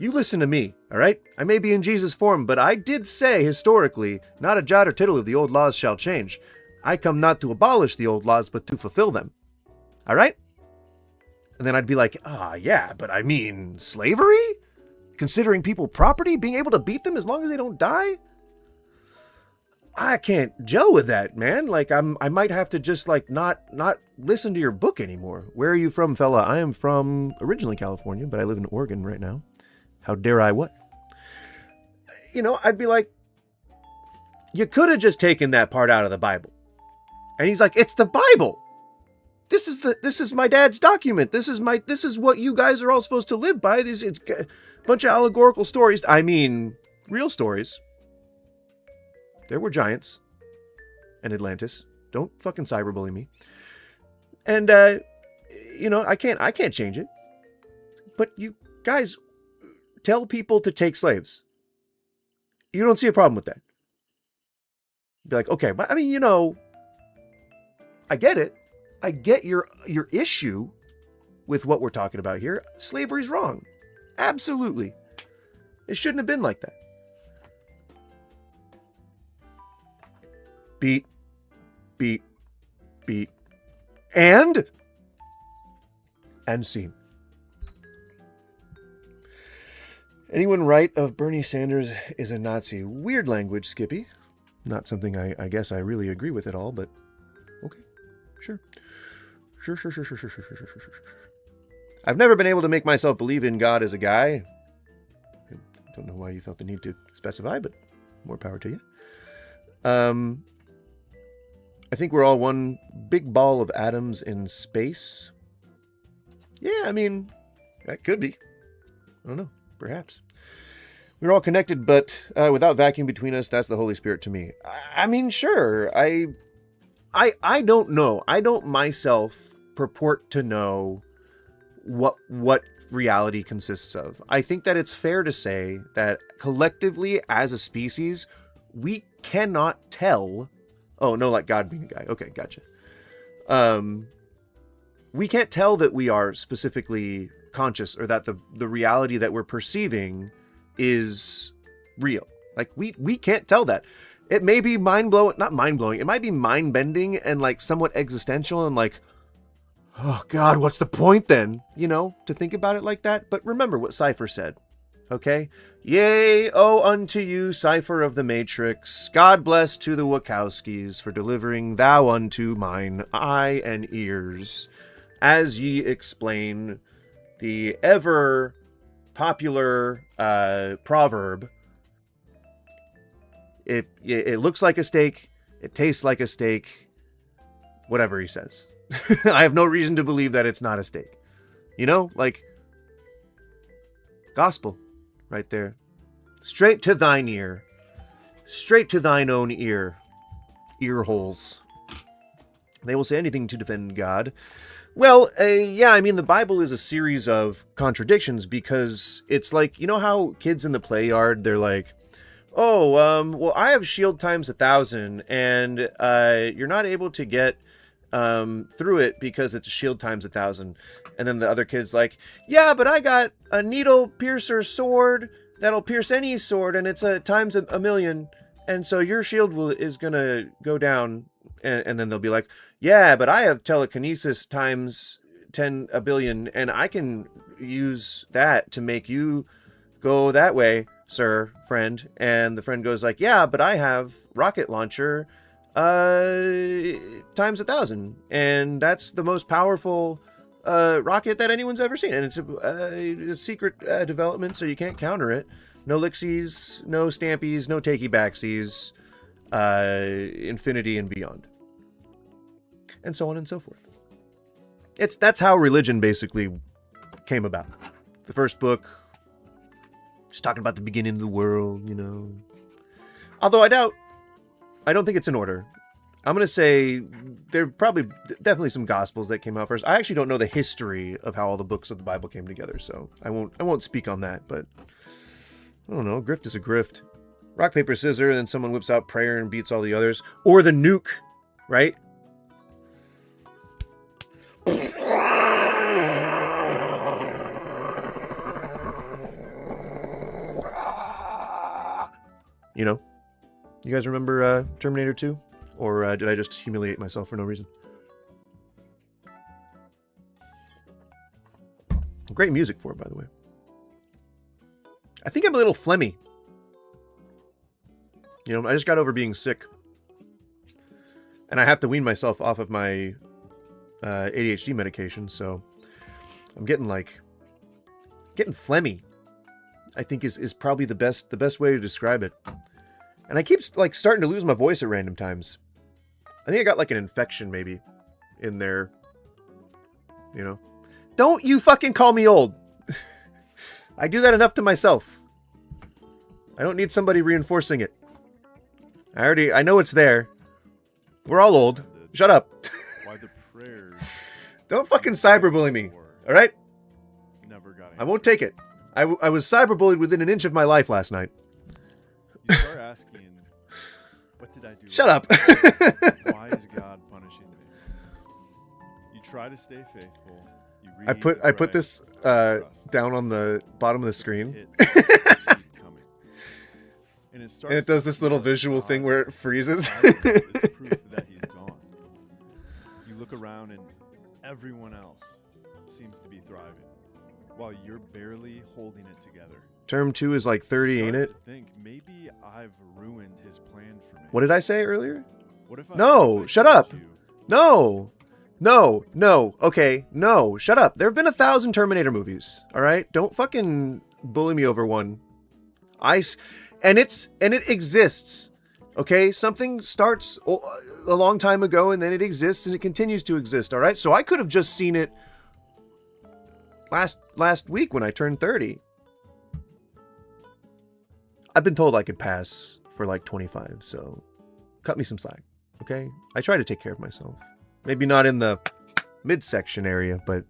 you listen to me, all right? I may be in Jesus' form, but I did say historically, not a jot or tittle of the old laws shall change. I come not to abolish the old laws, but to fulfill them. All right? And then I'd be like, yeah, but I mean, slavery? Considering people property? Being able to beat them as long as they don't die? I can't gel with that, man. Like, I might have to just, like, not listen to your book anymore. Where are you from, fella? I am from originally California, but I live in Oregon right now. How dare I what? You know, I'd be like, you could have just taken that part out of the Bible. And he's like, it's the Bible. This is my dad's document. This is what you guys are all supposed to live by. It's a bunch of allegorical stories. I mean, real stories. There were giants and Atlantis. Don't fucking cyberbully me. And you know, I can't change it. But you guys tell people to take slaves. You don't see a problem with that. Be like, okay, but I mean, you know, I get it. I get your issue with what we're talking about here. Slavery's wrong. Absolutely. It shouldn't have been like that. Beat. And scene. Anyone right of Bernie Sanders is a Nazi. Weird language, Skippy. Not something I guess I really agree with at all, but okay. Sure. I've never been able to make myself believe in God as a guy. I don't know why you felt the need to specify, but More power to you. I think we're all one big ball of atoms in space. Yeah, I mean, that could be. I don't know. Perhaps. We're all connected, but without vacuum between us, that's the Holy Spirit to me. I mean, sure. I don't know. I don't myself purport to know what reality consists of. I think that it's fair to say that collectively as a species, we cannot tell. Oh, no, like God being a guy. Okay, gotcha. We can't tell that we are specifically conscious, or that the reality that we're perceiving is real. Like, we can't tell that. It may be mind-blowing, not mind-blowing, it might be mind-bending and like somewhat existential and like, oh God, what's the point then? You know, to think about it like that. But remember what Cypher said, okay? Yea, oh unto you, Cypher of the Matrix, God bless to the Wachowskis for delivering thou unto mine eye and ears, as ye explain the ever popular proverb, if it looks like a steak, it tastes like a steak, whatever he says. I have no reason to believe that it's not a steak. You know, like, gospel right there. Straight to thine ear. Straight to thine own ear. Ear holes. They will say anything to defend God. Well, yeah, I mean, the Bible is a series of contradictions, because it's like, you know how kids in the play yard, they're like, oh, well, I have shield times 1,000, and you're not able to get through it because it's a shield times 1,000. And then the other kid's like, yeah, but I got a needle piercer sword that'll pierce any sword, and it's a times a million, and so your shield is gonna go down. And then they'll be like, yeah, but I have telekinesis times 10 a billion, and I can use that to make you go that way, sir, friend. And the friend goes like, yeah, but I have rocket launcher times 1,000, and that's the most powerful rocket that anyone's ever seen, and it's a secret development, so you can't counter it. No lixies, no stampies, no takey backsies, infinity and beyond, and so on and so forth. That's how religion basically came about. The first book, just talking about the beginning of the world, you know. Although I don't think it's in order. I'm going to say there are definitely some Gospels that came out first. I actually don't know the history of how all the books of the Bible came together, so I won't speak on that, but I don't know. Grift is a grift. Rock, paper, scissors, and then someone whips out prayer and beats all the others. Or the nuke, right? You know? You guys remember Terminator 2? Or did I just humiliate myself for no reason? Great music for it, by the way. I think I'm a little phlegmy. You know, I just got over being sick. And I have to wean myself off of my ADHD medication, so I'm getting phlegmy. I think is probably the best way to describe it. And I keep like starting to lose my voice at random times. I think I got like an infection maybe in there. You know? Don't you fucking call me old. I do that enough to myself. I don't need somebody reinforcing it. I know it's there. We're all old. Shut up. Why the prayers? Don't fucking cyberbully me. All right? Never got I won't take it. I was cyberbullied within an inch of my life last night. You start asking, what did I do? Shut up. Why is God punishing me? You try to stay faithful. You read, I put this down on the bottom of the screen. And it does this little visual thing where it freezes. It's proof that he's gone. You look around and everyone else seems to be thriving, while you're barely holding it together. Term 2 is like 30, ain't it? To think, maybe I've ruined his plan for me. What did I say earlier? What if No, shut up. No. Okay, no, shut up. There have been 1,000 Terminator movies, all right? Don't fucking bully me over one. And it exists. Okay, something starts a long time ago, and then it exists, and it continues to exist. All right, so I could have just seen it last week when I turned 30. I've been told I could pass for like 25, so cut me some slack. Okay, I try to take care of myself. Maybe not in the midsection area, but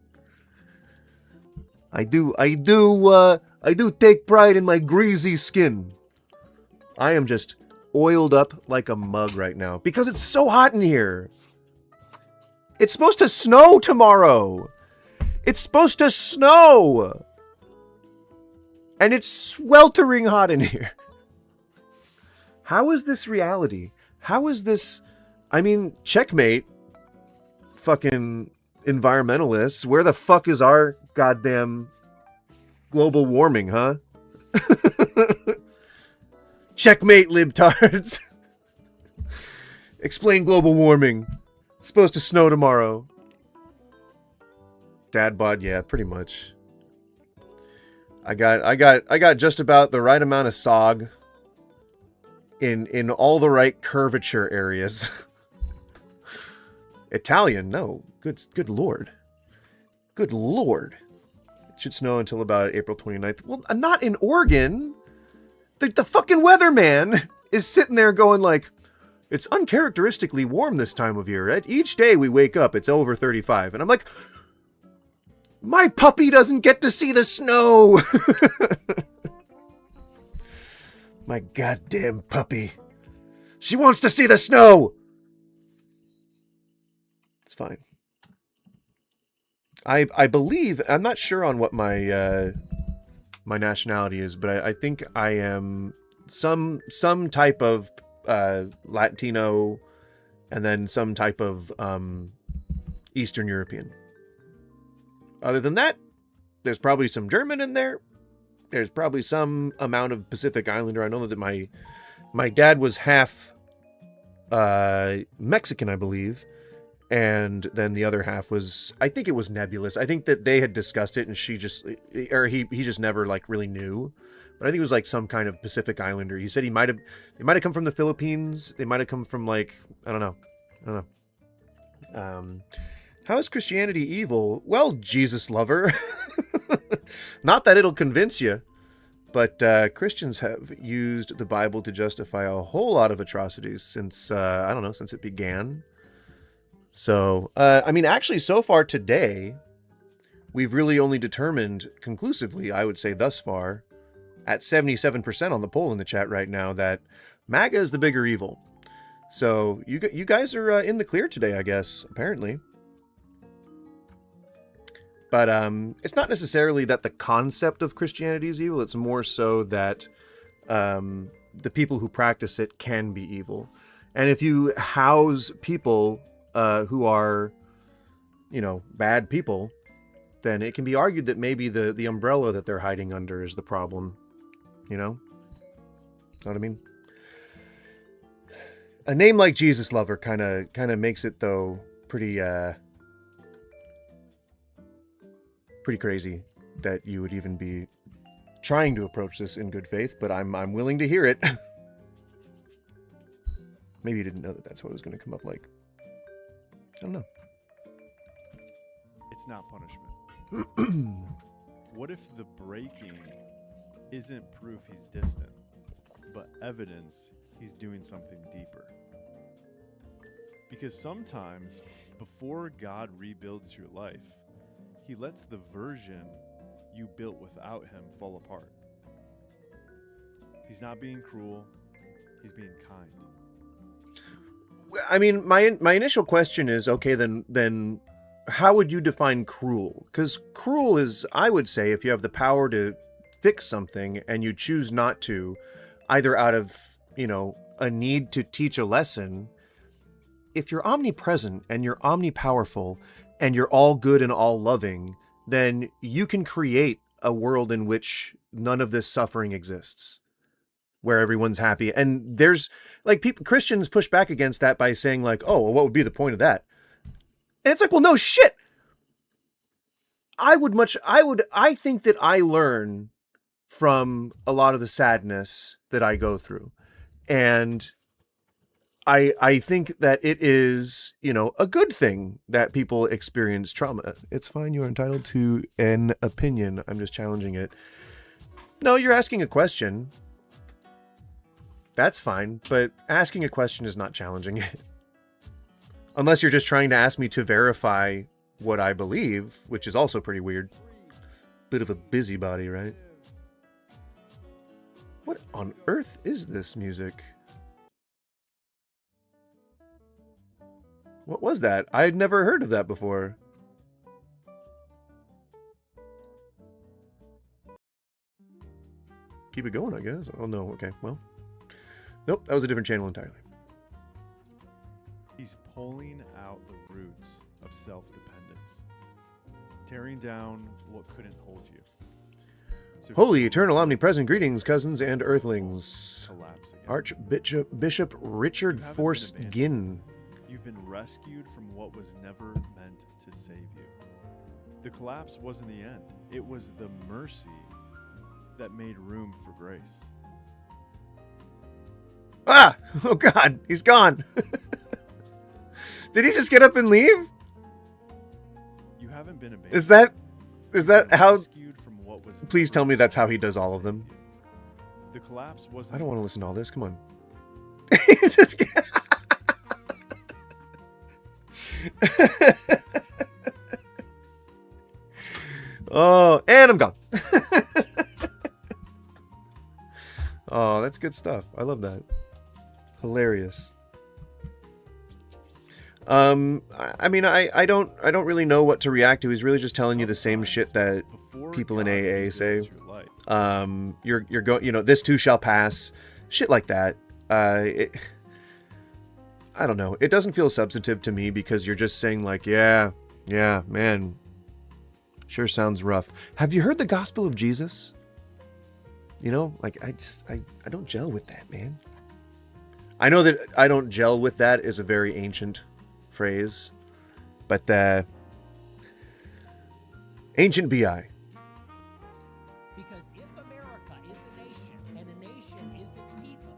I do take pride in my greasy skin. I am just oiled up like a mug right now because it's so hot in here. It's supposed to snow tomorrow. It's supposed to snow. And it's sweltering hot in here. How is this reality? How is this? I mean, checkmate. Fucking environmentalists. Where the fuck is our goddamn global warming, huh? Checkmate, libtards. Explain global warming. It's supposed to snow tomorrow. Dad bod, yeah, pretty much. I got just about the right amount of SOG in all the right curvature areas. Italian, no. Good lord. Good lord. It should snow until about April 29th. Well, not in Oregon. The fucking weatherman is sitting there going like, it's uncharacteristically warm this time of year. Right? Each day we wake up, it's over 35. And I'm like, my puppy doesn't get to see the snow. My goddamn puppy. She wants to see the snow. It's fine. I believe, I'm not sure on what my my nationality is, but I think I am some type of Latino, and then some type of Eastern European. Other than that, there's probably some German in there. There's probably some amount of Pacific Islander. I know that my dad was half Mexican, I believe. And then the other half was, I think it was nebulous. I think that they had discussed it and he just never like really knew. But I think it was like some kind of Pacific Islander. He said they might have come from the Philippines. They might have come from like, I don't know. How is Christianity evil? Well, Jesus lover. Not that it'll convince you, but Christians have used the Bible to justify a whole lot of atrocities since, I don't know, since it began. So, I mean, actually, so far today, we've really only determined conclusively, I would say thus far, at 77% on the poll in the chat right now, that MAGA is the bigger evil. So, you guys are in the clear today, I guess, apparently. But it's not necessarily that the concept of Christianity is evil. It's more so that the people who practice it can be evil. And if you house people who are, you know, bad people, then it can be argued that maybe the umbrella that they're hiding under is the problem. You know? Know what I mean? A name like Jesus Lover kind of makes it, though, pretty crazy that you would even be trying to approach this in good faith, but I'm willing to hear it. Maybe you didn't know that that's what it was going to come up like. I don't know. It's not punishment. What if the breaking isn't proof he's distant, but evidence he's doing something deeper? Because sometimes, before God rebuilds your life, he lets the version you built without him fall apart. He's not being cruel, he's being kind. I mean, my initial question is, okay, then how would you define cruel? Because cruel is, I would say, if you have the power to fix something and you choose not to, either out of, you know, a need to teach a lesson. If you're omnipresent and you're omnipowerful and you're all good and all loving, then you can create a world in which none of this suffering exists, where everyone's happy. And there's like Christians push back against that by saying like, oh, well, what would be the point of that? And it's like, well, no shit. I think that I learn from a lot of the sadness that I go through. And I think that it is, you know, a good thing that people experience trauma. It's fine. You're entitled to an opinion. I'm just challenging it. No, you're asking a question. That's fine. But asking a question is not challenging it. Unless you're just trying to ask me to verify what I believe, which is also pretty weird. Bit of a busybody, right? What on earth is this music? What was that? I had never heard of that before. Keep it going, I guess. Oh, no. Okay, well. Nope, that was a different channel entirely. He's pulling out the roots of self-dependence, tearing down what couldn't hold you. So Holy, eternal, omnipresent greetings, cousins and earthlings. Archbishop Richard Force Ginn. You've been rescued from what was never meant to save you. The collapse wasn't the end. It was the mercy that made room for grace. Ah! Oh God, he's gone. Did he just get up and leave? You haven't been abandoned. Is that how? Please tell me that's how he does all of them. The collapse wasn't. I don't want to listen to all this. Come on. Oh, and I'm gone. Oh, that's good stuff. I love that. Hilarious. I mean, I don't really know what to react to. He's really just telling you the same shit that people in AA say. You're going, you know, this too shall pass. Shit like that. I don't know. It doesn't feel substantive to me because you're just saying like, yeah, man. Sure sounds rough. Have you heard the gospel of Jesus? You know, like I don't gel with that, man. I know that I don't gel with that is a very ancient phrase, but ancient BI. Because if America is a nation and a nation is its people,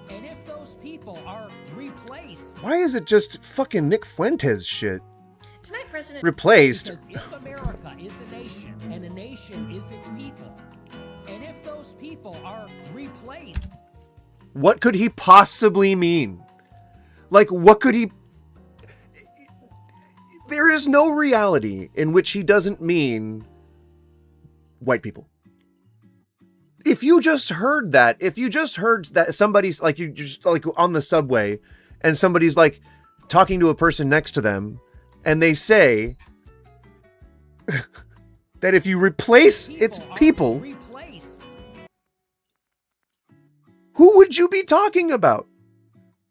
and if those people are replaced. Why is it just fucking Nick Fuentes shit? Tonight, President. Replaced. Because if America is a nation and a nation is its people, and if those people are replaced. What could he possibly mean? Like, what could he... There is no reality in which he doesn't mean white people. If you just heard that, somebody's like, you just like on the subway and somebody's like talking to a person next to them and they say that if you replace its people, who would you be talking about?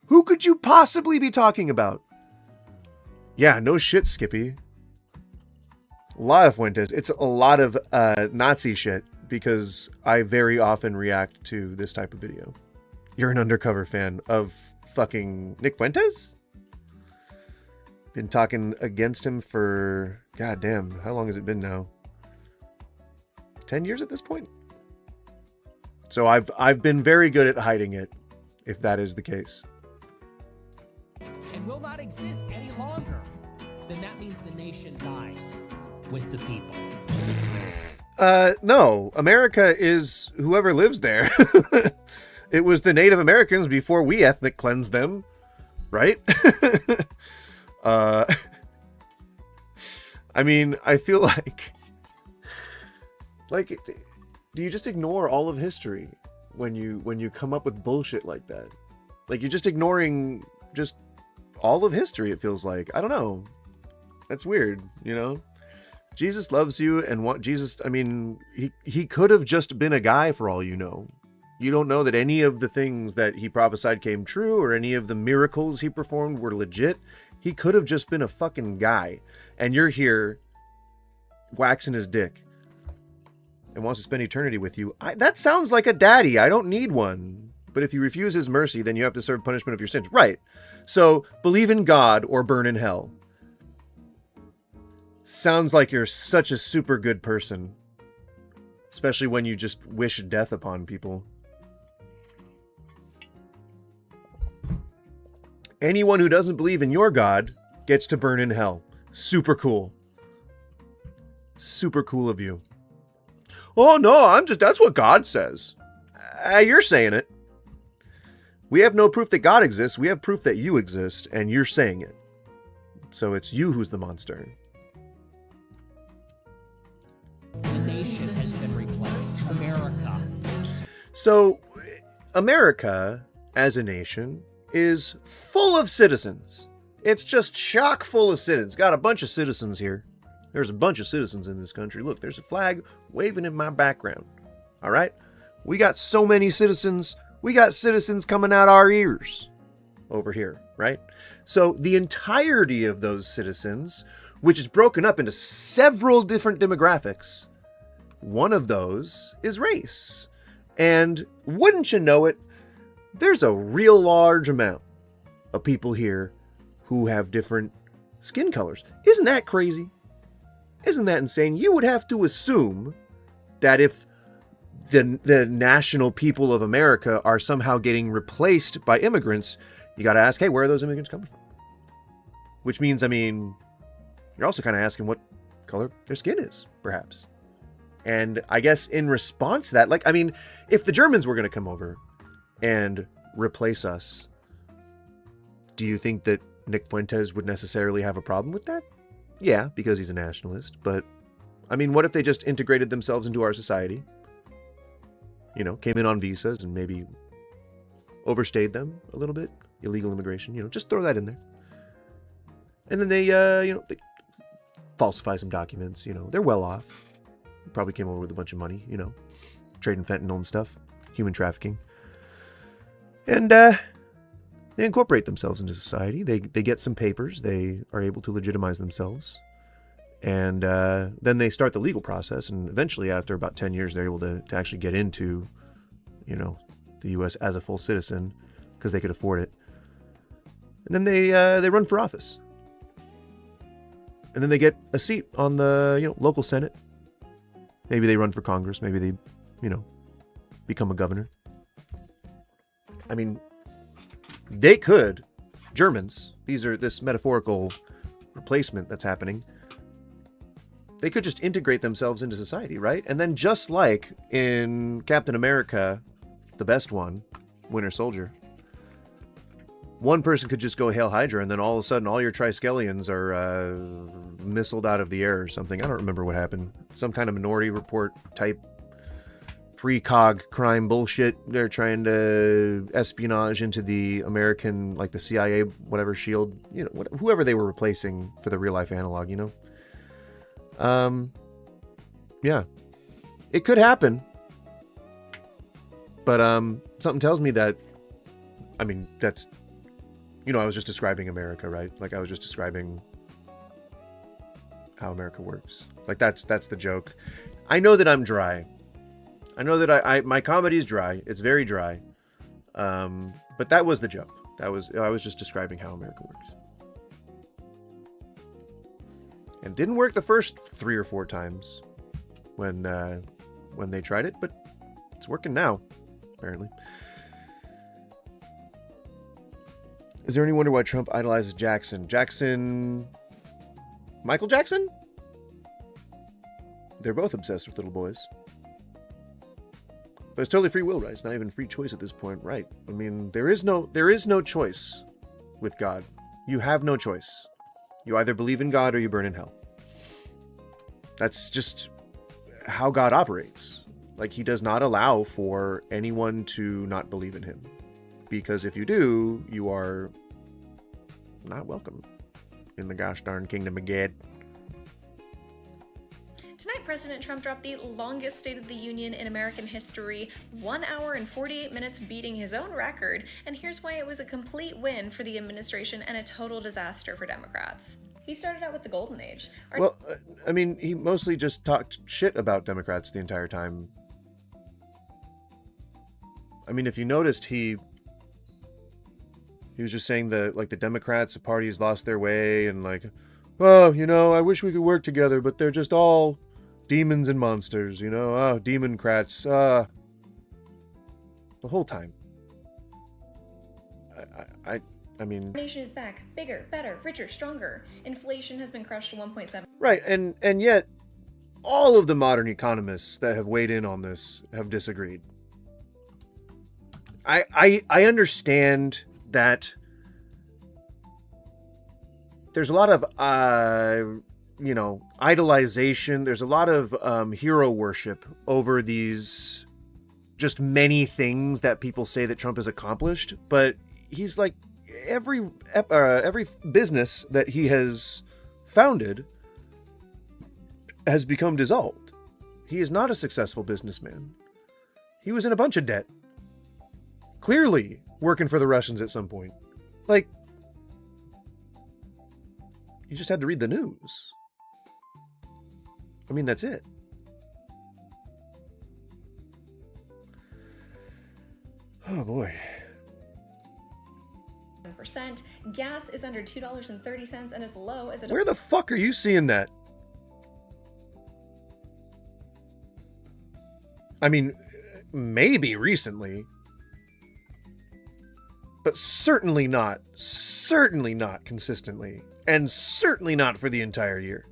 Who could you possibly be talking about? Yeah, no shit, Skippy. A lot of Fuentes. It's a lot of Nazi shit because I very often react to this type of video. You're an undercover fan of fucking Nick Fuentes? Been talking against him for, goddamn, how long has it been now? 10 years at this point? So I've been very good at hiding it, if that is the case. And will not exist any longer, then that means the nation dies with the people. No. America is whoever lives there. It was the Native Americans before we ethnic cleansed them, right? I mean, I feel like, do you just ignore all of history when you come up with bullshit like that? Like, you're just ignoring just all of history, it feels like. I don't know. That's weird, you know? Jesus loves you, and what Jesus, I mean, he could have just been a guy for all you know. You don't know that any of the things that he prophesied came true, or any of the miracles he performed were legit. He could have just been a fucking guy. And you're here waxing his dick and wants to spend eternity with you. That sounds like a daddy. I don't need one. But if you refuse his mercy, then you have to serve punishment of your sins. Right. So believe in God or burn in hell. Sounds like you're such a super good person. Especially when you just wish death upon people. anyone who doesn't believe in your God gets to burn in hell. Super cool. Super cool of you. Oh no, that's what God says. You're saying it. We have no proof that God exists. We have proof that you exist, and you're saying it. So it's you who's the monster. The nation has been replaced. America. So, America, as a nation, is full of citizens. It's just chock full of citizens. Got a bunch of citizens here. There's a bunch of citizens in this country. Look, there's a flag waving in my background. All right? We got so many citizens. We got citizens coming out our ears over here, right? So the entirety of those citizens, which is broken up into several different demographics, one of those is race. And wouldn't you know it, there's a real large amount of people here who have different skin colors. Isn't that crazy? Isn't that insane? You would have to assume that if the national people of America are somehow getting replaced by immigrants, you got to ask, hey, where are those immigrants coming from? Which means, I mean, you're also kind of asking what color their skin is, perhaps. And I guess in response to that, like, I mean, if the Germans were going to come over and replace us, do you think that Nick Fuentes would necessarily have a problem with that? Yeah, because he's a nationalist. But, I mean, what if they just integrated themselves into our society? You know, came in on visas and maybe overstayed them a little bit. Illegal immigration, you know, just throw that in there. And then they, they falsify some documents, you know. They're well off. Probably came over with a bunch of money, you know. Trading fentanyl and stuff. Human trafficking. And they incorporate themselves into society. They get some papers. They are able to legitimize themselves. And then they start the legal process. And eventually, after about 10 years, they're able to actually get into, you know, the U.S. as a full citizen because they could afford it. And then they run for office. And then they get a seat on the, local Senate. Maybe they run for Congress. Maybe they, become a governor. I mean, they could. Germans, this metaphorical replacement that's happening. They could just integrate themselves into society, right? And then just like in Captain America, the best one, Winter Soldier, one person could just go Hail Hydra, and then all of a sudden all your Triskelions are missiled out of the air or something. I don't remember what happened. Some kind of Minority Report type precog crime bullshit. They're trying to espionage into the American, like the CIA, whatever shield, whoever they were replacing for the real life analog, yeah, it could happen, but something tells me that, I mean, that's, I was just describing America, right? Like I was just describing how America works. Like that's the joke. I know that I'm dry. I know that my comedy's dry. It's very dry. But that was the joke. I was just describing how America works. And didn't work the first 3 or 4 times when they tried it, but it's working now, apparently. Is there any wonder why Trump idolizes Jackson? Michael Jackson? They're both obsessed with little boys. But it's totally free will, right? It's not even free choice at this point, right? I mean, there is no choice with God. You have no choice. You either believe in God or you burn in hell. That's just how God operates. Like, he does not allow for anyone to not believe in him. Because if you do, you are not welcome in the gosh darn kingdom of God. Tonight, President Trump dropped the longest State of the Union in American history, 1 hour and 48 minutes, beating his own record. And here's why it was a complete win for the administration and a total disaster for Democrats. He started out with the golden age. Well, I mean, he mostly just talked shit about Democrats the entire time. I mean, if you noticed, he was just saying the Democrats, the party's lost their way, and like, oh, I wish we could work together, but they're just all demons and monsters, oh, Democrats, the whole time. I I mean... Our nation is back. Bigger, better, richer, stronger. Inflation has been crushed to 1.7. Right, and yet, all of the modern economists that have weighed in on this have disagreed. I understand that there's a lot of, you know, idolization. There's a lot of hero worship over these just many things that people say that Trump has accomplished. But he's like, every business that he has founded has become dissolved. He is not a successful businessman. He was in a bunch of debt. Clearly working for the Russians at some point. Like, you just had to read the news. I mean, that's it. Oh boy. 1%. Gas is under $2.30 and as low as Where the fuck are you seeing that? I mean, maybe recently. But certainly not consistently. And certainly not for the entire year.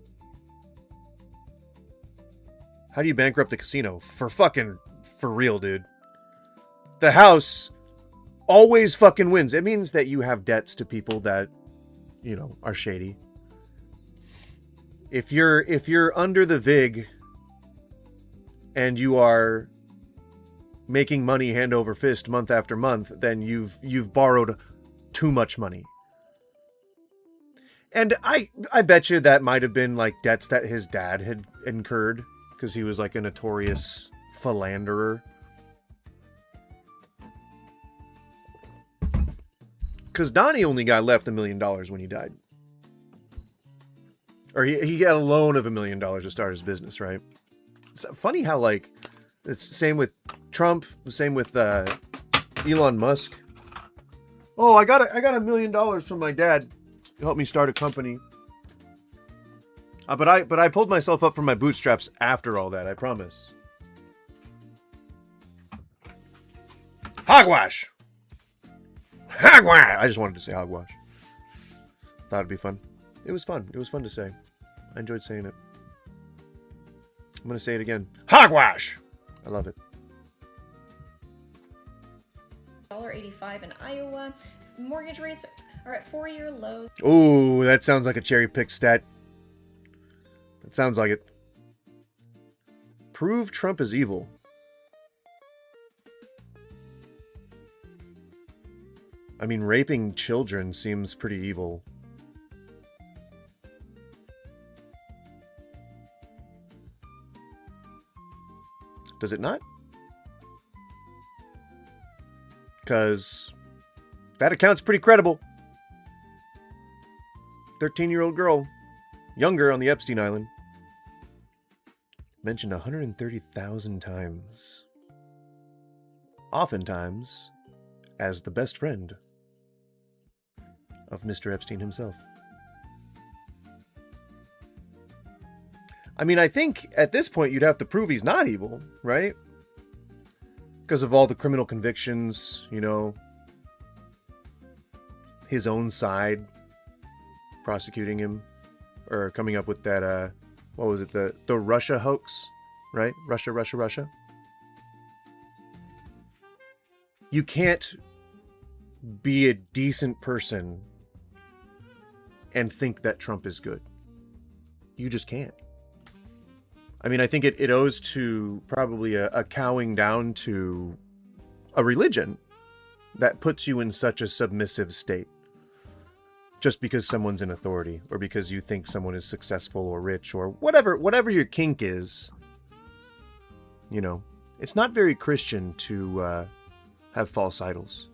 How do you bankrupt the casino? For real, dude. The house always fucking wins. It means that you have debts to people that, you know, are shady. If you're under the VIG and you are making money hand over fist month after month, then you've borrowed too much money. And I bet you that might have been like debts that his dad had incurred because he was like a notorious philanderer. Because Donnie only got left $1 million when he died. Or he got a loan of $1 million to start his business, right? It's funny how, like, it's same with Trump, same with Elon Musk. Oh, I got $1 million from my dad to help me start a company. But I pulled myself up from my bootstraps after all that, I promise. Hogwash! Hogwash! I just wanted to say hogwash. Thought it'd be fun. It was fun. It was fun to say. I enjoyed saying it. I'm going to say it again. Hogwash! I love it. $1.85 in Iowa. Mortgage rates are at 4-year lows. Ooh, that sounds like a cherry-picked stat. That sounds like it. Prove Trump is evil. I mean, raping children seems pretty evil. Does it not? Because that account's pretty credible. 13-year-old girl, younger on the Epstein Island, mentioned 130,000 times. Oftentimes as the best friend of Mr. Epstein himself. I mean, I think at this point you'd have to prove he's not evil, right? Because of all the criminal convictions, you know, his own side prosecuting him, or coming up with that, what was it, the Russia hoax, right? Russia. You can't be a decent person and think that Trump is good. You just can't. I mean, I think it owes to probably a cowing down to a religion that puts you in such a submissive state. Just because someone's in authority, or because you think someone is successful or rich, or whatever your kink is. You know, it's not very Christian to have false idols.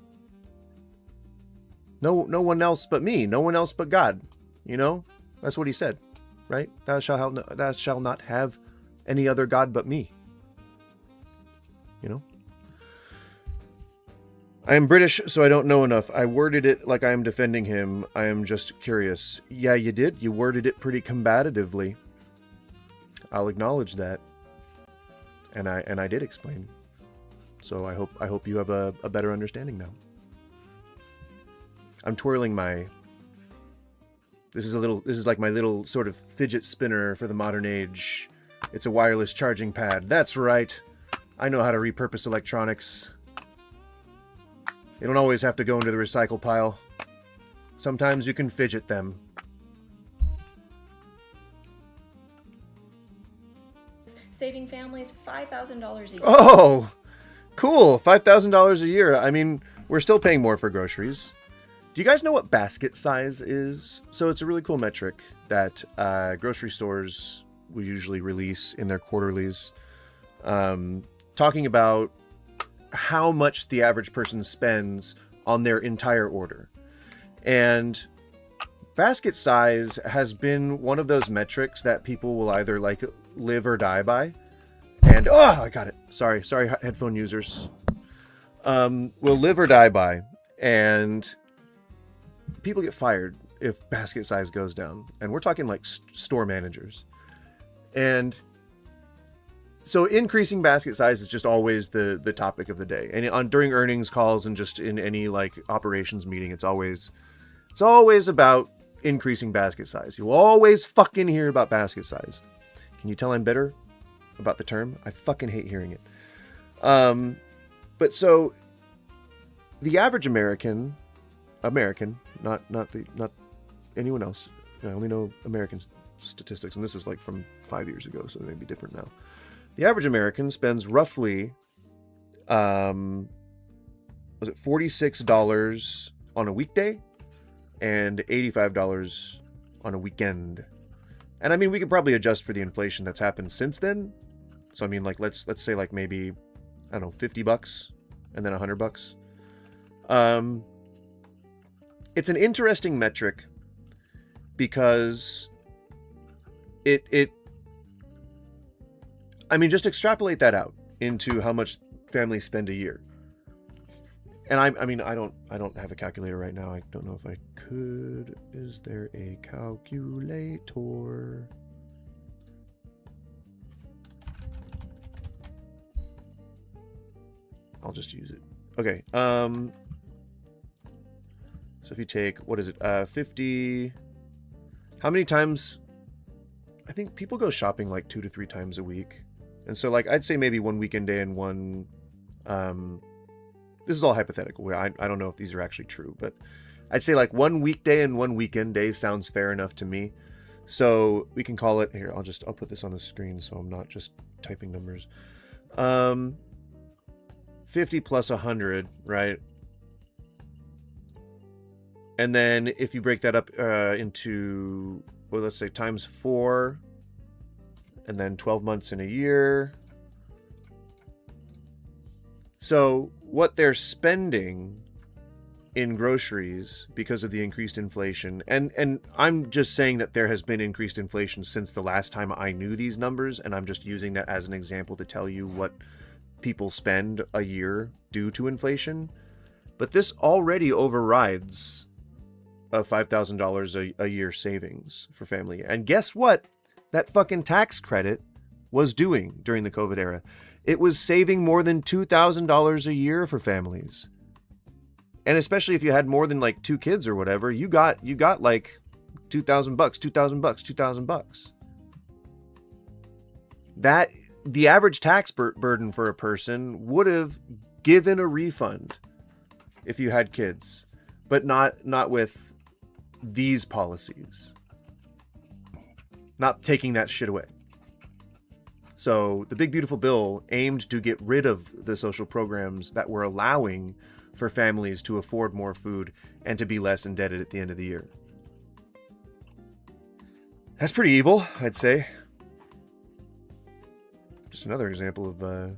No one else but me. No one else but God. You know, that's what he said, right? Thou shalt not have any other God but me. You know? I am British, so I don't know enough. I worded it like I am defending him. I am just curious. Yeah, you did. You worded it pretty combatively. I'll acknowledge that. And I did explain. So I hope you have a better understanding now. I'm twirling my... This is like my little sort of fidget spinner for the modern age. It's a wireless charging pad. That's right. I know how to repurpose electronics. They don't always have to go into the recycle pile. Sometimes you can fidget them. Saving families $5,000 a year. Oh, cool. $5,000 a year. I mean, we're still paying more for groceries. Do you guys know what basket size is? So it's a really cool metric that grocery stores will usually release in their quarterlies, talking about how much the average person spends on their entire order. And basket size has been one of those metrics that people will either like live or die by. And oh, I got it. Sorry, headphone users. Will live or die by. And people get fired if basket size goes down. And we're talking like store managers. And so increasing basket size is just always the topic of the day. And during earnings calls and just in any like operations meeting, it's always about increasing basket size. You'll always fucking hear about basket size. Can you tell I'm bitter about the term? I fucking hate hearing it. But so the average American, not anyone else. I only know American statistics, and this is like from 5 years ago, so it may be different now. The average American spends roughly, was it $46 on a weekday and $85 on a weekend. And I mean, we could probably adjust for the inflation that's happened since then. So I mean, like let's say like maybe, I don't know, $50 and then $100. It's an interesting metric because I mean, just extrapolate that out into how much families spend a year. And I mean, I don't have a calculator right now. I don't know if I could. Is there a calculator? I'll just use it. Okay. So if you take, what is it? 50. How many times? I think people go shopping like 2 to 3 times a week. And so like, I'd say maybe one weekend day and one, this is all hypothetical. I don't know if these are actually true, but I'd say like one weekday and one weekend day sounds fair enough to me. So we can call it here. I'll put this on the screen so I'm not just typing numbers. 50 plus 100, right? And then if you break that up into, well, let's say times 4, and then 12 months in a year. So what they're spending in groceries because of the increased inflation, and I'm just saying that there has been increased inflation since the last time I knew these numbers, and I'm just using that as an example to tell you what people spend a year due to inflation. But this already overrides a $5,000 a year savings for family. And guess what that fucking tax credit was doing during the COVID era? It was saving more than $2,000 a year for families. And especially if you had more than like 2 kids or whatever, you got like $2,000. That the average tax burden for a person would have given a refund if you had kids, but not with these policies. Not taking that shit away. So the big beautiful bill aimed to get rid of the social programs that were allowing for families to afford more food and to be less indebted at the end of the year. That's pretty evil, I'd say. Just another example of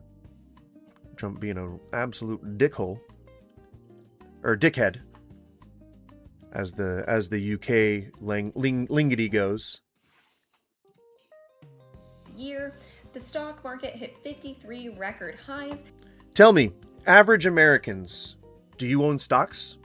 Trump being an absolute dickhole. Or dickhead. As the UK lingity goes. Year, the stock market hit 53 record highs. Tell me, average Americans, do you own stocks?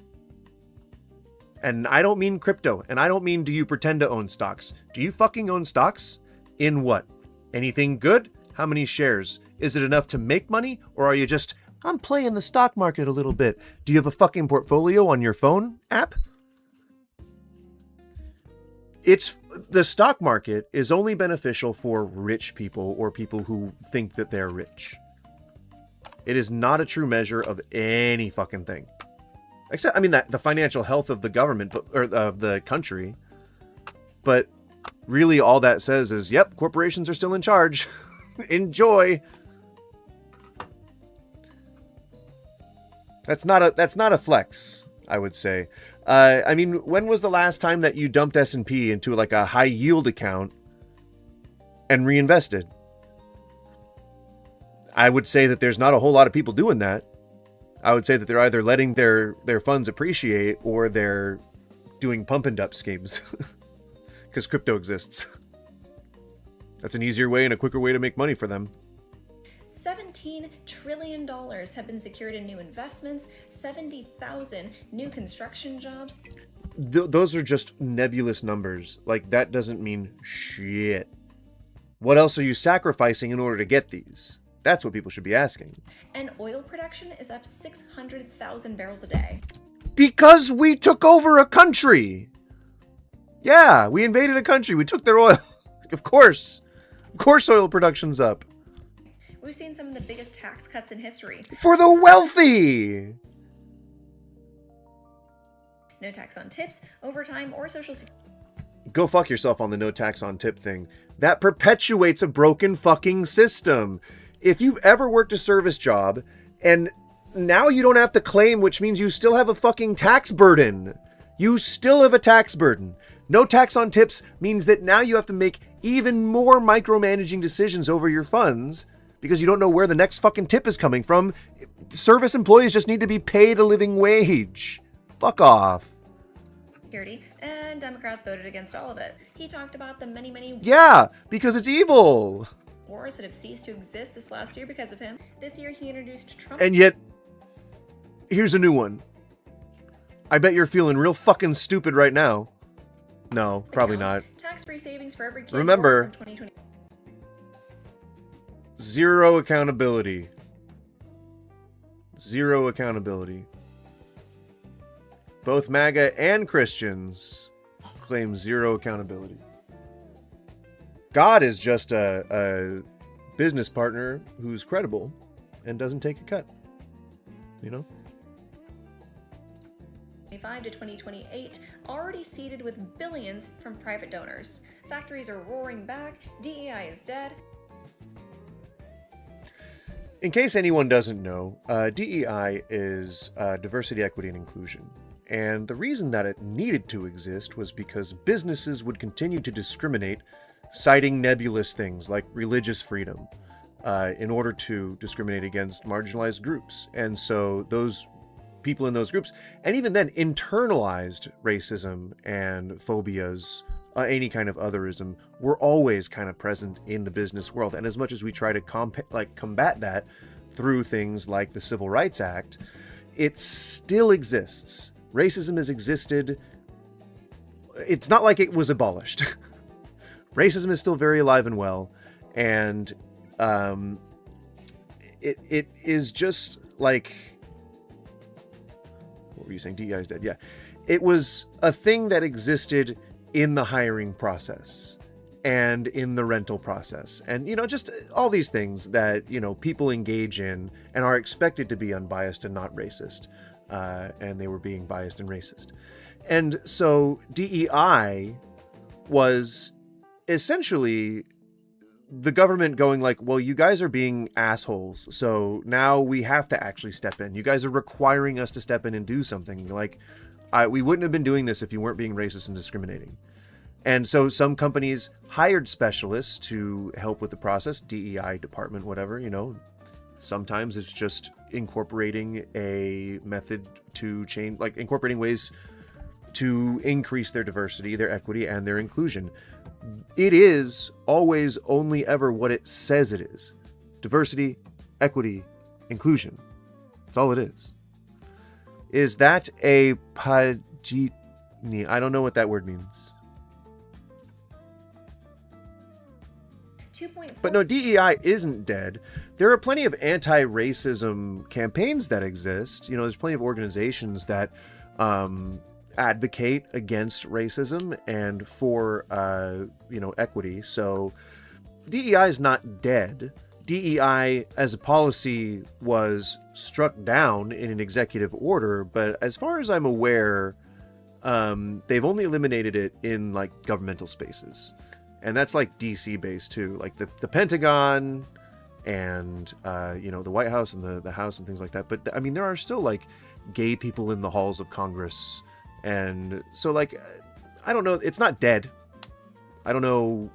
And I don't mean crypto, and I don't mean do you pretend to own stocks. Do you fucking own stocks? In what? Anything good? How many shares? Is it enough to make money? Or are you just, I'm playing the stock market a little bit. Do you have a fucking portfolio on your phone app? the stock market is only beneficial for rich people or people who think that they're rich. It is not a true measure of any fucking thing. Except, I mean, that the financial health of the government, or of the country. But really all that says is, yep, corporations are still in charge. Enjoy. That's not a flex, I would say. I mean, when was the last time that you dumped S&P into like a high yield account and reinvested? I would say that there's not a whole lot of people doing that. I would say that they're either letting their funds appreciate or they're doing pump and dump schemes because crypto exists. That's an easier way and a quicker way to make money for them. $17 trillion have been secured in new investments, 70,000 new construction jobs. Those are just nebulous numbers. Like, that doesn't mean shit. What else are you sacrificing in order to get these? That's what people should be asking. And oil production is up 600,000 barrels a day. Because we took over a country! Yeah, we invaded a country. We took their oil. Of course. Of course oil production's up. We've seen some of the biggest tax cuts in history. For the wealthy! No tax on tips, overtime, or social security. Go fuck yourself on the no tax on tip thing. That perpetuates a broken fucking system. If you've ever worked a service job, and now you don't have to claim, which means you still have a fucking tax burden. You still have a tax burden. No tax on tips means that now you have to make even more micromanaging decisions over your funds because you don't know where the next fucking tip is coming from. Service employees just need to be paid a living wage. Fuck off. And Democrats voted against all of it. He talked about the many Yeah, because it's evil. wars that have ceased to exist this last year because of him. This year he introduced Trump. And yet, here's a new one. I bet you're feeling real fucking stupid right now. No, probably not. Tax-free savings for every kid. Remember, 2020. zero accountability. Zero accountability. Both MAGA and Christians claim zero accountability. God is just a business partner who's credible and doesn't take a cut. You know? 2025 to 2028, already seeded with billions from private donors. Factories are roaring back, DEI is dead. In case anyone doesn't know, DEI is diversity, equity, and inclusion. And the reason that it needed to exist was because businesses would continue to discriminate, citing nebulous things like religious freedom, in order to discriminate against marginalized groups. And so those people in those groups, and even then internalized racism and phobias, any kind of otherism, were always kind of present in the business world. And as much as we try to combat that through things like the Civil Rights Act, it still exists. Racism has existed. It's not like it was abolished. Racism is still very alive and well, and it is just like, what were you saying? DEI is dead. Yeah, it was a thing that existed in the hiring process and in the rental process, and just all these things that people engage in and are expected to be unbiased and not racist, and they were being biased and racist. And so DEI was essentially the government going like, well, you guys are being assholes, so now we have to actually step in. You guys are requiring us to step in and do something. Like, we wouldn't have been doing this if you weren't being racist and discriminating. And so some companies hired specialists to help with the process, DEI department, whatever, Sometimes it's just incorporating a method to change, like incorporating ways to increase their diversity, their equity, and their inclusion. It is always only ever what it says it is. Diversity, equity, inclusion. That's all it is. Is that a pagini? I don't know what that word means. But no, DEI isn't dead. There are plenty of anti-racism campaigns that exist. There's plenty of organizations that advocate against racism and for, equity. So DEI is not dead. DEI as a policy was struck down in an executive order, but as far as I'm aware, they've only eliminated it in like governmental spaces. And that's like DC based too, like the Pentagon and, the White House and the House and things like that. But I mean, there are still like gay people in the halls of Congress. And so like, I don't know, it's not dead. I don't know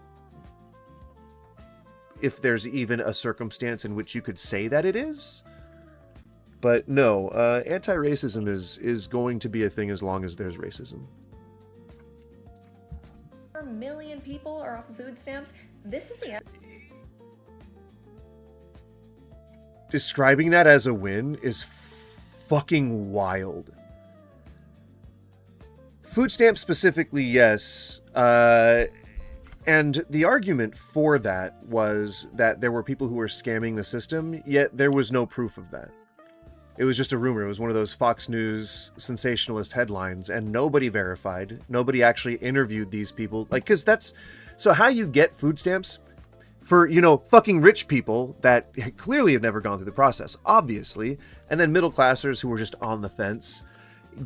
if there's even a circumstance in which you could say that it is. But no, anti-racism is going to be a thing as long as there's racism. 4 million people are off of food stamps. This is the Describing that as a win is fucking wild. Food stamps specifically, yes. And the argument for that was that there were people who were scamming the system, yet there was no proof of that. It was just a rumor. It was one of those Fox News sensationalist headlines, and nobody verified. Nobody actually interviewed these people. Like, because that's... So how you get food stamps for, fucking rich people that clearly have never gone through the process, obviously, and then middle classers who were just on the fence.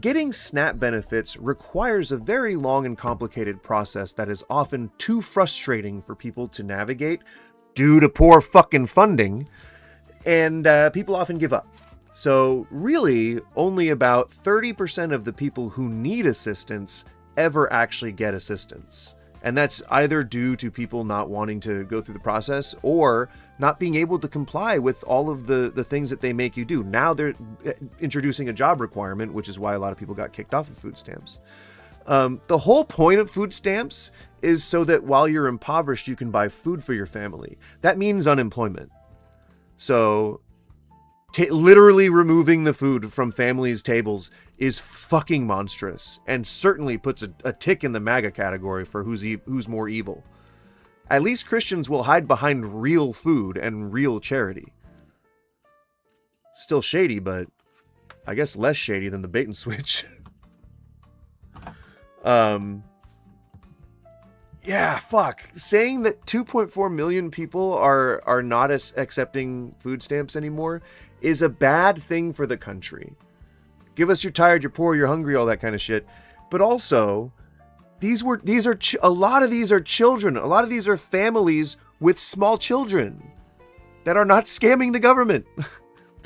Getting SNAP benefits requires a very long and complicated process that is often too frustrating for people to navigate due to poor fucking funding, and people often give up. So really, only about 30% of the people who need assistance ever actually get assistance. And that's either due to people not wanting to go through the process or not being able to comply with all of the things that they make you do. Now they're introducing a job requirement, which is why a lot of people got kicked off of food stamps. The whole point of food stamps is so that while you're impoverished, you can buy food for your family. That means unemployment. So literally removing the food from families' tables is fucking monstrous, and certainly puts a tick in the MAGA category for who's more evil. At least Christians will hide behind real food and real charity. Still shady, but I guess less shady than the bait and switch. Yeah, fuck. Saying that 2.4 million people are not accepting food stamps anymore is a bad thing for the country. Give us you're tired, you're poor, you're hungry, all that kind of shit. But also, a lot of these are children. A lot of these are families with small children that are not scamming the government.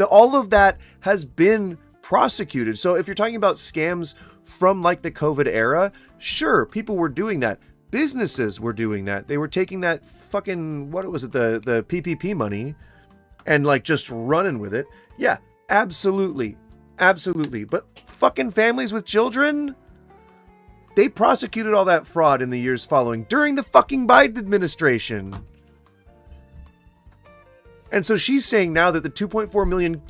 All of that has been prosecuted. So if you're talking about scams from like the COVID era, sure, people were doing that. Businesses were doing that. They were taking that fucking, what was it, the PPP money and like just running with it. Yeah, absolutely. Absolutely. But fucking families with children, they prosecuted all that fraud in the years following during the fucking Biden administration. And so she's saying now that the 2.4 million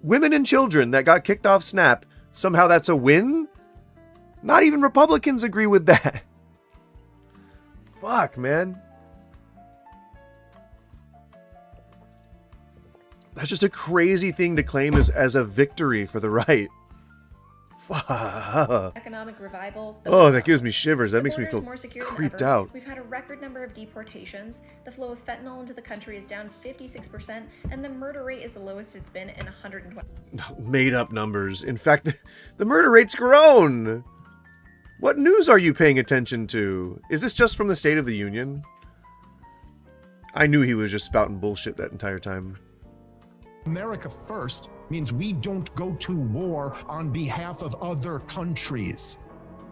women and children that got kicked off SNAP, somehow that's a win? Not even Republicans agree with that. Fuck, man. That's just a crazy thing to claim as a victory for the right. Fuck. Economic revival. Oh, that gives me shivers. That makes me feel more secure creeped than ever. out. We've had a record number of deportations. The flow of fentanyl into the country is down 56%, and the murder rate is the lowest it's been in 120. Made up numbers. In fact, the murder rate's grown. What news are you paying attention to? Is this just from the State of the Union? I knew he was just spouting bullshit that entire time. America first means we don't go to war on behalf of other countries.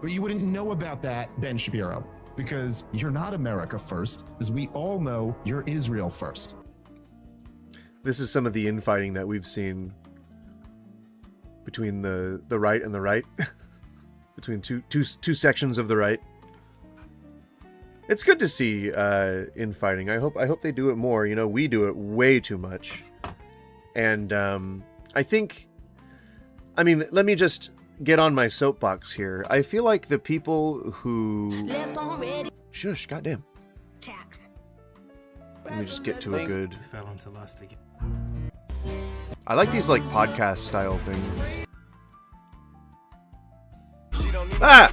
But you wouldn't know about that, Ben Shapiro, because you're not America first, as we all know you're Israel first. This is some of the infighting that we've seen between the right and the right. Between two sections of the right. It's good to see infighting. I hope they do it more. You know, we do it way too much. And I think, I mean, let me just get on my soapbox here. I feel like the people who... Shush, goddamn. Tax. Let me just get to a good... Fell into lust again. I like these like podcast style things. Ah!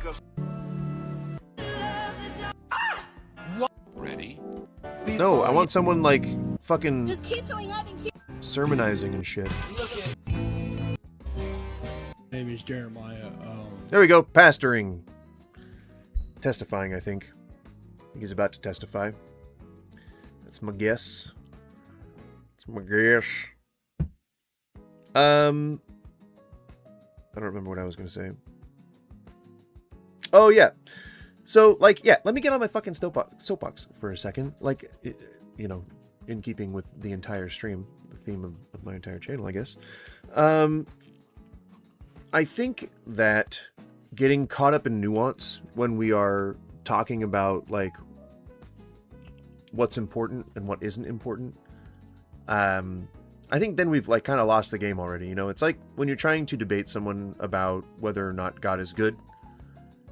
Ready? No, I want someone like fucking Just keep showing up and keep. sermonizing and shit. My name is Jeremiah. There we go, pastoring. Testifying, I think. He's about to testify. That's my guess. That's my guess. I don't remember what I was going to say. Oh, yeah. So, like, yeah, let me get on my fucking soapbox for a second. Like, you know, in keeping with the entire stream, the theme of my entire channel, I guess. I think that getting caught up in nuance when we are talking about, like, what's important and what isn't important, I think then we've, like, kind of lost the game already. You know, it's like when you're trying to debate someone about whether or not God is good,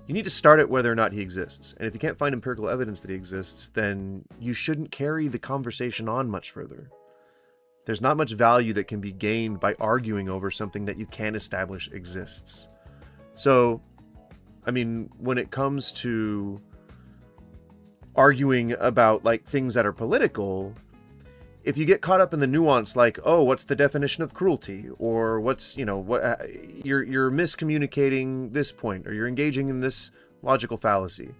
you need to start at whether or not he exists. And if you can't find empirical evidence that he exists, then you shouldn't carry the conversation on much further. There's not much value that can be gained by arguing over something that you can't establish exists. So, I mean, when it comes to arguing about, like, things that are political, if you get caught up in the nuance, like, oh, what's the definition of cruelty, or what's, you know, what you're miscommunicating this point, or you're engaging in this logical fallacy,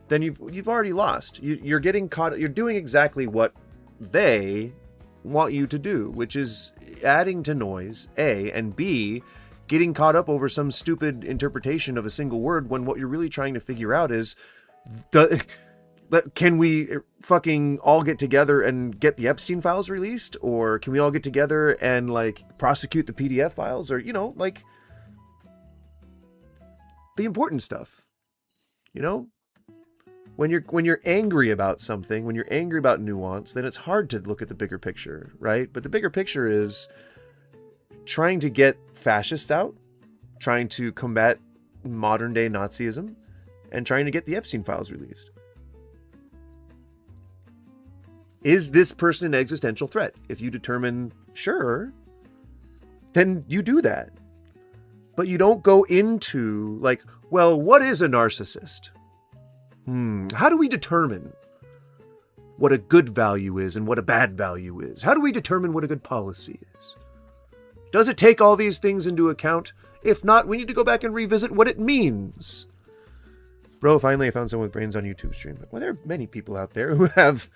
then you've already lost. You're getting caught. You're doing exactly what they want you to do, which is adding to noise, A, and B, getting caught up over some stupid interpretation of a single word when what you're really trying to figure out is can we fucking all get together and get the Epstein files released? Or can we all get together and, like, prosecute the PDF files? Or, you know, like, the important stuff. You know? When you're angry about something, when you're angry about nuance, then it's hard to look at the bigger picture, right? But the bigger picture is trying to get fascists out, trying to combat modern-day Nazism, and trying to get the Epstein files released. Is this person an existential threat? If you determine, sure, then you do that. But you don't go into, like, well, what is a narcissist? How do we determine what a good value is and what a bad value is? How do we determine what a good policy is? Does it take all these things into account? If not, we need to go back and revisit what it means. Bro, finally I found someone with brains on YouTube stream. Well, there are many people out there who have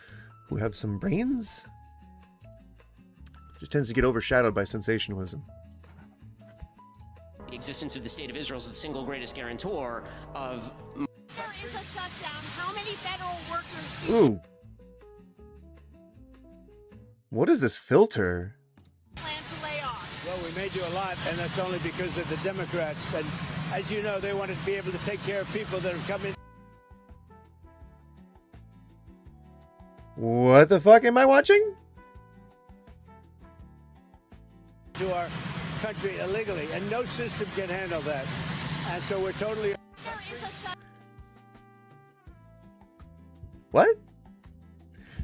some brains. Just tends to get overshadowed by sensationalism. The existence of the state of Israel is the single greatest guarantor of... There is a shutdown. How many federal workers... Ooh. What is this filter? ...plan to lay off? Well, we may do a lot, and that's only because of the Democrats. And as you know, they want to be able to take care of people that have come in. What the fuck am I watching? To our country illegally, and no system can handle that. And so we're totally... What?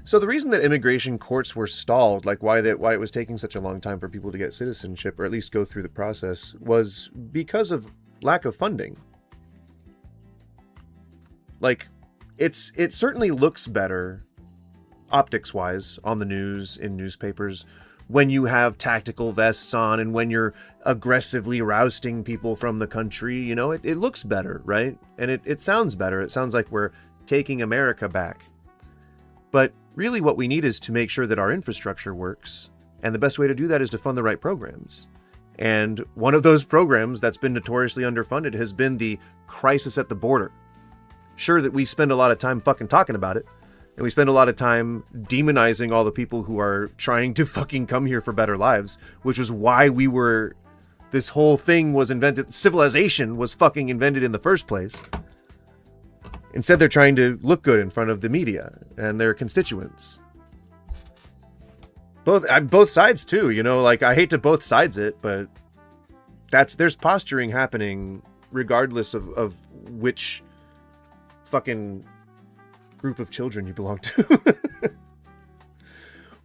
So the reason that immigration courts were stalled, like why it was taking such a long time for people to get citizenship, or at least go through the process, was because of lack of funding. Like, it certainly looks better, optics-wise, on the news, in newspapers, when you have tactical vests on and when you're aggressively rousting people from the country. You know, it looks better, right? And it sounds better. It sounds like we're taking America back. But really what we need is to make sure that our infrastructure works. And the best way to do that is to fund the right programs. And one of those programs that's been notoriously underfunded has been the crisis at the border. Sure that we spend a lot of time fucking talking about it. And we spend a lot of time demonizing all the people who are trying to fucking come here for better lives, which is why this whole thing was invented. Civilization was fucking invented in the first place. Instead, they're trying to look good in front of the media and their constituents. Both sides too, you know, like, I hate to both sides it, but there's posturing happening regardless of which fucking group of children you belong to.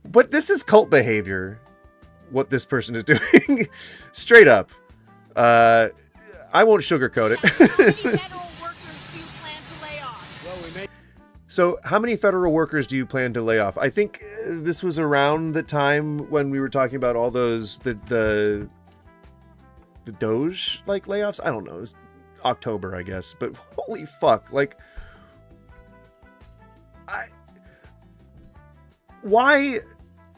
But this is cult behavior, what this person is doing. Straight up. I I won't sugarcoat it. So, how many federal workers do you plan to lay off? I think this was around the time when we were talking about all those the Doge like layoffs. I don't know. It was October, I guess. But holy fuck, like, why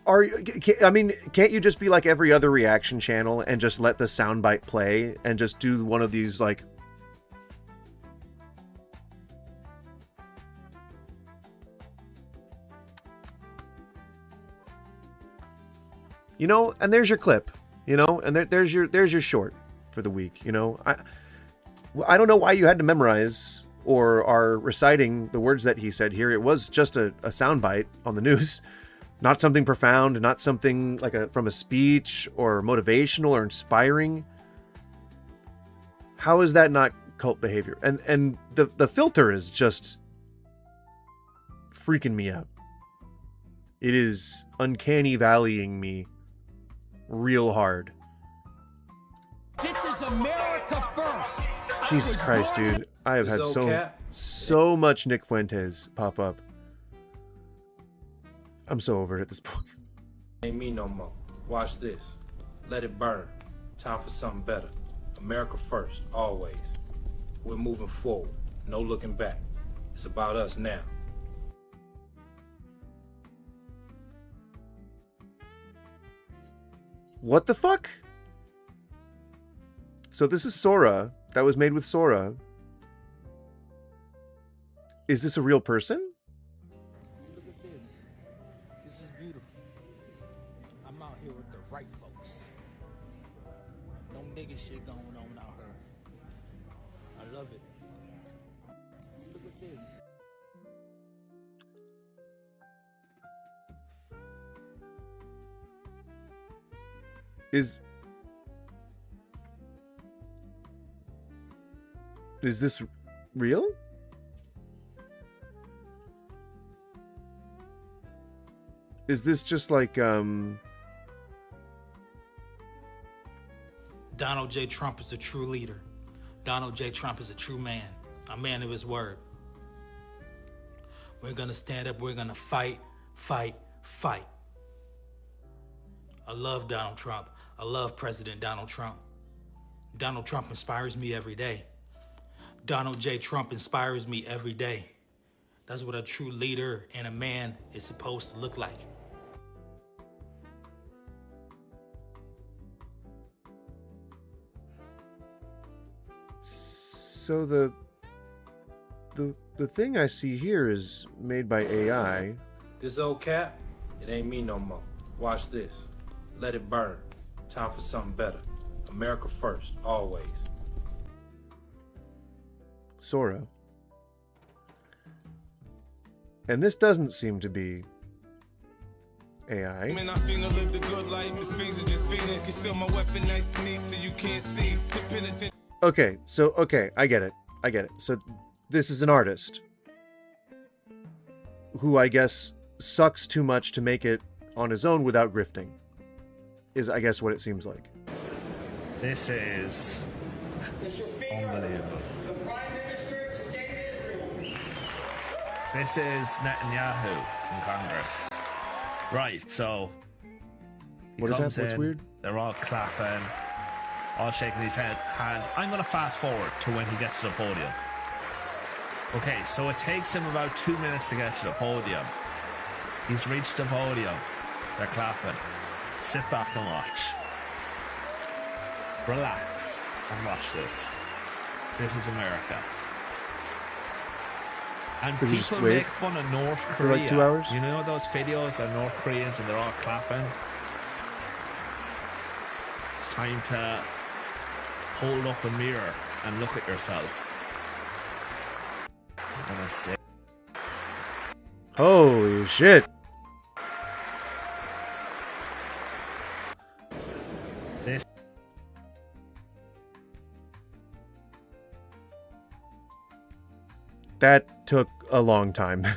are you? I mean, can't you just be like every other reaction channel and just let the soundbite play and just do one of these like? You know, and there's your clip, you know, and there's your short for the week, you know. I don't know why you had to memorize or are reciting the words that he said here. It was just a soundbite on the news, not something profound, not something like from a speech or motivational or inspiring. How is that not cult behavior? And the filter is just freaking me out. It is uncanny valleying me real hard. This is America first. Jesus Christ, dude. I have had so much Nick Fuentes pop up. I'm so over it at this point. Ain't me no more. Watch this. Let it burn. Time for something better. America first, always. We're moving forward. No looking back. It's about us now. What the fuck? So this is Sora. That was made with Sora. Is this a real person? Look at this. This is beautiful. I'm out here with the right folks. No nigga shit going on out here. I love it. Look at this. Is this real? Is this just like Donald J. Trump is a true leader. Donald J. Trump is a true man, a man of his word. We're gonna stand up, we're gonna fight, fight, fight. I love Donald Trump. I love President Donald Trump. Donald Trump inspires me every day. Donald J. Trump inspires me every day. That's what a true leader and a man is supposed to look like. So the thing I see here is made by AI. This old cap, it ain't me no more. Watch this. Let it burn. Time for something better. America first, always. Sora. And this doesn't seem to be AI. Okay, I get it. So this is an artist who I guess sucks too much to make it on his own without grifting. Is I guess what it seems like. This is unbelievable. This is Netanyahu in Congress. Right, so what is that? What's weird? They're all clapping, all shaking his hand. I'm going to fast forward to when he gets to the podium. Okay, so it takes him about 2 minutes to get to the podium. He's reached the podium. They're clapping. Sit back and watch. Relax and watch this. This is America. And people make fun of North Korea. For like 2 hours? You know those videos of North Koreans and they're all clapping? It's time to hold up a mirror and look at yourself. I'm gonna say. Holy shit. This. That took a long time.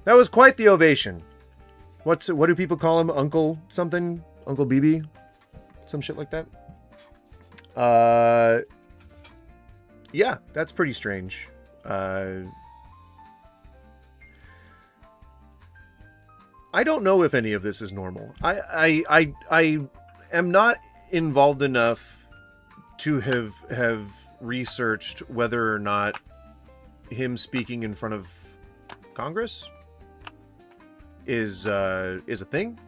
That was quite the ovation. What do people call him? Uncle something? Uncle BB? Some shit like that? Yeah, that's pretty strange. I don't know if any of this is normal. I am not involved enough to have researched whether or not him speaking in front of Congress is a thing.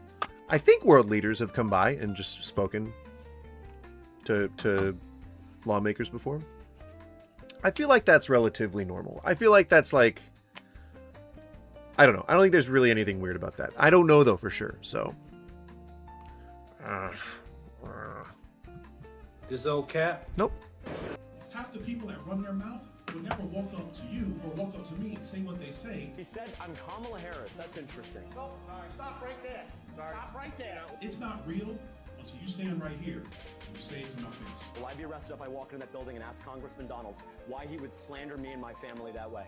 I think world leaders have come by and just spoken to lawmakers before. I feel like that's relatively normal. I feel like that's like, I don't know. I don't think there's really anything weird about that. I don't know though for sure. So This old cat? Nope. Half the people that run their mouth would never walk up to you or walk up to me and say what they say. He said, I'm Kamala Harris. That's interesting. Oh, stop right there. Stop right there. It's not real until you stand right here and you say it to my face. Will I be arrested if I walk into that building and ask Congressman Donalds why he would slander me and my family that way?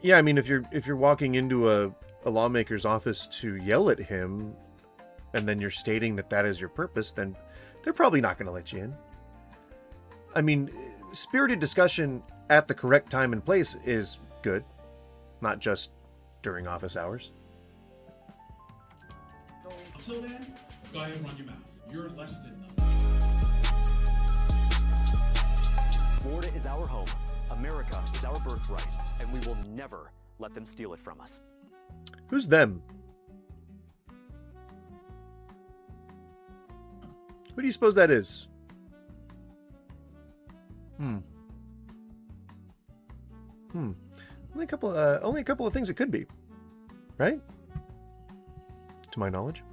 yeah, I mean, if you're walking into a lawmaker's office to yell at him, and then you're stating that is your purpose, then they're probably not going to let you in. I mean, spirited discussion at the correct time and place is good, not just during office hours. Until then, go ahead and run your mouth. You're less than nothing. Florida is our home. America is our birthright, and we will never let them steal it from us. Who's them? Who do you suppose that is? Only a couple of things it could be, right? To my knowledge.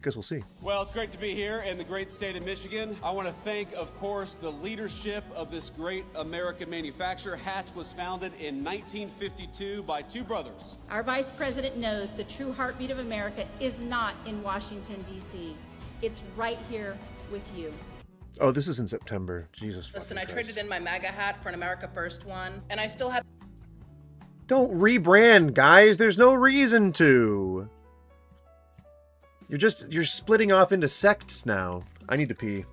Guess we'll see. Well, it's great to be here in the great state of Michigan. I want to thank, of course, the leadership of this great American manufacturer. Hatch was founded in 1952 by two brothers. Our vice president knows the true heartbeat of America is not in Washington, D.C. It's right here with you. Oh, this is in September. Jesus. Listen, I traded in my MAGA hat for an America First one, and I still have... Don't rebrand, guys. There's no reason to. You're splitting off into sects now. I need to pee.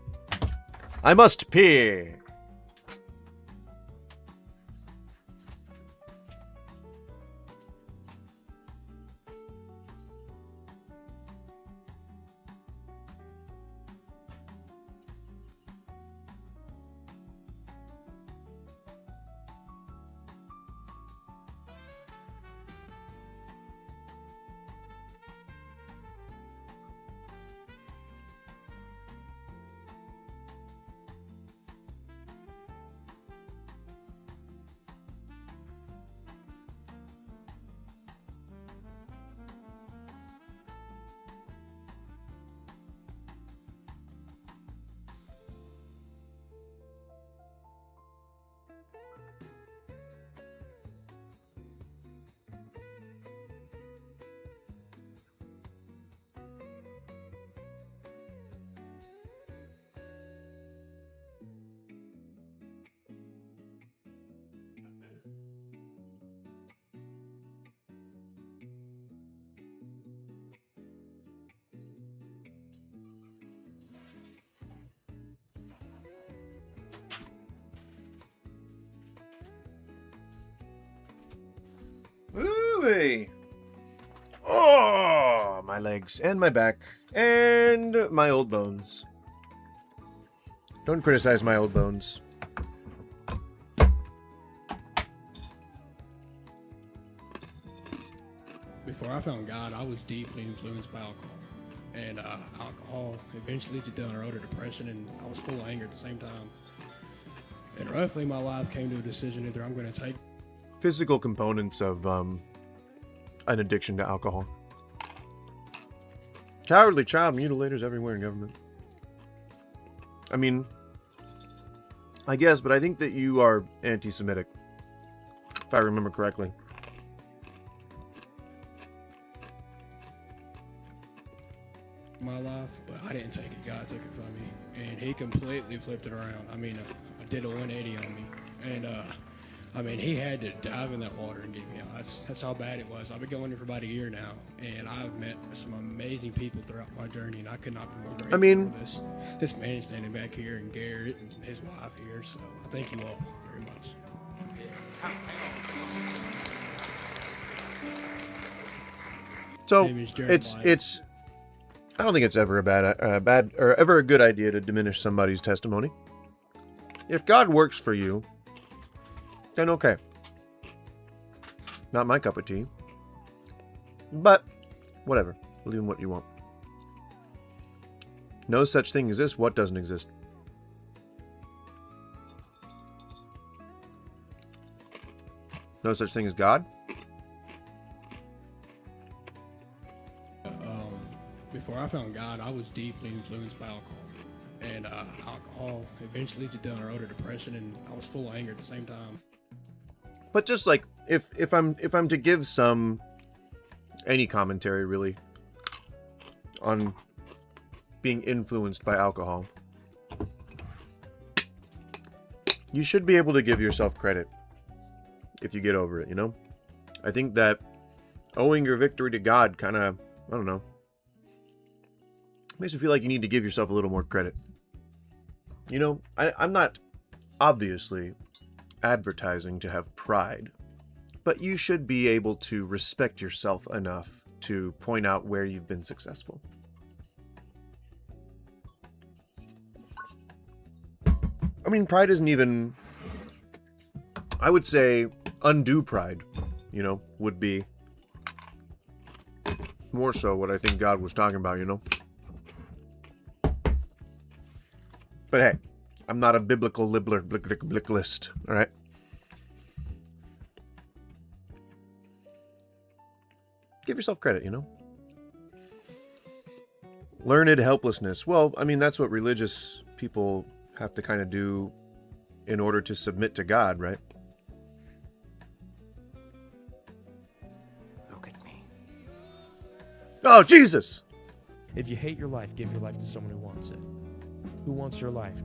I must pee. Ooh-wee. Oh, my legs and my back and my old bones. Don't criticize my old bones. Before I found God, I was deeply influenced by alcohol. And alcohol eventually led down a road of depression, and I was full of anger at the same time. And roughly my life came to a decision: either I'm going to take Physical components of an addiction to alcohol. Cowardly child mutilators everywhere in government. I mean, I guess, but I think that you are anti-Semitic, if I remember correctly. my life, but I didn't take it. God took it from me, and He completely flipped it around. I mean, I did a 180 on me, and I mean, he had to dive in that water and get me out. That's how bad it was. I've been going there for about a year now, and I've met some amazing people throughout my journey, and I could not be more grateful for this man standing back here, and Garrett and his wife here. So I thank you all very much. So it's I don't think it's ever a good idea to diminish somebody's testimony. If God works for you, then okay. Not my cup of tea. But whatever. Believe in what you want. No such thing exists. What doesn't exist? No such thing as God? Before I found God, I was deeply influenced by alcohol. And alcohol eventually led to utter depression, and I was full of anger at the same time. But just like if I'm to give any commentary really on being influenced by alcohol, you should be able to give yourself credit if you get over it, you know? I think that owing your victory to God kind of, I don't know, makes me feel like you need to give yourself a little more credit. You know, I'm not obviously advertising to have pride, but you should be able to respect yourself enough to point out where you've been successful. I mean, pride isn't even, I would say undue pride, you know, would be more so what I think God was talking about, you know? But hey, I'm not a biblical blicklist, alright? Give yourself credit, you know? Learned helplessness. Well, I mean, that's what religious people have to kind of do in order to submit to God, right? Look at me. Oh, Jesus! If you hate your life, give your life to someone who wants it. Who wants your life?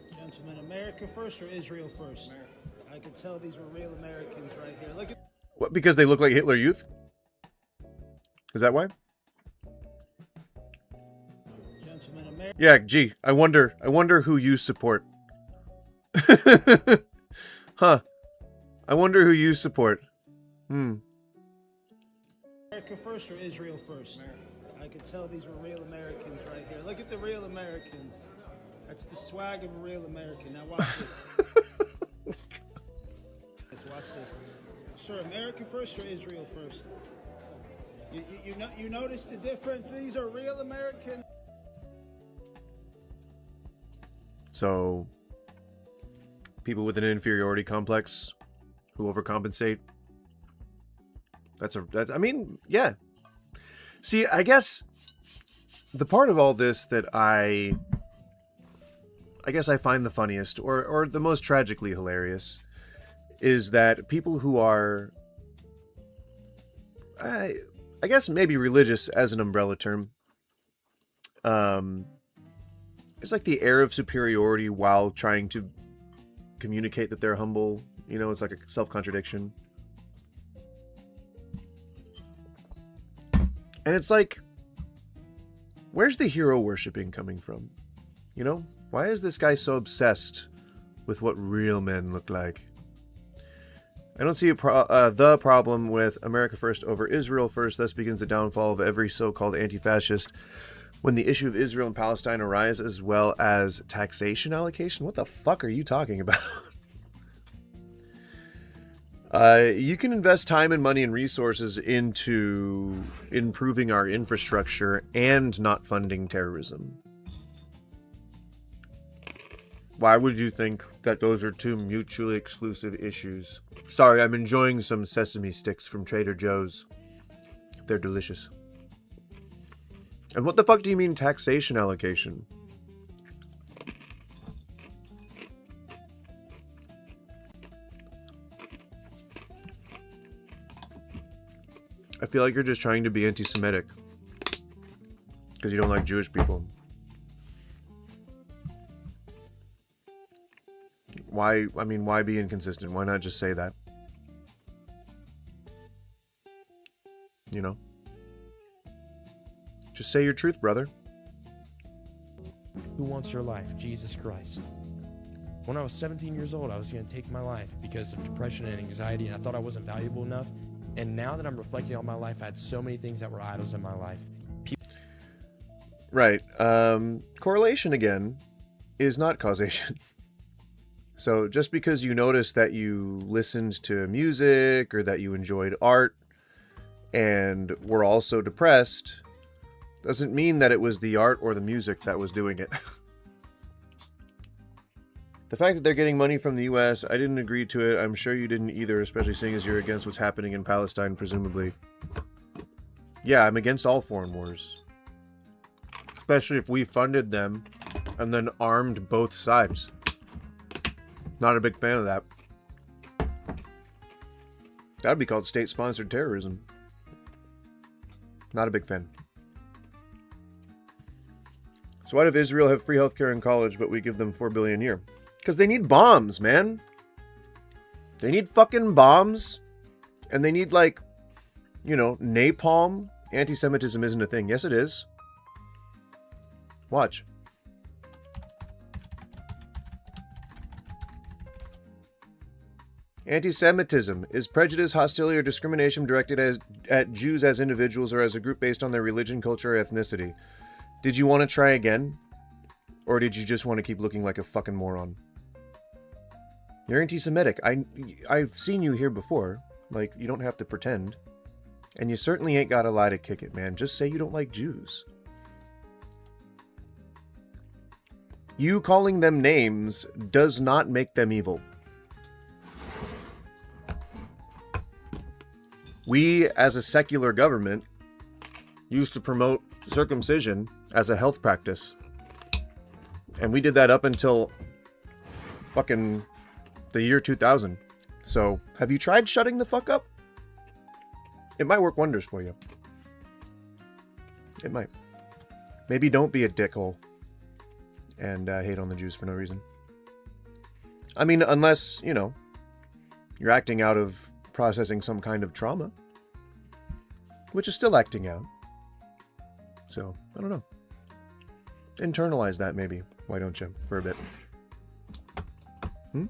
Gentlemen, America first or Israel first? America. I can tell these were real Americans right here. Look at. What, because they look like Hitler Youth? Is that why? Gentlemen, America. Yeah, gee, I wonder who you support. Huh. I wonder who you support. America first or Israel first? America. I can tell these were real Americans right here. Look at the real Americans. That's the swag of a real American. Now watch this. Watch this. Sir, America first or Israel first? You notice the difference? These are real Americans. So, people with an inferiority complex who overcompensate. I mean, yeah. See, I guess the part of all this that I find the funniest or the most tragically hilarious is that people who are, I guess maybe religious as an umbrella term, it's like the air of superiority while trying to communicate that they're humble. You know, it's like a self-contradiction. And it's like, where's the hero worshipping coming from? You know, why is this guy so obsessed with what real men look like? I don't see the problem with America first over Israel first. Thus begins the downfall of every so-called anti-fascist. When the issue of Israel and Palestine arise, as well as taxation allocation. What the fuck are you talking about? You can invest time and money and resources into improving our infrastructure and not funding terrorism. Why would you think that those are two mutually exclusive issues? Sorry, I'm enjoying some sesame sticks from Trader Joe's. They're delicious. And what the fuck do you mean taxation allocation? I feel like you're just trying to be anti-Semitic because you don't like Jewish people. Why, I mean, why be inconsistent? Why not just say that? You know? Just say your truth, brother. Who wants your life? Jesus Christ. When I was 17 years old, I was going to take my life because of depression and anxiety, and I thought I wasn't valuable enough. And now that I'm reflecting on my life, I had so many things that were idols in my life. Right. Correlation, again, is not causation. So just because you noticed that you listened to music or that you enjoyed art and were also depressed doesn't mean that it was the art or the music that was doing it. The fact that they're getting money from the US, I didn't agree to it. I'm sure you didn't either, especially seeing as you're against what's happening in Palestine, presumably. Yeah, I'm against all foreign wars. Especially if we funded them and then armed both sides. Not a big fan of that. That would be called state-sponsored terrorism. Not a big fan. So why does Israel have free healthcare in college, but we give them $4 billion a year? Because they need bombs, man. They need fucking bombs. And they need, like, you know, napalm. Anti-Semitism isn't a thing. Yes, it is. Watch. Anti-Semitism is prejudice, hostility, or discrimination directed at Jews as individuals or as a group based on their religion, culture, or ethnicity. Did you want to try again? Or did you just want to keep looking like a fucking moron? You're anti-Semitic. I've seen you here before. Like, you don't have to pretend. And you certainly ain't got a lie to kick it, man. Just say you don't like Jews. You calling them names does not make them evil. We, as a secular government, used to promote circumcision as a health practice. And we did that up until fucking the year 2000. So, have you tried shutting the fuck up? It might work wonders for you. It might. Maybe don't be a dickhole and hate on the Jews for no reason. I mean, unless, you know, you're acting out of processing some kind of trauma, which is still acting out. So, I don't know. Internalize that, maybe. Why don't you? For a bit. Hmm?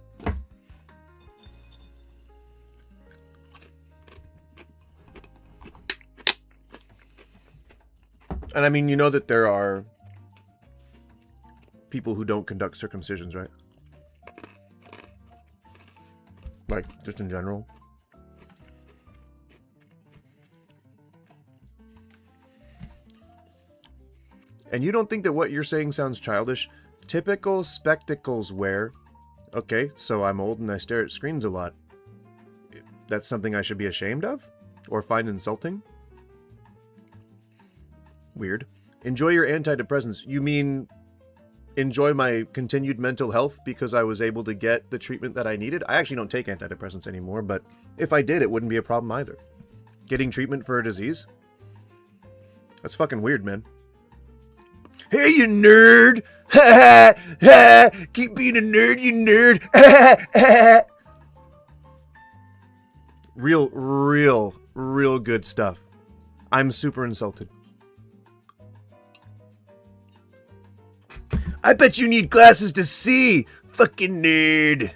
And I mean, you know that there are people who don't conduct circumcisions, right? Like, just in general. And you don't think that what you're saying sounds childish? Typical spectacles wear. Okay, so I'm old and I stare at screens a lot. That's something I should be ashamed of? Or find insulting? Weird. Enjoy your antidepressants. You mean enjoy my continued mental health because I was able to get the treatment that I needed? I actually don't take antidepressants anymore, but if I did, it wouldn't be a problem either. Getting treatment for a disease? That's fucking weird, man. Hey, you nerd! Ha ha ha! Keep being a nerd, you nerd! Ha ha ha! Real good stuff. I'm super insulted. I bet you need glasses to see! Fucking nerd!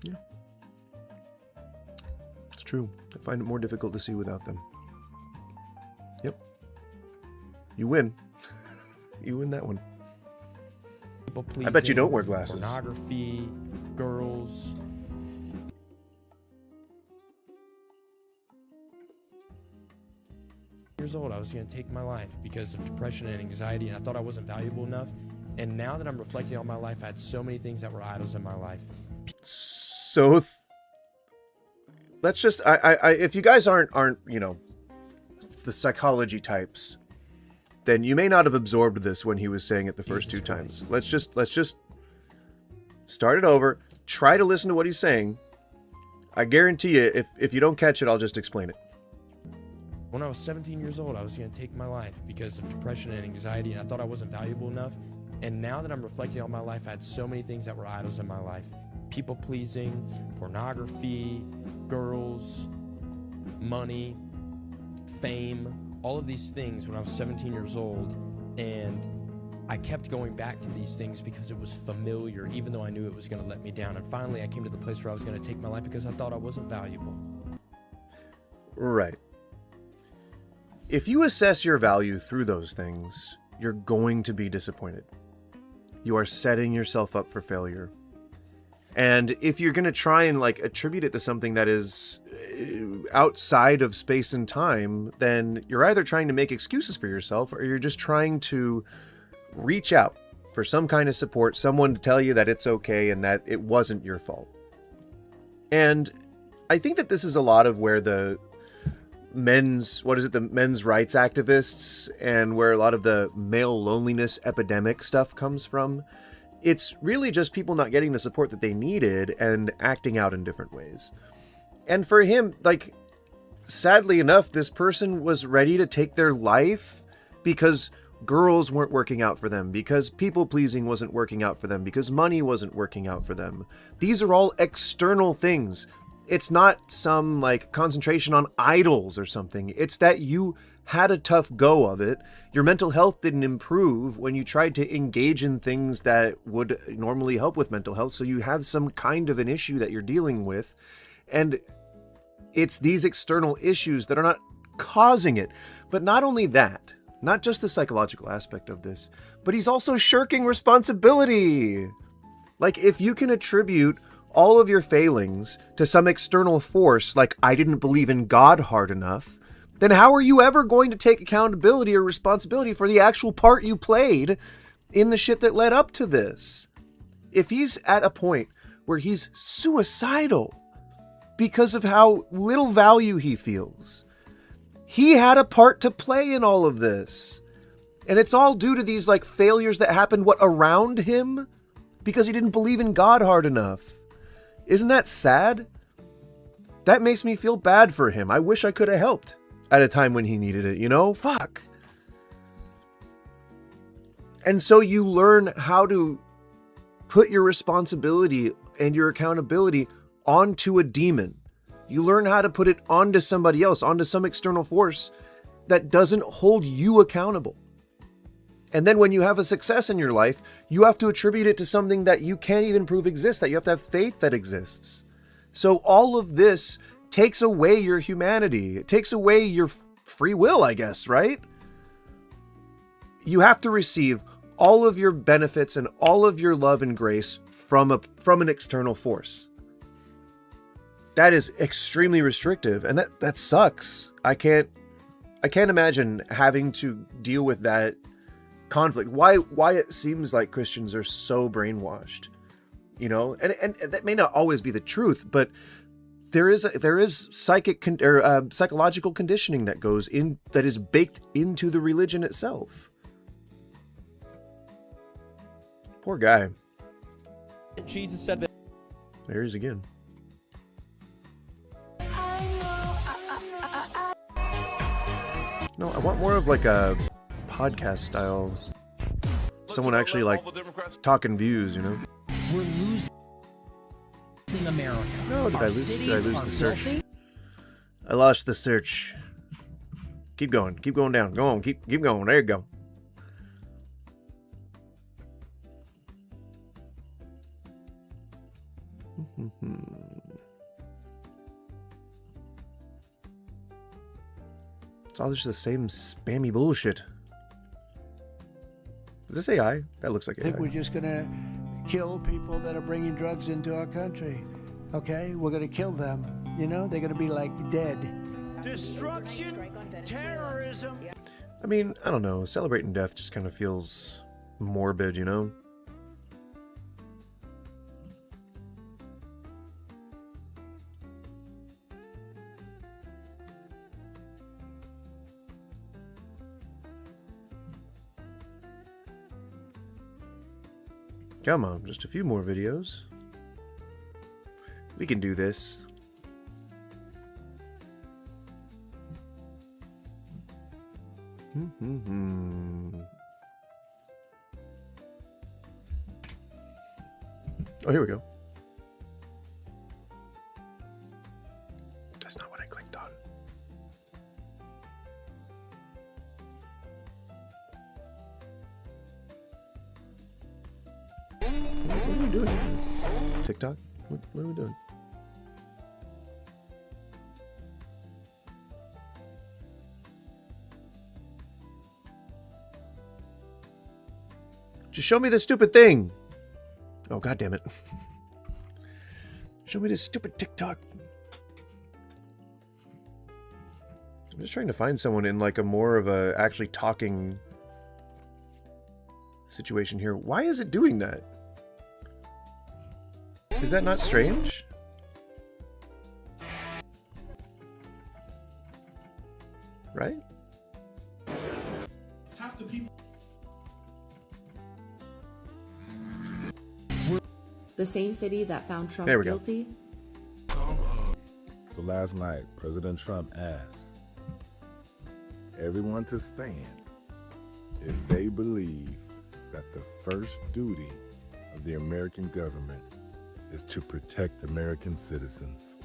Yeah. It's true. I find it more difficult to see without them. Yep. You win. You win that one. I bet you don't wear glasses. Pornography, girls. Years old, I was going to take my life because of depression and anxiety, and I thought I wasn't valuable enough. And now that I'm reflecting on my life, I had so many things that were idols in my life. So let's just if you guys aren't, you know, the psychology types, then you may not have absorbed this when he was saying it the first two times. Let's just start it over. Try to listen to what he's saying. I guarantee you, if you don't catch it, I'll just explain it. When I was 17 years old, I was going to take my life because of depression and anxiety, and I thought I wasn't valuable enough. And now that I'm reflecting on my life, I had so many things that were idols in my life. People pleasing, pornography, girls, money, fame, all of these things when I was 17 years old. And I kept going back to these things because it was familiar, even though I knew it was going to let me down. And finally, I came to the place where I was going to take my life because I thought I wasn't valuable. Right. If you assess your value through those things, you're going to be disappointed. You are setting yourself up for failure. And if you're going to try and like attribute it to something that is outside of space and time, then you're either trying to make excuses for yourself or you're just trying to reach out for some kind of support, someone to tell you that it's okay and that it wasn't your fault. And I think that this is a lot of where the men's rights activists and where a lot of the male loneliness epidemic stuff comes from. It's really just people not getting the support that they needed and acting out in different ways. And for him, like, sadly enough, this person was ready to take their life because girls weren't working out for them, because people pleasing wasn't working out for them, because money wasn't working out for them. These are all external things. It's not some like concentration on idols or something. It's that you had a tough go of it. Your mental health didn't improve when you tried to engage in things that would normally help with mental health. So you have some kind of an issue that you're dealing with. And it's these external issues that are not causing it. But not only that, not just the psychological aspect of this, but he's also shirking responsibility. Like, if you can attribute all of your failings to some external force, like I didn't believe in God hard enough, then how are you ever going to take accountability or responsibility for the actual part you played in the shit that led up to this? If he's at a point where he's suicidal because of how little value he feels, he had a part to play in all of this. And it's all due to these like failures that happened around him because he didn't believe in God hard enough. Isn't that sad? That makes me feel bad for him. I wish I could have helped at a time when he needed it, you know? Fuck. And so you learn how to put your responsibility and your accountability onto a demon. You learn how to put it onto somebody else, onto some external force that doesn't hold you accountable. And then when you have a success in your life, you have to attribute it to something that you can't even prove exists, that you have to have faith that exists. So all of this takes away your humanity. It takes away your free will, I guess, right? You have to receive all of your benefits and all of your love and grace from an external force. That is extremely restrictive, and that sucks. I can't imagine having to deal with that conflict. Why it seems like Christians are so brainwashed, you know, and that may not always be the truth, but there is psychological conditioning that goes in, that is baked into the religion itself. Poor guy. Jesus said that. There he is again. No, I want more of like a podcast style. Someone actually like talking views, you know? We're losing America. No, did I lose the search? Filthy. I lost the search. Keep going down. Go on, keep going. There you go. It's all just the same spammy bullshit. Is this AI? That looks like AI. I think we're just going to kill people that are bringing drugs into our country. Okay? We're going to kill them. You know, they're going to be like dead. Destruction, terrorism. I mean, I don't know. Celebrating death just kind of feels morbid, you know? Come on, just a few more videos. We can do this. Oh, here we go. That's not what I clicked on. What are we doing? TikTok? What are we doing? Just show me the stupid thing. Oh, God damn it. Show me this stupid TikTok. I'm just trying to find someone in like a more of a actually talking situation here. Why is it doing that? Is that not strange? Right? Half the people. The same city that found Trump There we go. guilty. So last night, President Trump asked everyone to stand if they believe that the first duty of the American government is to protect American citizens.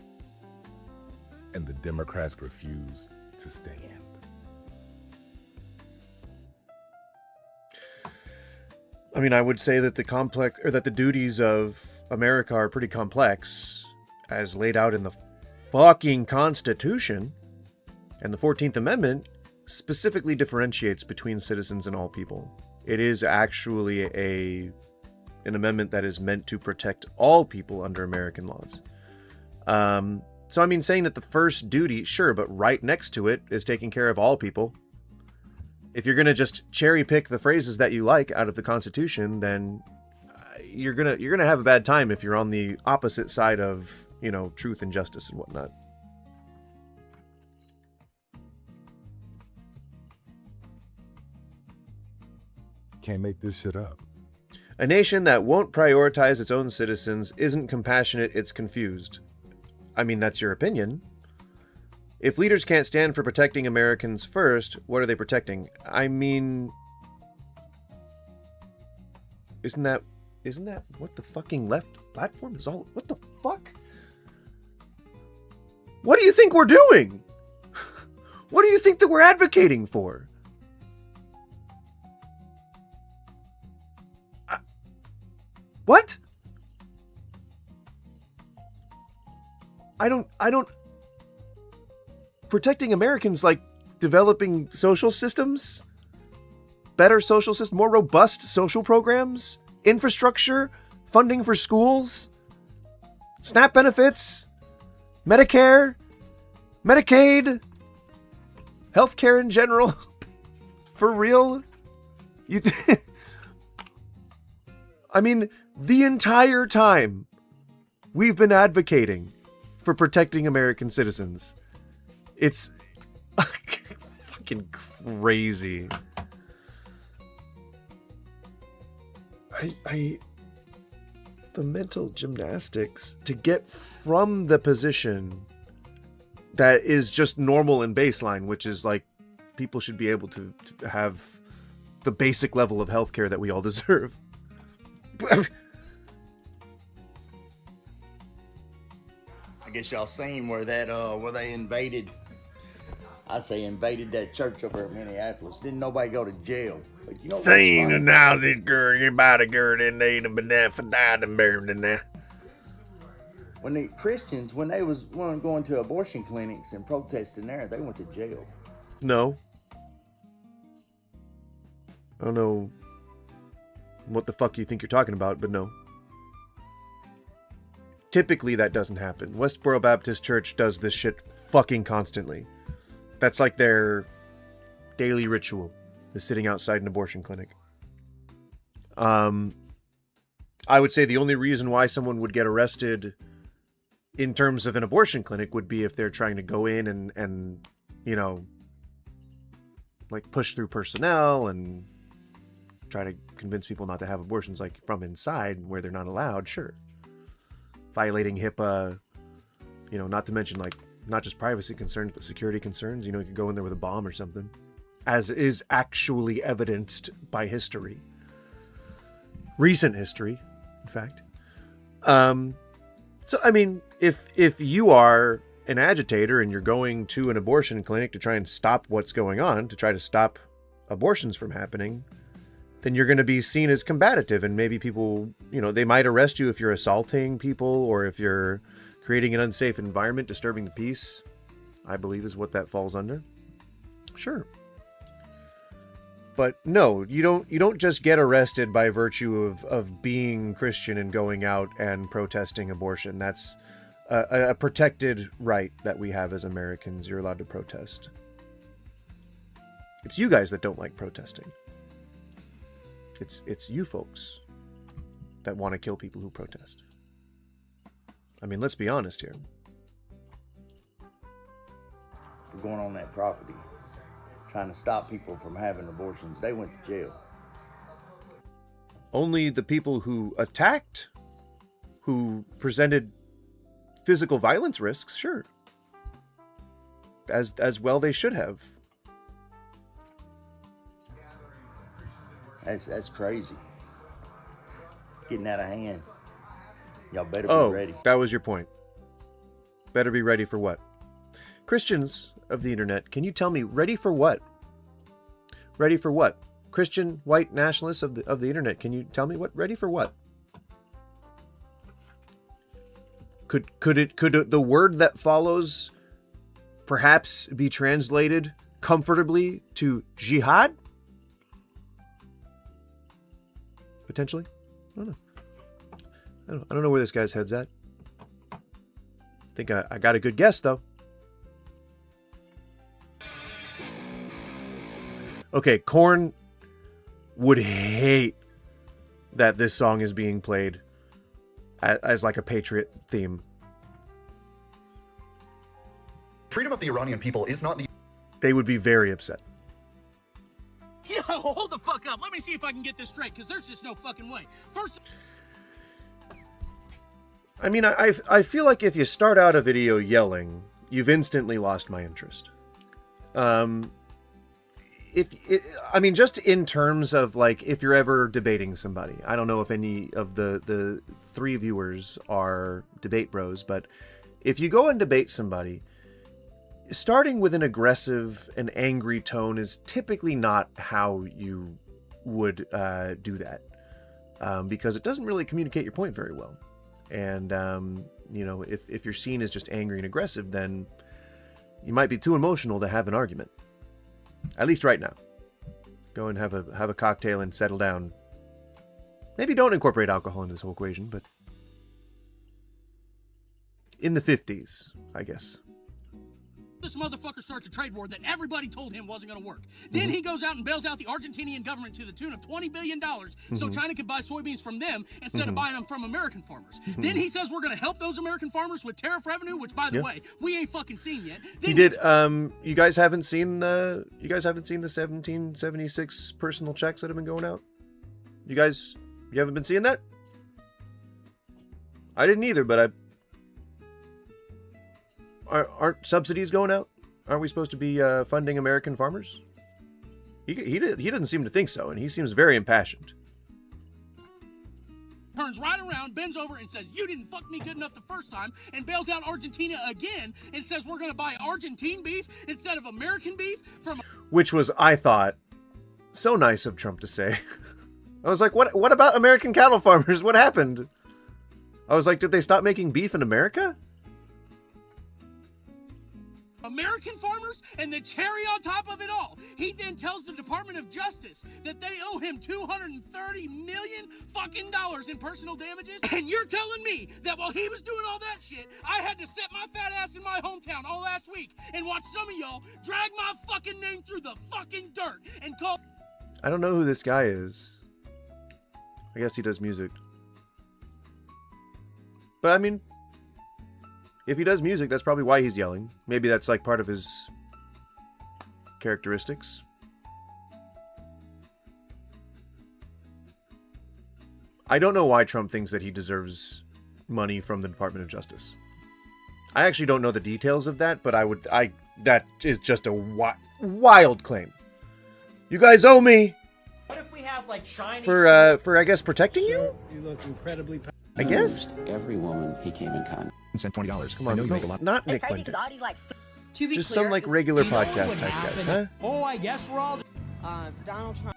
And the Democrats refused to stand. I mean, I would say that the duties of America are pretty complex, as laid out in the fucking Constitution, and the 14th Amendment specifically differentiates between citizens and all people. It is actually an amendment that is meant to protect all people under American laws. So I mean, saying that the first duty, sure, but right next to it is taking care of all people. If you're gonna just cherry pick the phrases that you like out of the Constitution, then you're gonna have a bad time if you're on the opposite side of, you know, truth and justice and whatnot. Can't make this shit up. A nation that won't prioritize its own citizens isn't compassionate, it's confused. I mean, that's your opinion. If leaders can't stand for protecting Americans first, what are they protecting? I mean, isn't that what the fucking left platform is all? What the fuck? What do you think we're doing? What do you think that we're advocating for? What? I don't protecting Americans, like developing social systems, better social systems, more robust social programs, infrastructure, funding for schools, SNAP benefits, Medicare, Medicaid, healthcare in general. For real? I mean, the entire time we've been advocating for protecting American citizens. It's fucking crazy. The mental gymnastics to get from the position that is just normal and baseline, which is like people should be able to have the basic level of healthcare that we all deserve. I guess y'all seen where they invaded. I say invaded that church over in Minneapolis. Didn't nobody go to jail. But you know Seen and now this girl, your body girl, didn't need them, but now for died and buried in there. when the Christians, when they was going to abortion clinics and protesting there, they went to jail. No. I don't know what the fuck you think you're talking about, but no. Typically that doesn't happen. Westboro Baptist Church does this shit fucking constantly. That's like their daily ritual, is sitting outside an abortion clinic. I would say the only reason why someone would get arrested in terms of an abortion clinic would be if they're trying to go in and you know, like push through personnel and try to convince people not to have abortions, like from inside where they're not allowed. Sure. Violating HIPAA, you know, not to mention like not just privacy concerns, but security concerns. You know, you could go in there with a bomb or something, as is actually evidenced by history. Recent history, in fact. So, I mean, if you are an agitator and you're going to an abortion clinic to try and stop what's going on, to try to stop abortions from happening, then you're going to be seen as combative, and maybe people, you know, they might arrest you if you're assaulting people or if you're creating an unsafe environment, disturbing the peace, I believe is what that falls under. Sure. But no, you don't just get arrested by virtue of being Christian and going out and protesting abortion. That's a protected right that we have as Americans. You're allowed to protest. It's you guys that don't like protesting. It's you folks that want to kill people who protest. I mean, let's be honest here. For going on that property, trying to stop people from having abortions, they went to jail. Only the people who attacked, who presented physical violence risks, sure. As well they should have. That's crazy. It's getting out of hand. Y'all better be ready. That was your point. Better be ready for what? Christians of the internet, can you tell me, ready for what? Ready for what? Christian white nationalists of the internet, can you tell me what? Ready for what? Could the word that follows perhaps be translated comfortably to jihad? Potentially? I don't know. I don't know where this guy's head's at. I think I got a good guess, though. Okay, Korn would hate that this song is being played as like a patriot theme. Freedom of the Iranian people is not the... They would be very upset. Yo, hold the fuck up. Let me see if I can get this straight, because there's just no fucking way. First... I mean, I feel like if you start out a video yelling, you've instantly lost my interest. I mean, just in terms of, like, if you're ever debating somebody. I don't know if any of the three viewers are debate bros, but if you go and debate somebody, starting with an aggressive and angry tone is typically not how you would do that, because it doesn't really communicate your point very well. And, you know, if you're seen as just angry and aggressive, then you might be too emotional to have an argument. At least right now. Go and have a cocktail and settle down. Maybe don't incorporate alcohol into this whole equation, but in the 50s, I guess. This motherfucker starts a trade war that everybody told him wasn't going to work. Then he goes out and bails out the Argentinian government to the tune of $20 billion so China can buy soybeans from them instead of buying them from American farmers. Then he says we're going to help those American farmers with tariff revenue, which, by the way, we ain't fucking seen yet. Then he did. You guys haven't seen the 1776 personal checks that have been going out? You haven't been seeing that? I didn't either, but aren't subsidies going out? Aren't we supposed to be funding American farmers? He doesn't seem to think so, and he seems very impassioned. Turns right around, bends over, and says, "You didn't fuck me good enough the first time," and bails out Argentina again and says we're going to buy Argentine beef instead of American beef from... Which was, I thought, so nice of Trump to say. I was like, what about American cattle farmers? What happened? I was like, did they stop making beef in America? American farmers, and the cherry on top of it all, he then tells the Department of Justice that they owe him $230 million fucking dollars in personal damages, and you're telling me that while he was doing all that shit, I had to set my fat ass in my hometown all last week and watch some of y'all drag my fucking name through the fucking dirt and call... I don't know who this guy is. I guess he does music. But I mean, if he does music, that's probably why he's yelling. Maybe that's like part of his characteristics. I don't know why Trump thinks that he deserves money from the Department of Justice. I actually don't know the details of that, but that is just a wild claim. You guys owe me. What if we have like shiny for I guess protecting you? You look incredibly I guess every woman he came in contact. Sent $20. Come on, I know you make a lot. not Nick Fuentes. To be Just clear, some like regular You know podcast what type guys, happened? huh? Oh, I guess we're all. Donald Trump.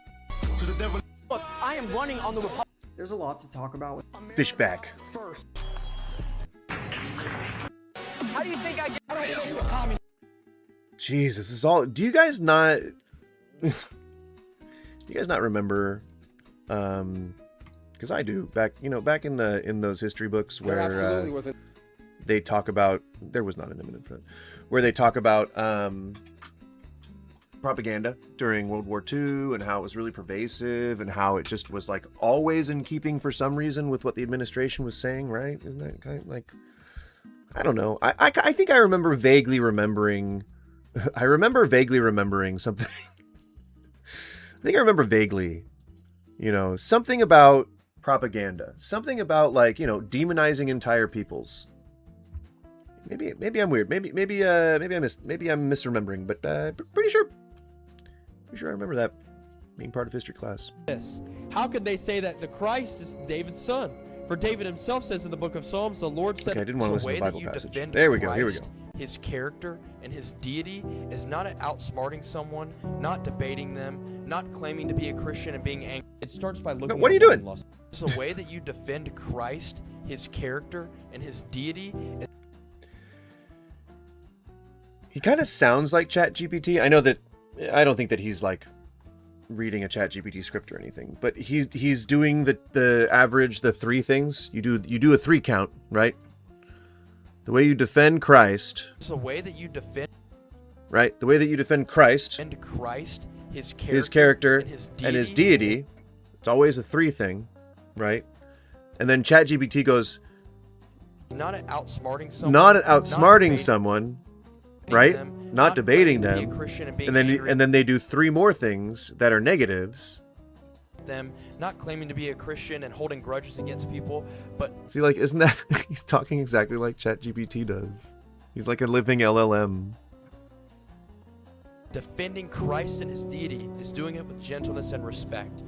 Look, I am running on the Republican. There's a lot to talk about. Fishback. First. How do you think I get? Jesus, this is all. Do you guys not? Do you guys not remember? Because I do. Back in those history books where they talk about there was not an imminent threat, where they talk about propaganda during World War II and how it was really pervasive and how it just was like always in keeping for some reason with what the administration was saying, right? Isn't that kind of like, I don't know. I think I remember vaguely remembering. I remember vaguely remembering something. I think I remember vaguely, something about propaganda, something about like, demonizing entire peoples. Maybe I'm weird. Maybe I'm misremembering, but pretty sure I remember that being part of history class. This. How could they say that the Christ is David's son? For David himself says in the book of Psalms, the Lord said, okay, I didn't want to listen to the Bible passage. There we go. Here we go. His character and his deity is not outsmarting someone, not debating them, not claiming to be a Christian and being angry. It starts by looking. No, what are you doing? It's the way that you defend Christ, his character, and his deity. He kind of sounds like ChatGPT. I don't think that he's like reading a ChatGPT script or anything, but he's doing the average, the three things. You do a 3 count, right? The way you defend Christ. It's the way that you defend. Right, the way that you defend Christ. And Christ, his character, and his deity. It's always a 3 thing, right? And then ChatGPT goes. Not outsmarting someone. Not outsmarting someone. Right? Not debating them. And then they do 3 more things that are negatives. Them not claiming to be a Christian and holding grudges against people, but see, like, isn't that he's talking exactly like ChatGPT does? He's like a living LLM. Defending Christ and his deity is doing it with gentleness and respect.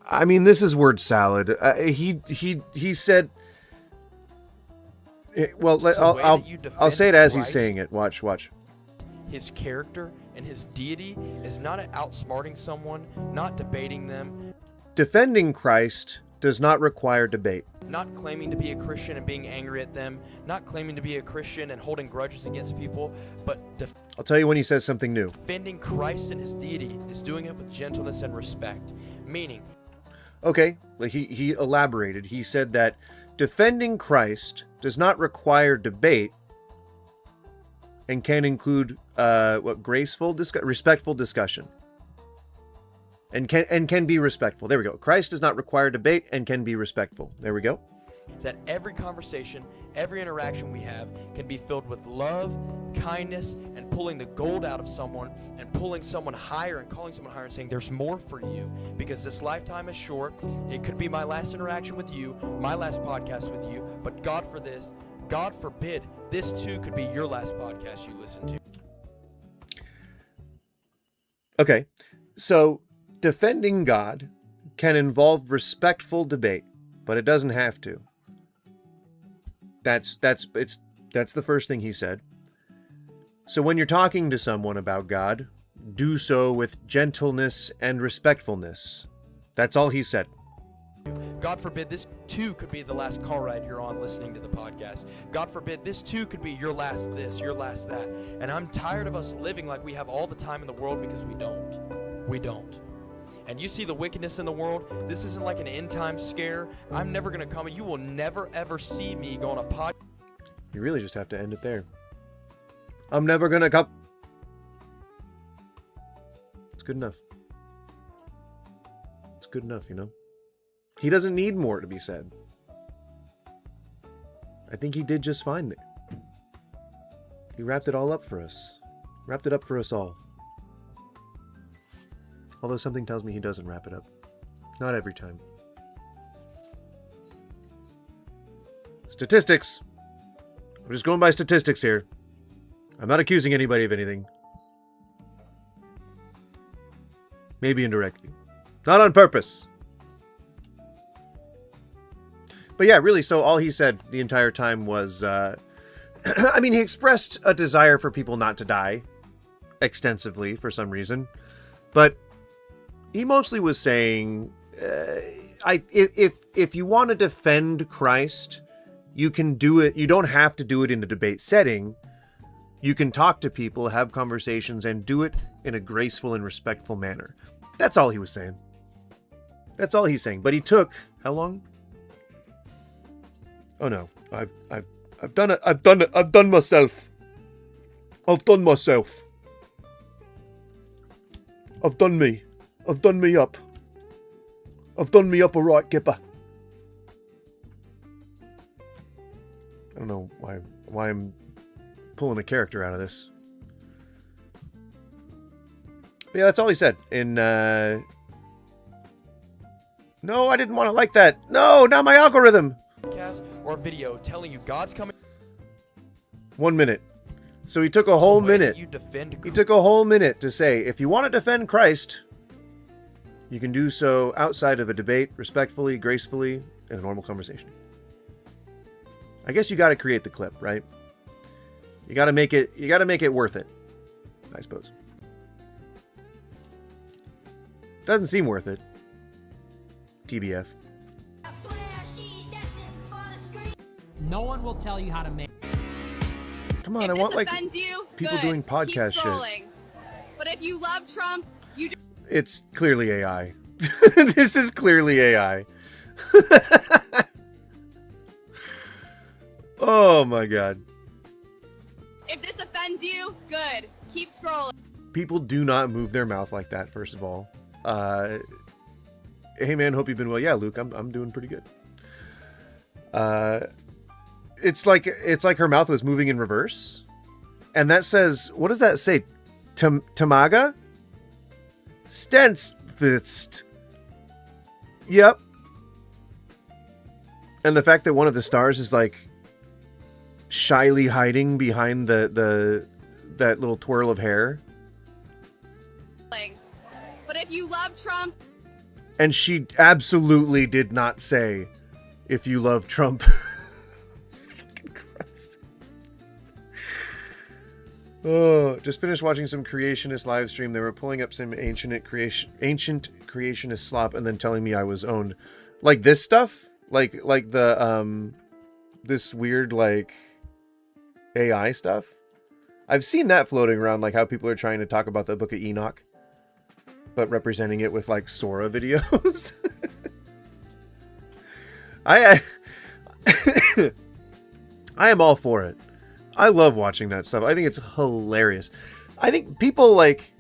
I mean, this is word salad. He said. Well, I'll say it as he's saying it. Watch. His character and his deity is not outsmarting someone, not debating them. Defending Christ does not require debate. Not claiming to be a Christian and being angry at them, not claiming to be a Christian and holding grudges against people, but I'll tell you when he says something new. Defending Christ and his deity is doing it with gentleness and respect. Meaning, okay, like he elaborated. He said that defending Christ does not require debate and can include respectful discussion. And can be respectful. There we go. Christ does not require debate and can be respectful. There we go. That every conversation, every interaction we have can be filled with love, kindness, and pulling the gold out of someone and pulling someone higher and calling someone higher and saying there's more for you because this lifetime is short. It could be my last interaction with you, my last podcast with you, but God forbid, this too could be your last podcast you listen to. Okay, so defending God can involve respectful debate, but it doesn't have to. That's the first thing he said. So when you're talking to someone about God, do so with gentleness and respectfulness. That's all he said. God forbid this too could be the last car ride you're on listening to the podcast. God forbid this too could be your last this, your last that. And I'm tired of us living like we have all the time in the world because we don't. We don't. And you see the wickedness in the world. This isn't like an end time scare. I'm never going to come. You will never ever see me go on a podcast. You really just have to end it there. I'm never going to come. It's good enough. It's good enough, you know? He doesn't need more to be said. I think he did just fine there. He wrapped it all up for us. Wrapped it up for us all. Although something tells me he doesn't wrap it up. Not every time. Statistics. I'm just going by statistics here. I'm not accusing anybody of anything. Maybe indirectly. Not on purpose. But yeah, really, so all he said the entire time was, I mean, he expressed a desire for people not to die extensively for some reason. But he mostly was saying, if you want to defend Christ, you can do it. You don't have to do it in a debate setting. You can talk to people, have conversations, and do it in a graceful and respectful manner. That's all he was saying. That's all he's saying. But he took how long? Oh no, I've done it. I've done it. I've done myself. I've done myself. I've done me. I've done me up. I've done me up a right kipper. I don't know why I'm pulling a character out of this. But yeah, that's all he said. In no, I didn't want to like that. No, not my algorithm. Or video telling you God's coming. 1 minute. So he took a whole minute. You defend. He took a whole minute to say, if you want to defend Christ, you can do so outside of a debate, respectfully, gracefully, in a normal conversation. I guess you got to create the clip, right? You got to make it worth it, I suppose. Doesn't seem worth it. TBF. No one will tell you how to make. Come on, I want like people doing podcast shit. But if you love Trump, you. It's clearly AI. This is clearly AI. Oh my god. If this offends you, good. Keep scrolling. People do not move their mouth like that, first of all. Hey man, hope you've been well. Yeah, Luke, I'm doing pretty good. It's like her mouth was moving in reverse. And that says, what does that say? MAGA? Stenfist. Yep. And the fact that one of the stars is like shyly hiding behind that little twirl of hair. But if you love Trump. And she absolutely did not say, if you love Trump. Fucking Christ. Oh, just finished watching some creationist live stream. They were pulling up some ancient creationist slop and then telling me I was owned. Like this stuff? Like the, this weird, like, AI stuff? I've seen that floating around, like how people are trying to talk about the Book of Enoch, but representing it with, like, Sora videos. I am all for it. I love watching that stuff. I think it's hilarious. I think people, like,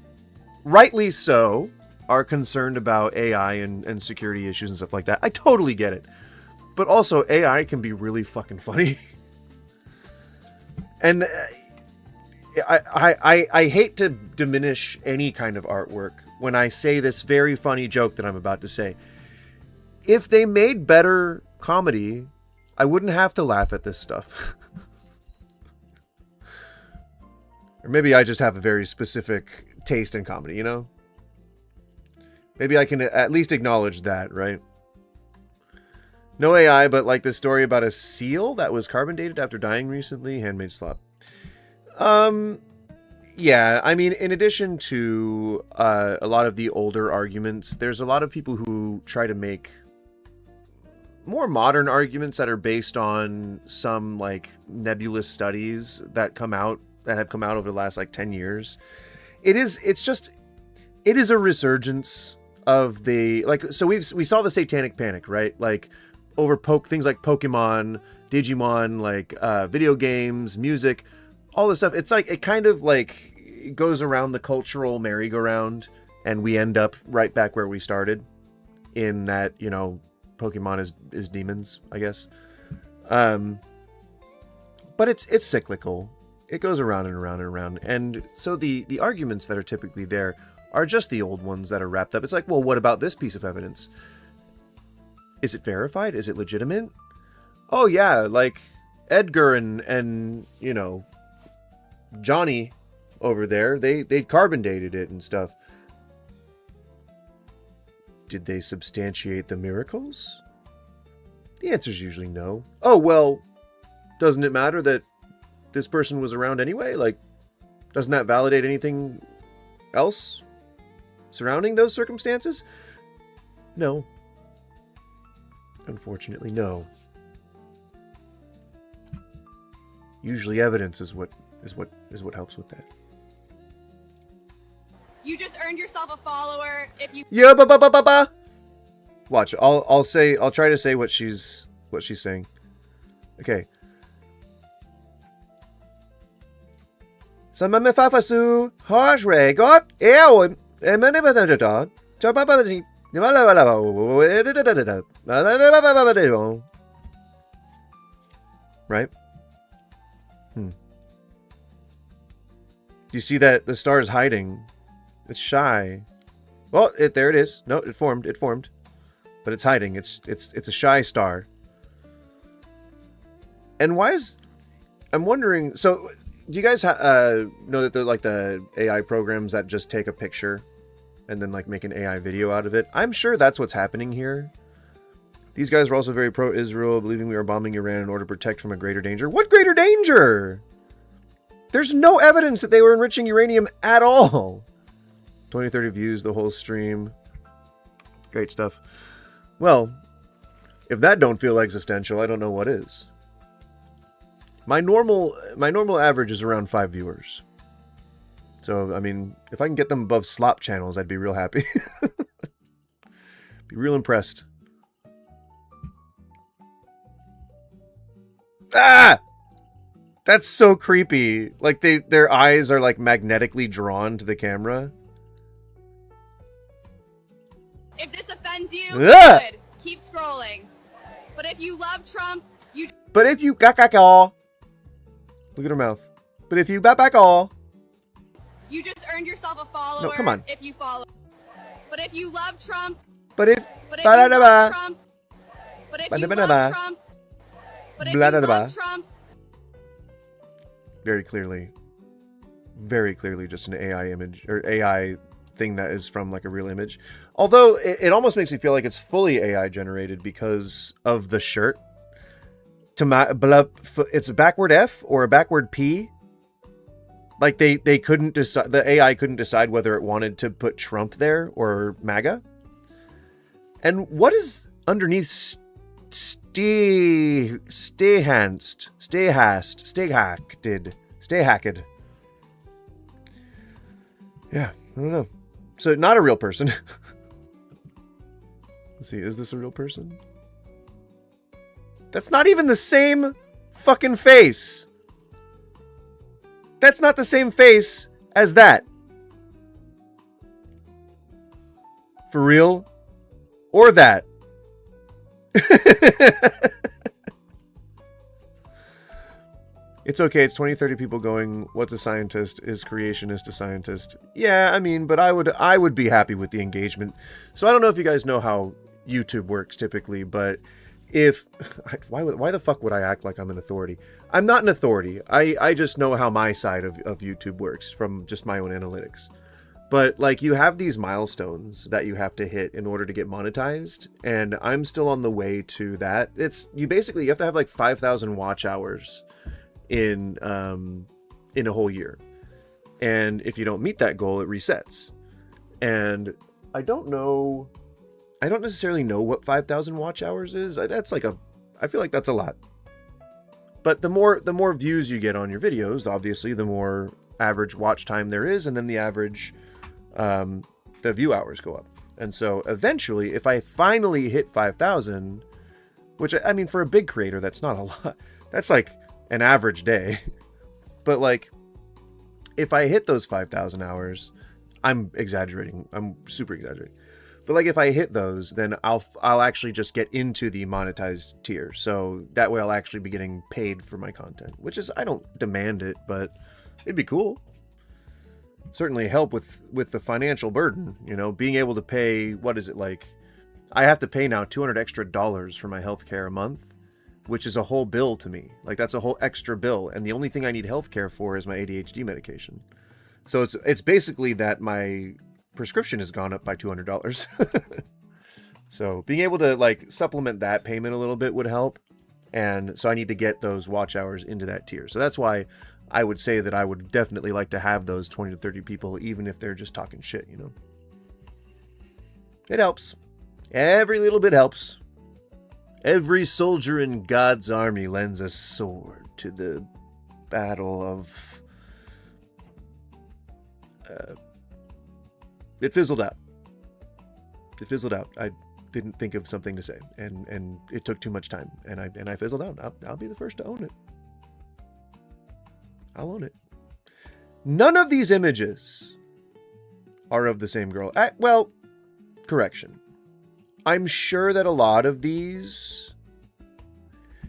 rightly so, are concerned about AI and security issues and stuff like that. I totally get it. But also, AI can be really fucking funny. And I hate to diminish any kind of artwork when I say this very funny joke that I'm about to say. If they made better comedy, I wouldn't have to laugh at this stuff. Or maybe I just have a very specific taste in comedy, you know? Maybe I can at least acknowledge that, right? No AI, but like this story about a seal that was carbon dated after dying recently. Handmade slop. Yeah, I mean, in addition to a lot of the older arguments, there's a lot of people who try to make more modern arguments that are based on some like nebulous studies that have come out over the last like 10 years. It is a resurgence of the, like, so we saw the satanic panic, right? Like over things like Pokemon, Digimon, like video games, music, all this stuff. It's like, it kind of like goes around the cultural merry-go-round and we end up right back where we started, in that, you know, Pokemon is demons, I guess. But it's cyclical. It goes around and around and around. And so the arguments that are typically there are just the old ones that are wrapped up. It's like, well, what about this piece of evidence? Is it verified? Is it legitimate? Oh yeah, like Edgar and you know, Johnny over there, they carbon dated it and stuff. Did they substantiate the miracles? The answer is usually no. Oh, well, doesn't it matter that this person was around anyway? Like, doesn't that validate anything else surrounding those circumstances? No. Unfortunately, no. Usually evidence is what helps with that. You just earned yourself a follower if you Yeah, ba. Watch, I'll try to say what she's saying. Okay. Samamifafasu Hashregot Eon Emanibadadad Tababadi Right? You see that the star is hiding. It's shy. Well, there it is. No, it formed. But it's hiding. It's a shy star. And why is... I'm wondering... So, do you guys know that they're like the AI programs that just take a picture and then like make an AI video out of it? I'm sure that's what's happening here. These guys were also very pro-Israel, believing we are bombing Iran in order to protect from a greater danger. What greater danger? There's no evidence that they were enriching uranium at all. 20-30 views, the whole stream. Great stuff. Well, if that don't feel existential, I don't know what is. My normal average is around 5 viewers. So, I mean, if I can get them above slop channels, I'd be real happy. Be real impressed. Ah! That's so creepy. Like their eyes are like magnetically drawn to the camera. if this offends you, Ugh! good. Keep scrolling. But if you love Trump, you But if you look at her mouth. But if you you just earned yourself a follower. No, come on. If you follow. But if you love Trump, But if you love Trump, but if you love Trump, but if you love Trump, very clearly just an AI image or AI thing that is from like a real image. Although it almost makes me feel like it's fully AI generated because of the shirt. It's a backward F or a backward P. Like they couldn't decide, the AI couldn't decide whether it wanted to put Trump there or MAGA. And what is underneath stay hacked? Yeah, I don't know. So not a real person. Let's see, is this a real person? That's not even the same fucking face. That's not the same face as that. For real? Or that. It's okay. It's 20-30 people going, what's a scientist? Is creationist a scientist? Yeah, I mean, but I would be happy with the engagement. So I don't know if you guys know how YouTube works typically, but if... Why the fuck would I act like I'm an authority? I'm not an authority. I just know how my side of YouTube works from just my own analytics. But, like, you have these milestones that you have to hit in order to get monetized, and I'm still on the way to that. You have to have, like, 5,000 watch hours in a whole year. And if you don't meet that goal, it resets. And I don't necessarily know what 5,000 watch hours is. I feel like that's a lot. But the more views you get on your videos, obviously, the more average watch time there is, and then the average... the view hours go up. And so eventually, if I finally hit 5,000, which I mean, for a big creator, that's not a lot. That's like an average day. But like, if I hit those 5,000 hours, I'm exaggerating. I'm super exaggerating. But like, if I hit those, then I'll actually just get into the monetized tier. So that way I'll actually be getting paid for my content, which is, I don't demand it, but it'd be cool. Certainly help with the financial burden, you know, being able to pay, what is it, like, I have to pay now $200 extra for my healthcare a month, which is a whole bill to me. Like, that's a whole extra bill, and the only thing I need healthcare for is my ADHD medication. So it's basically that my prescription has gone up by $200. So being able to like supplement that payment a little bit would help. And so I need to get those watch hours into that tier. So that's why I would say that I would definitely like to have those 20 to 30 people, even if they're just talking shit, you know? It helps. Every little bit helps. Every soldier in God's army lends a sword to the battle of... it fizzled out. It fizzled out. I didn't think of something to say, and it took too much time, and I fizzled out. I'll be the first to own it. I'll own it. None of these images are of the same girl. Well, correction. I'm sure that a lot of these...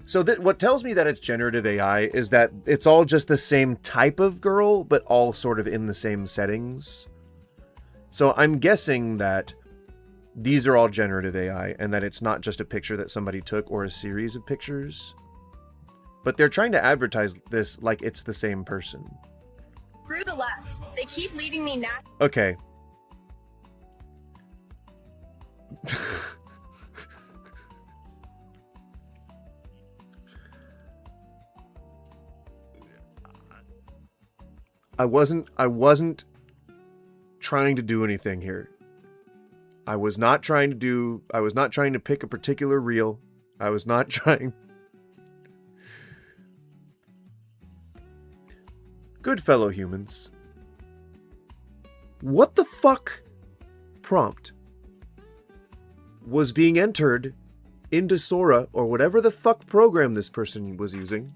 So that what tells me that it's generative AI is that it's all just the same type of girl, but all sort of in the same settings. So I'm guessing that these are all generative AI and that it's not just a picture that somebody took or a series of pictures. But they're trying to advertise this like it's the same person. Screw the left. They keep leaving me nasty. Okay. I wasn't trying to do anything here. I was not trying to pick a particular reel. I was not trying. Good fellow humans. What the fuck prompt was being entered into Sora or whatever the fuck program this person was using?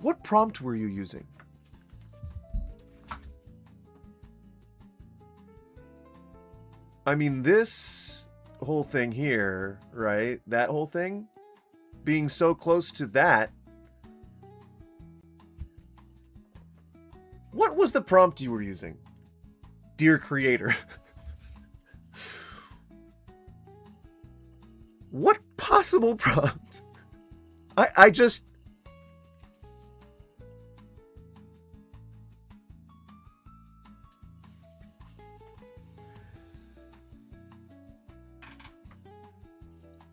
What prompt were you using? I mean, this whole thing here, right? That whole thing being so close to that. What was the prompt you were using? Dear creator. What possible prompt? I just...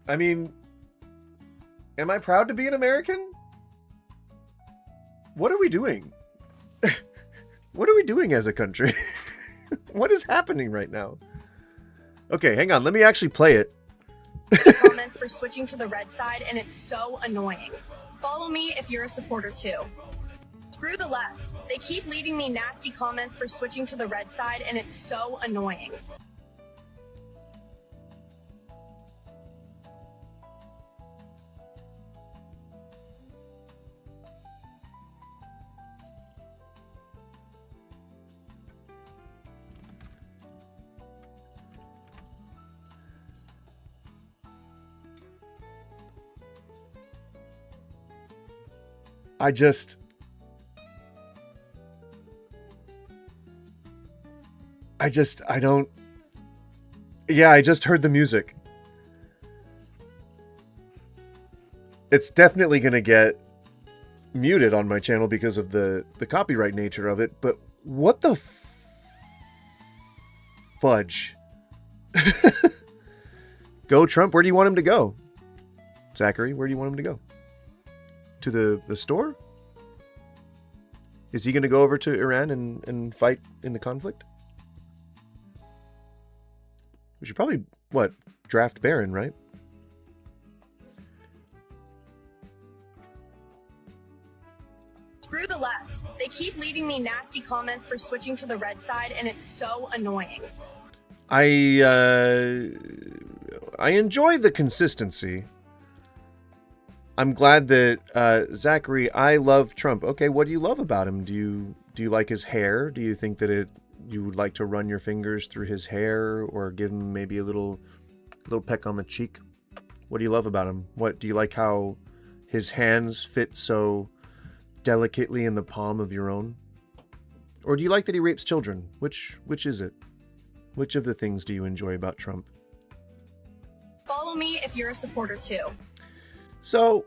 I mean, am I proud to be an American? What are we doing? What are we doing as a country? What is happening right now? Okay, hang on. Let me actually play it. Comments for switching to the red side, and it's so annoying. Follow me if you're a supporter too. Screw the left. They keep leaving me nasty comments for switching to the red side, and it's so annoying. I don't... Yeah, I just heard the music. It's definitely going to get muted on my channel because of the copyright nature of it, but what the fudge? Go Trump, where do you want him to go? Zachary, where do you want him to go? To the store? Is he going to go over to Iran and fight in the conflict? We should probably, what, draft Barron, right? Screw the left. They keep leaving me nasty comments for switching to the red side, and it's so annoying. I enjoy the consistency. I'm glad that Zachary, I love Trump. Okay, what do you love about him? Do you like his hair? Do you think that you would like to run your fingers through his hair or give him maybe a little peck on the cheek? What do you love about him? What do you like how his hands fit so delicately in the palm of your own? Or do you like that he rapes children? Which is it? Which of the things do you enjoy about Trump? Follow me if you're a supporter too. So,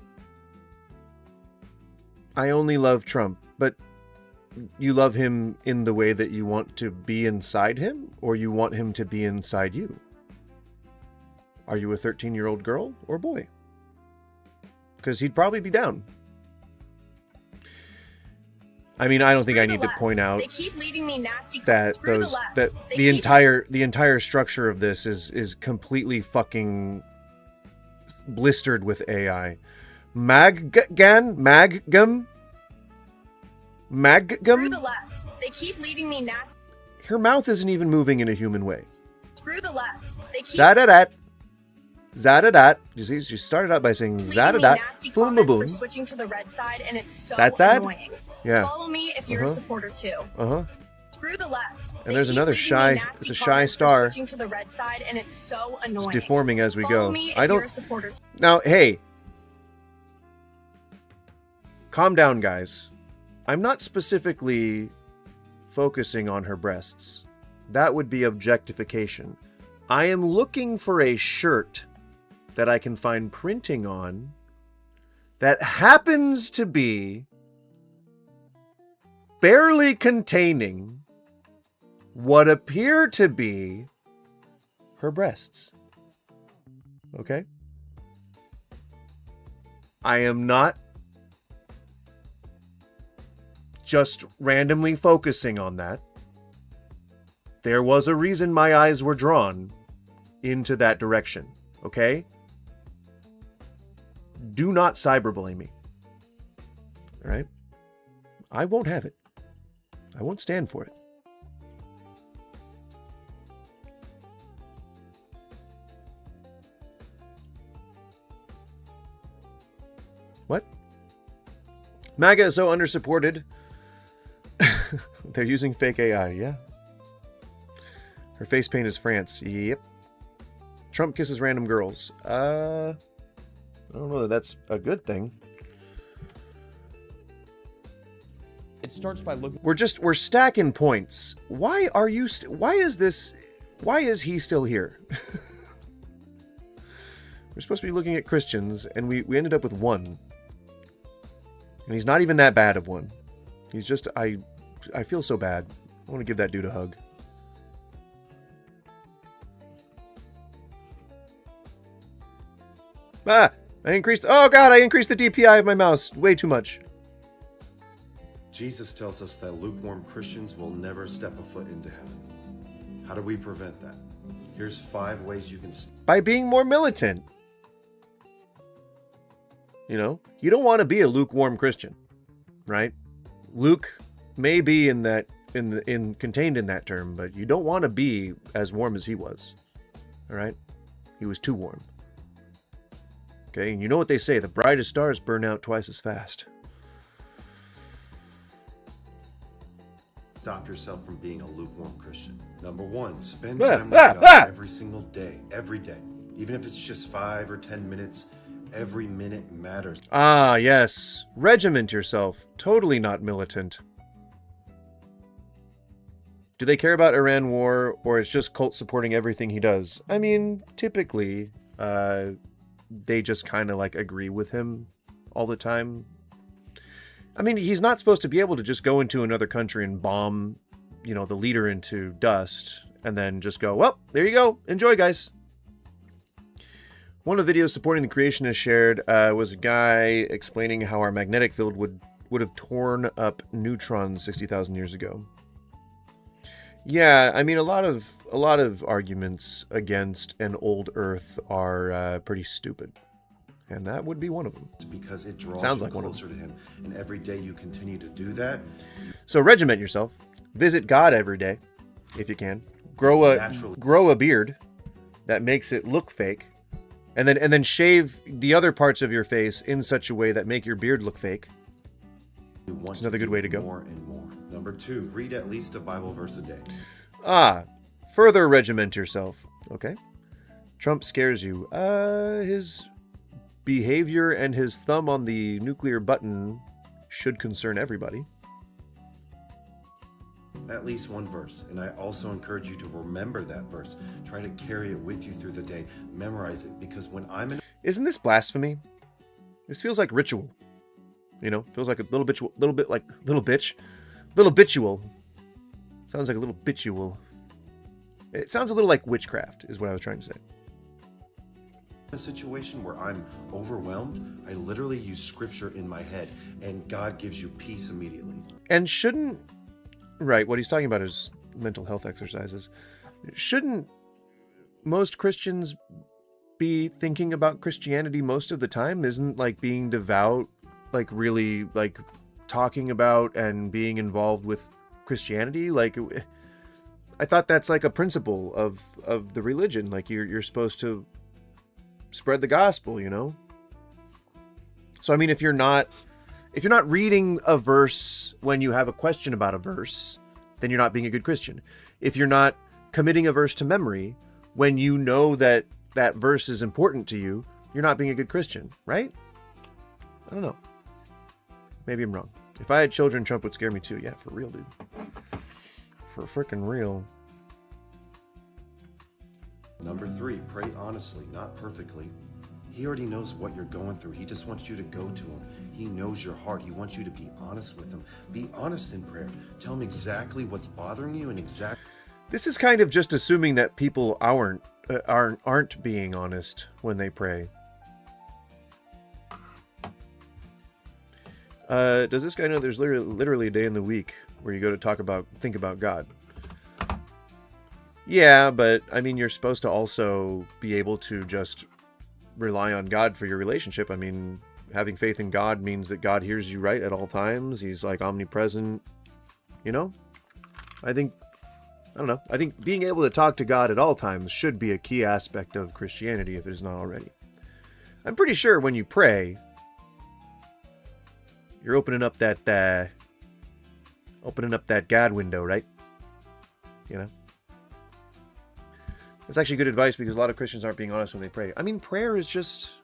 I only love Trump, but you love him in the way that you want to be inside him, or you want him to be inside you? Are you a 13-year-old girl or boy? Because he'd probably be down. I mean, I don't think I need to point out They keep leading me nasty that the entire structure of this is completely fucking blistered with AI. Magam. Screw the left. They keep leading me nasty. Her mouth isn't even moving in a human way. Screw the left. They keep Zadadat. Zadadat. You see, she started out by saying leaving me Zadadat. nasty comments for Fumaboom. switching to the red side, and it's so Zatzad? annoying. Yeah. Follow me if you're a supporter too. Uh-huh. Screw the left. And there's another shy, it's a shy for star. switching to the red side, and it's so annoying. It's deforming as we Follow go. me if I you're don't. a supporter too. Now, hey. Calm down, guys. I'm not specifically focusing on her breasts. That would be objectification. I am looking for a shirt that I can find printing on that happens to be barely containing what appear to be her breasts. Okay? I am not just randomly focusing on that. There was a reason my eyes were drawn into that direction. Okay? Do not cyberbully me. Alright? I won't have it. I won't stand for it. What? MAGA is so undersupported. They're using fake AI, yeah. Her face paint is France, yep. Trump kisses random girls. I don't know that that's a good thing. It starts by looking. We're stacking points. Why are you? Why is he still here? We're supposed to be looking at Christians, and we ended up with one. And he's not even that bad of one. He's just I feel so bad. I want to give that dude a hug. Ah! I increased. Oh god! I increased the DPI of my mouse way too much. Jesus tells us that lukewarm Christians will never step a foot into heaven. How do we prevent that? Here's 5 ways you can. By being more militant. You know, you don't want to be a lukewarm Christian, right? Luke may be in that contained in that term, but you don't want to be as warm as he was. All right? He was too warm. Okay, and you know what they say, the brightest stars burn out twice as fast. Stop yourself from being a lukewarm Christian. Number 1, spend time with God every single day, every day. Even if it's just 5 or 10 minutes, every minute matters. Ah, yes. Regiment yourself. Totally not militant. Do they care about Iran war, or is just cult supporting everything he does? I mean, typically, they just kind of like agree with him all the time. I mean, he's not supposed to be able to just go into another country and bomb, you know, the leader into dust and then just go, well, there you go. Enjoy, guys. One of the videos supporting the creationists shared was a guy explaining how our magnetic field would have torn up neutrons 60,000 years ago. Yeah, I mean, a lot of arguments against an old Earth are pretty stupid, and that would be one of them. Because it draws Sounds you like one of them. closer to him, and every day you continue to do that. So regiment yourself. Visit God every day, if you can. Grow a beard that makes it look fake, and then shave the other parts of your face in such a way that make your beard look fake. It's another good way to go. More and more. Number 2, read at least a Bible verse a day. Ah, further regiment yourself. Okay. Trump scares you. His behavior and his thumb on the nuclear button should concern everybody. At least one verse. And I also encourage you to remember that verse. Try to carry it with you through the day. Memorize it, because when I'm in... Isn't this blasphemy? This feels like ritual. You know, feels like a little bitch, Little bitual. Sounds like a little bitual. It sounds a little like witchcraft, is what I was trying to say. A situation where I'm overwhelmed, I literally use scripture in my head, and God gives you peace immediately. And shouldn't, right, what he's talking about is mental health exercises. Shouldn't most Christians be thinking about Christianity most of the time? Isn't like being devout, like really like talking about and being involved with Christianity? Like, I thought that's like a principle of the religion. Like you're supposed to spread the gospel, you know? So I mean, if you're not reading a verse when you have a question about a verse, then you're not being a good Christian. If you're not committing a verse to memory when you know that that verse is important to you, you're not being a good Christian, right? I don't know. Maybe I'm wrong. If I had children, Trump would scare me too. Yeah, for real, dude. For freaking real. Number 3, pray honestly, not perfectly. He already knows what you're going through. He just wants you to go to him. He knows your heart. He wants you to be honest with him. Be honest in prayer. Tell him exactly what's bothering you and exactly. This is kind of just assuming that people aren't being honest when they pray. Does this guy know there's literally a day in the week where you go to think about God? Yeah, but I mean, you're supposed to also be able to just rely on God for your relationship. I mean, having faith in God means that God hears you right at all times. He's like omnipresent, you know? I don't know. I think being able to talk to God at all times should be a key aspect of Christianity if it is not already. I'm pretty sure when you pray, you're opening up that God window, right? You know? It's actually good advice because a lot of Christians aren't being honest when they pray. I mean, prayer is just,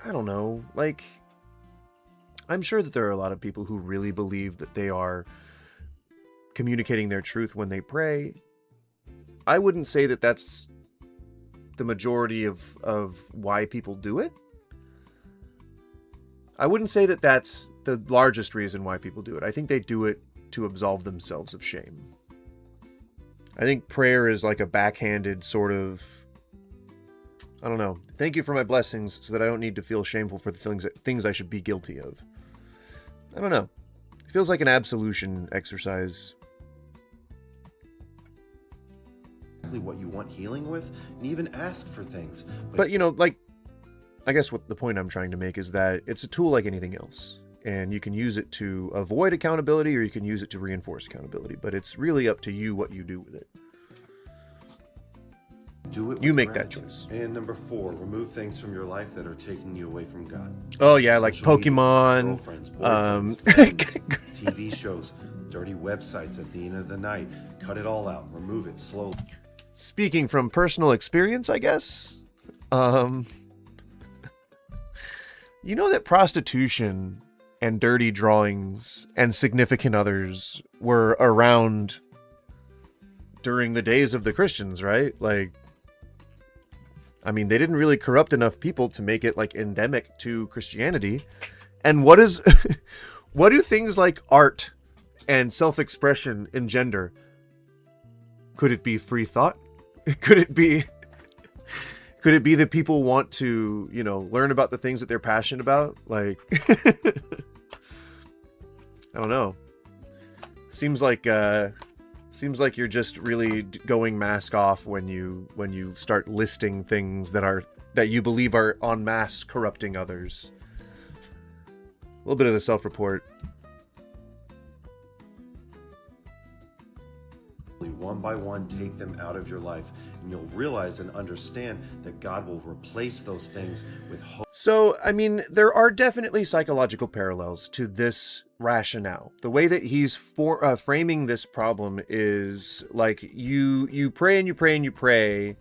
I don't know, like, I'm sure that there are a lot of people who really believe that they are communicating their truth when they pray. I wouldn't say that that's the majority of why people do it. I wouldn't say that that's the largest reason why people do it. I think they do it to absolve themselves of shame. I think prayer is like a backhanded sort of, I don't know, thank you for my blessings so that I don't need to feel shameful for the things I should be guilty of. I don't know. It feels like an absolution exercise. What you want healing with, and even ask for things. But you know, like, I guess what the point I'm trying to make is that it's a tool like anything else. And you can use it to avoid accountability or you can use it to reinforce accountability. But it's really up to you what you do with it. Do it. You make that choice. And number 4, remove things from your life that are taking you away from God. Oh yeah, like Pokemon, TV shows, dirty websites at the end of the night. Cut it all out. Remove it slowly. Speaking from personal experience, I guess. You know that prostitution and dirty drawings and significant others were around during the days of the Christians, right? Like, I mean, they didn't really corrupt enough people to make it like endemic to Christianity. And what do things like art and self-expression engender? Could it be free thought? Could it be that people want to, you know, learn about the things that they're passionate about? Like, I don't know. Seems like you're just really going mask off when you start listing things that you believe are en masse corrupting others. A little bit of a self-report. One by one, take them out of your life, and you'll realize and understand that God will replace those things with hope. So, I mean, there are definitely psychological parallels to this rationale. The way that he's framing this problem is like you pray and you pray and you pray,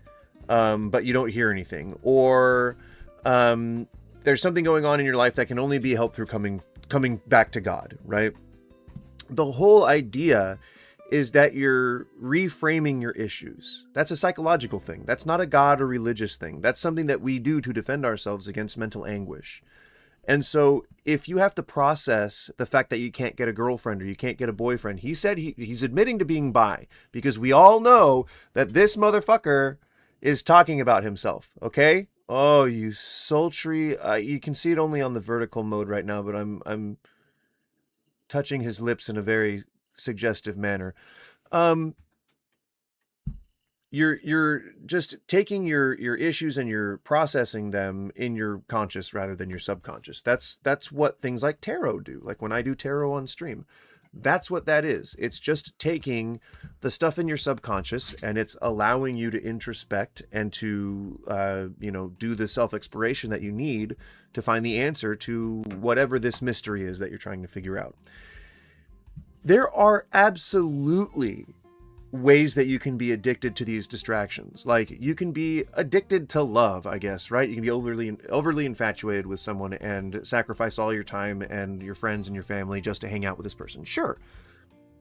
but you don't hear anything, or there's something going on in your life that can only be helped through coming back to God, right? The whole idea is that you're reframing your issues. That's a psychological thing. That's not a God or religious thing. That's something that we do to defend ourselves against mental anguish. And so if you have to process the fact that you can't get a girlfriend or you can't get a boyfriend, he said he's admitting to being bi, because we all know that this motherfucker is talking about himself, okay? Oh, you sultry. You can see it only on the vertical mode right now, but I'm touching his lips in a very suggestive manner. You're just taking your issues and you're processing them in your conscious rather than your subconscious. That's what things like tarot do. Like when I do tarot on stream, that's what that is. It's just taking the stuff in your subconscious and it's allowing you to introspect and to do the self-exploration that you need to find the answer to whatever this mystery is that you're trying to figure out. There are absolutely ways that you can be addicted to these distractions. Like you can be addicted to love, I guess, right? You can be overly infatuated with someone and sacrifice all your time and your friends and your family just to hang out with this person. Sure.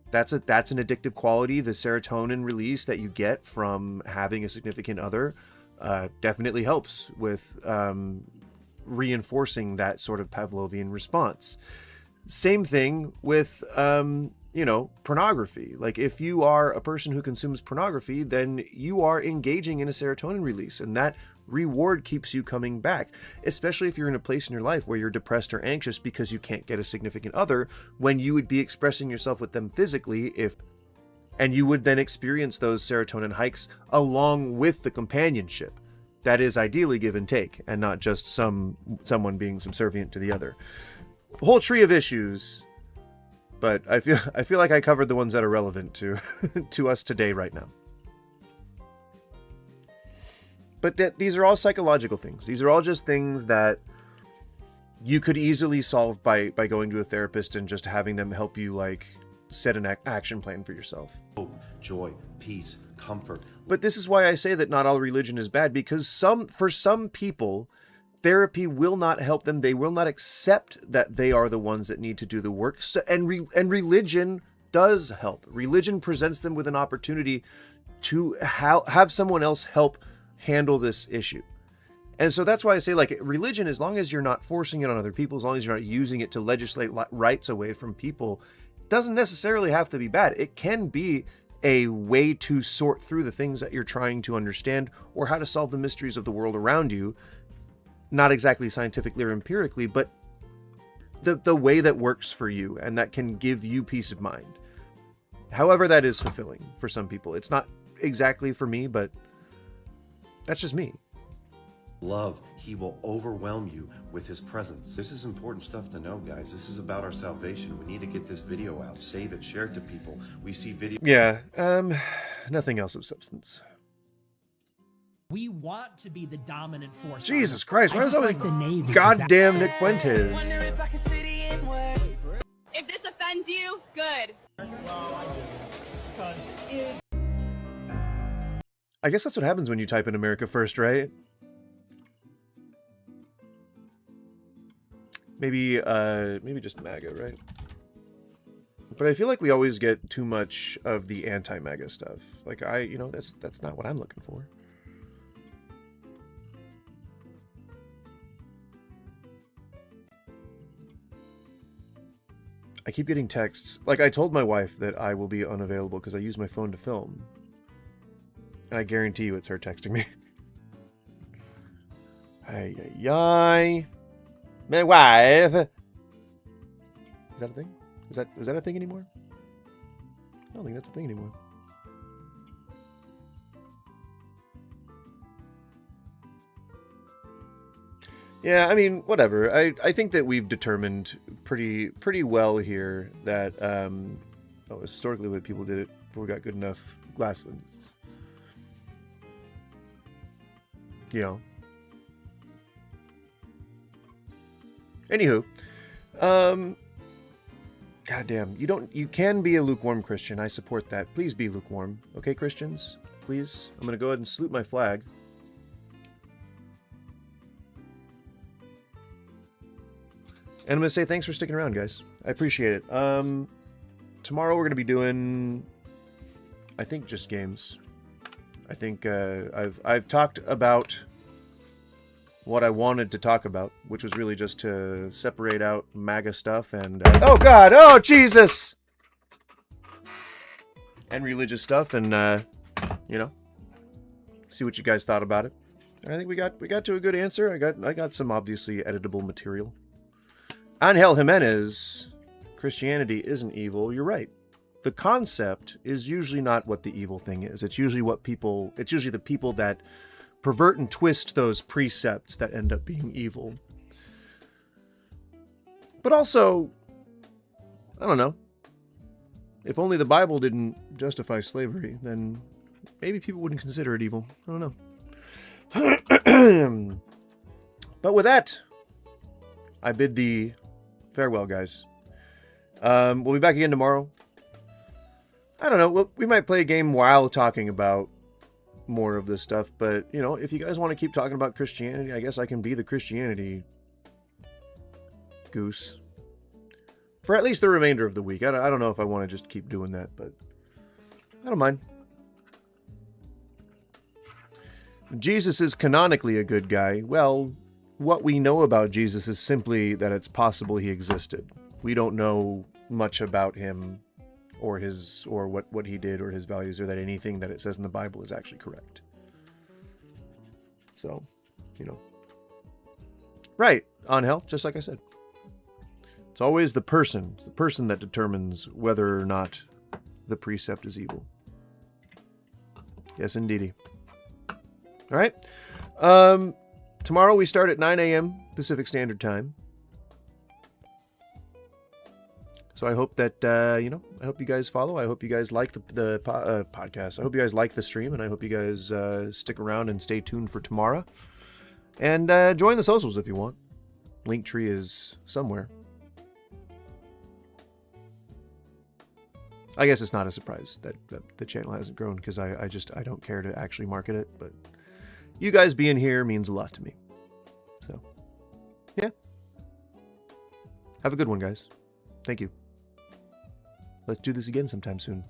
That's an addictive quality. The serotonin release that you get from having a significant other definitely helps with reinforcing that sort of Pavlovian response. Same thing with pornography. Like if you are a person who consumes pornography, then you are engaging in a serotonin release, and that reward keeps you coming back, especially if you're in a place in your life where you're depressed or anxious because you can't get a significant other, when you would be expressing yourself with them physically, and you would then experience those serotonin hikes along with the companionship. That is ideally give and take, and not just someone being subservient to the other. A whole tree of issues. But I feel like I covered the ones that are relevant to us today right now. But these are all psychological things. These are all just things that you could easily solve by going to a therapist and just having them help you like set an action plan for yourself. Hope, joy, peace, comfort. But this is why I say that not all religion is bad, because for some people, therapy will not help them. They will not accept that they are the ones that need to do the work. So, and religion does help. Religion presents them with an opportunity to have someone else help handle this issue. And so that's why I say, like, religion, as long as you're not forcing it on other people, as long as you're not using it to legislate rights away from people, doesn't necessarily have to be bad. It can be a way to sort through the things that you're trying to understand, or how to solve the mysteries of the world around you. Not exactly scientifically or empirically, but the way that works for you and that can give you peace of mind. However that is fulfilling for some people. It's not exactly for me, but that's just me. Love, he will overwhelm you with his presence. This is important stuff to know, guys. This is about our salvation. We need to get this video out, save it, share it to people. We see video. Yeah, nothing else of substance. We want to be the dominant force. Jesus Christ, why is like the Navy? Goddamn Nick Fuentes. If this offends you, good. I guess that's what happens when you type in America First, right? Maybe just MAGA, right? But I feel like we always get too much of the anti-MAGA stuff. Like that's not what I'm looking for. I keep getting texts. Like, I told my wife that I will be unavailable because I use my phone to film. And I guarantee you it's her texting me. Ay, ay, ay. My wife. Is that a thing? Is that a thing anymore? I don't think that's a thing anymore. Yeah, I mean, whatever. I think that we've determined pretty well here that historically what people did it before we got good enough glass lenses. You know. Anywho, goddamn, you can be a lukewarm Christian. I support that. Please be lukewarm, okay, Christians? Please. I'm gonna go ahead and salute my flag. And I'm going to say thanks for sticking around, guys. I appreciate it. Tomorrow we're going to be doing, I think, just games. I think I've talked about what I wanted to talk about, which was really just to separate out MAGA stuff and oh God, oh Jesus, and religious stuff, and you know, see what you guys thought about it. I think we got to a good answer. I got some obviously editable material. Angel Jimenez, Christianity isn't evil. You're right. The concept is usually not what the evil thing is. It's usually the people that pervert and twist those precepts that end up being evil. But also, I don't know. If only the Bible didn't justify slavery, then maybe people wouldn't consider it evil. I don't know. But with that, I bid thee farewell, guys. We'll be back again tomorrow. I don't know. We might play a game while talking about more of this stuff, but, you know, if you guys want to keep talking about Christianity, I guess I can be the Christianity goose for at least the remainder of the week. I don't know if I want to just keep doing that, but I don't mind. Jesus is canonically a good guy. Well, what we know about Jesus is simply that it's possible he existed. We don't know much about him or what he did or his values, or that anything that it says in the Bible is actually correct. So, you know. Right, Angel, just like I said. It's always the person. It's the person that determines whether or not the precept is evil. Yes, indeedy. All right. Tomorrow we start at 9 a.m. Pacific Standard Time. So I hope that, I hope you guys follow. I hope you guys like the podcast. I hope you guys like the stream, and I hope you guys stick around and stay tuned for tomorrow. And join the socials if you want. Linktree is somewhere. I guess it's not a surprise that the channel hasn't grown, because I don't care to actually market it, but you guys being here means a lot to me. So, yeah. Have a good one, guys. Thank you. Let's do this again sometime soon.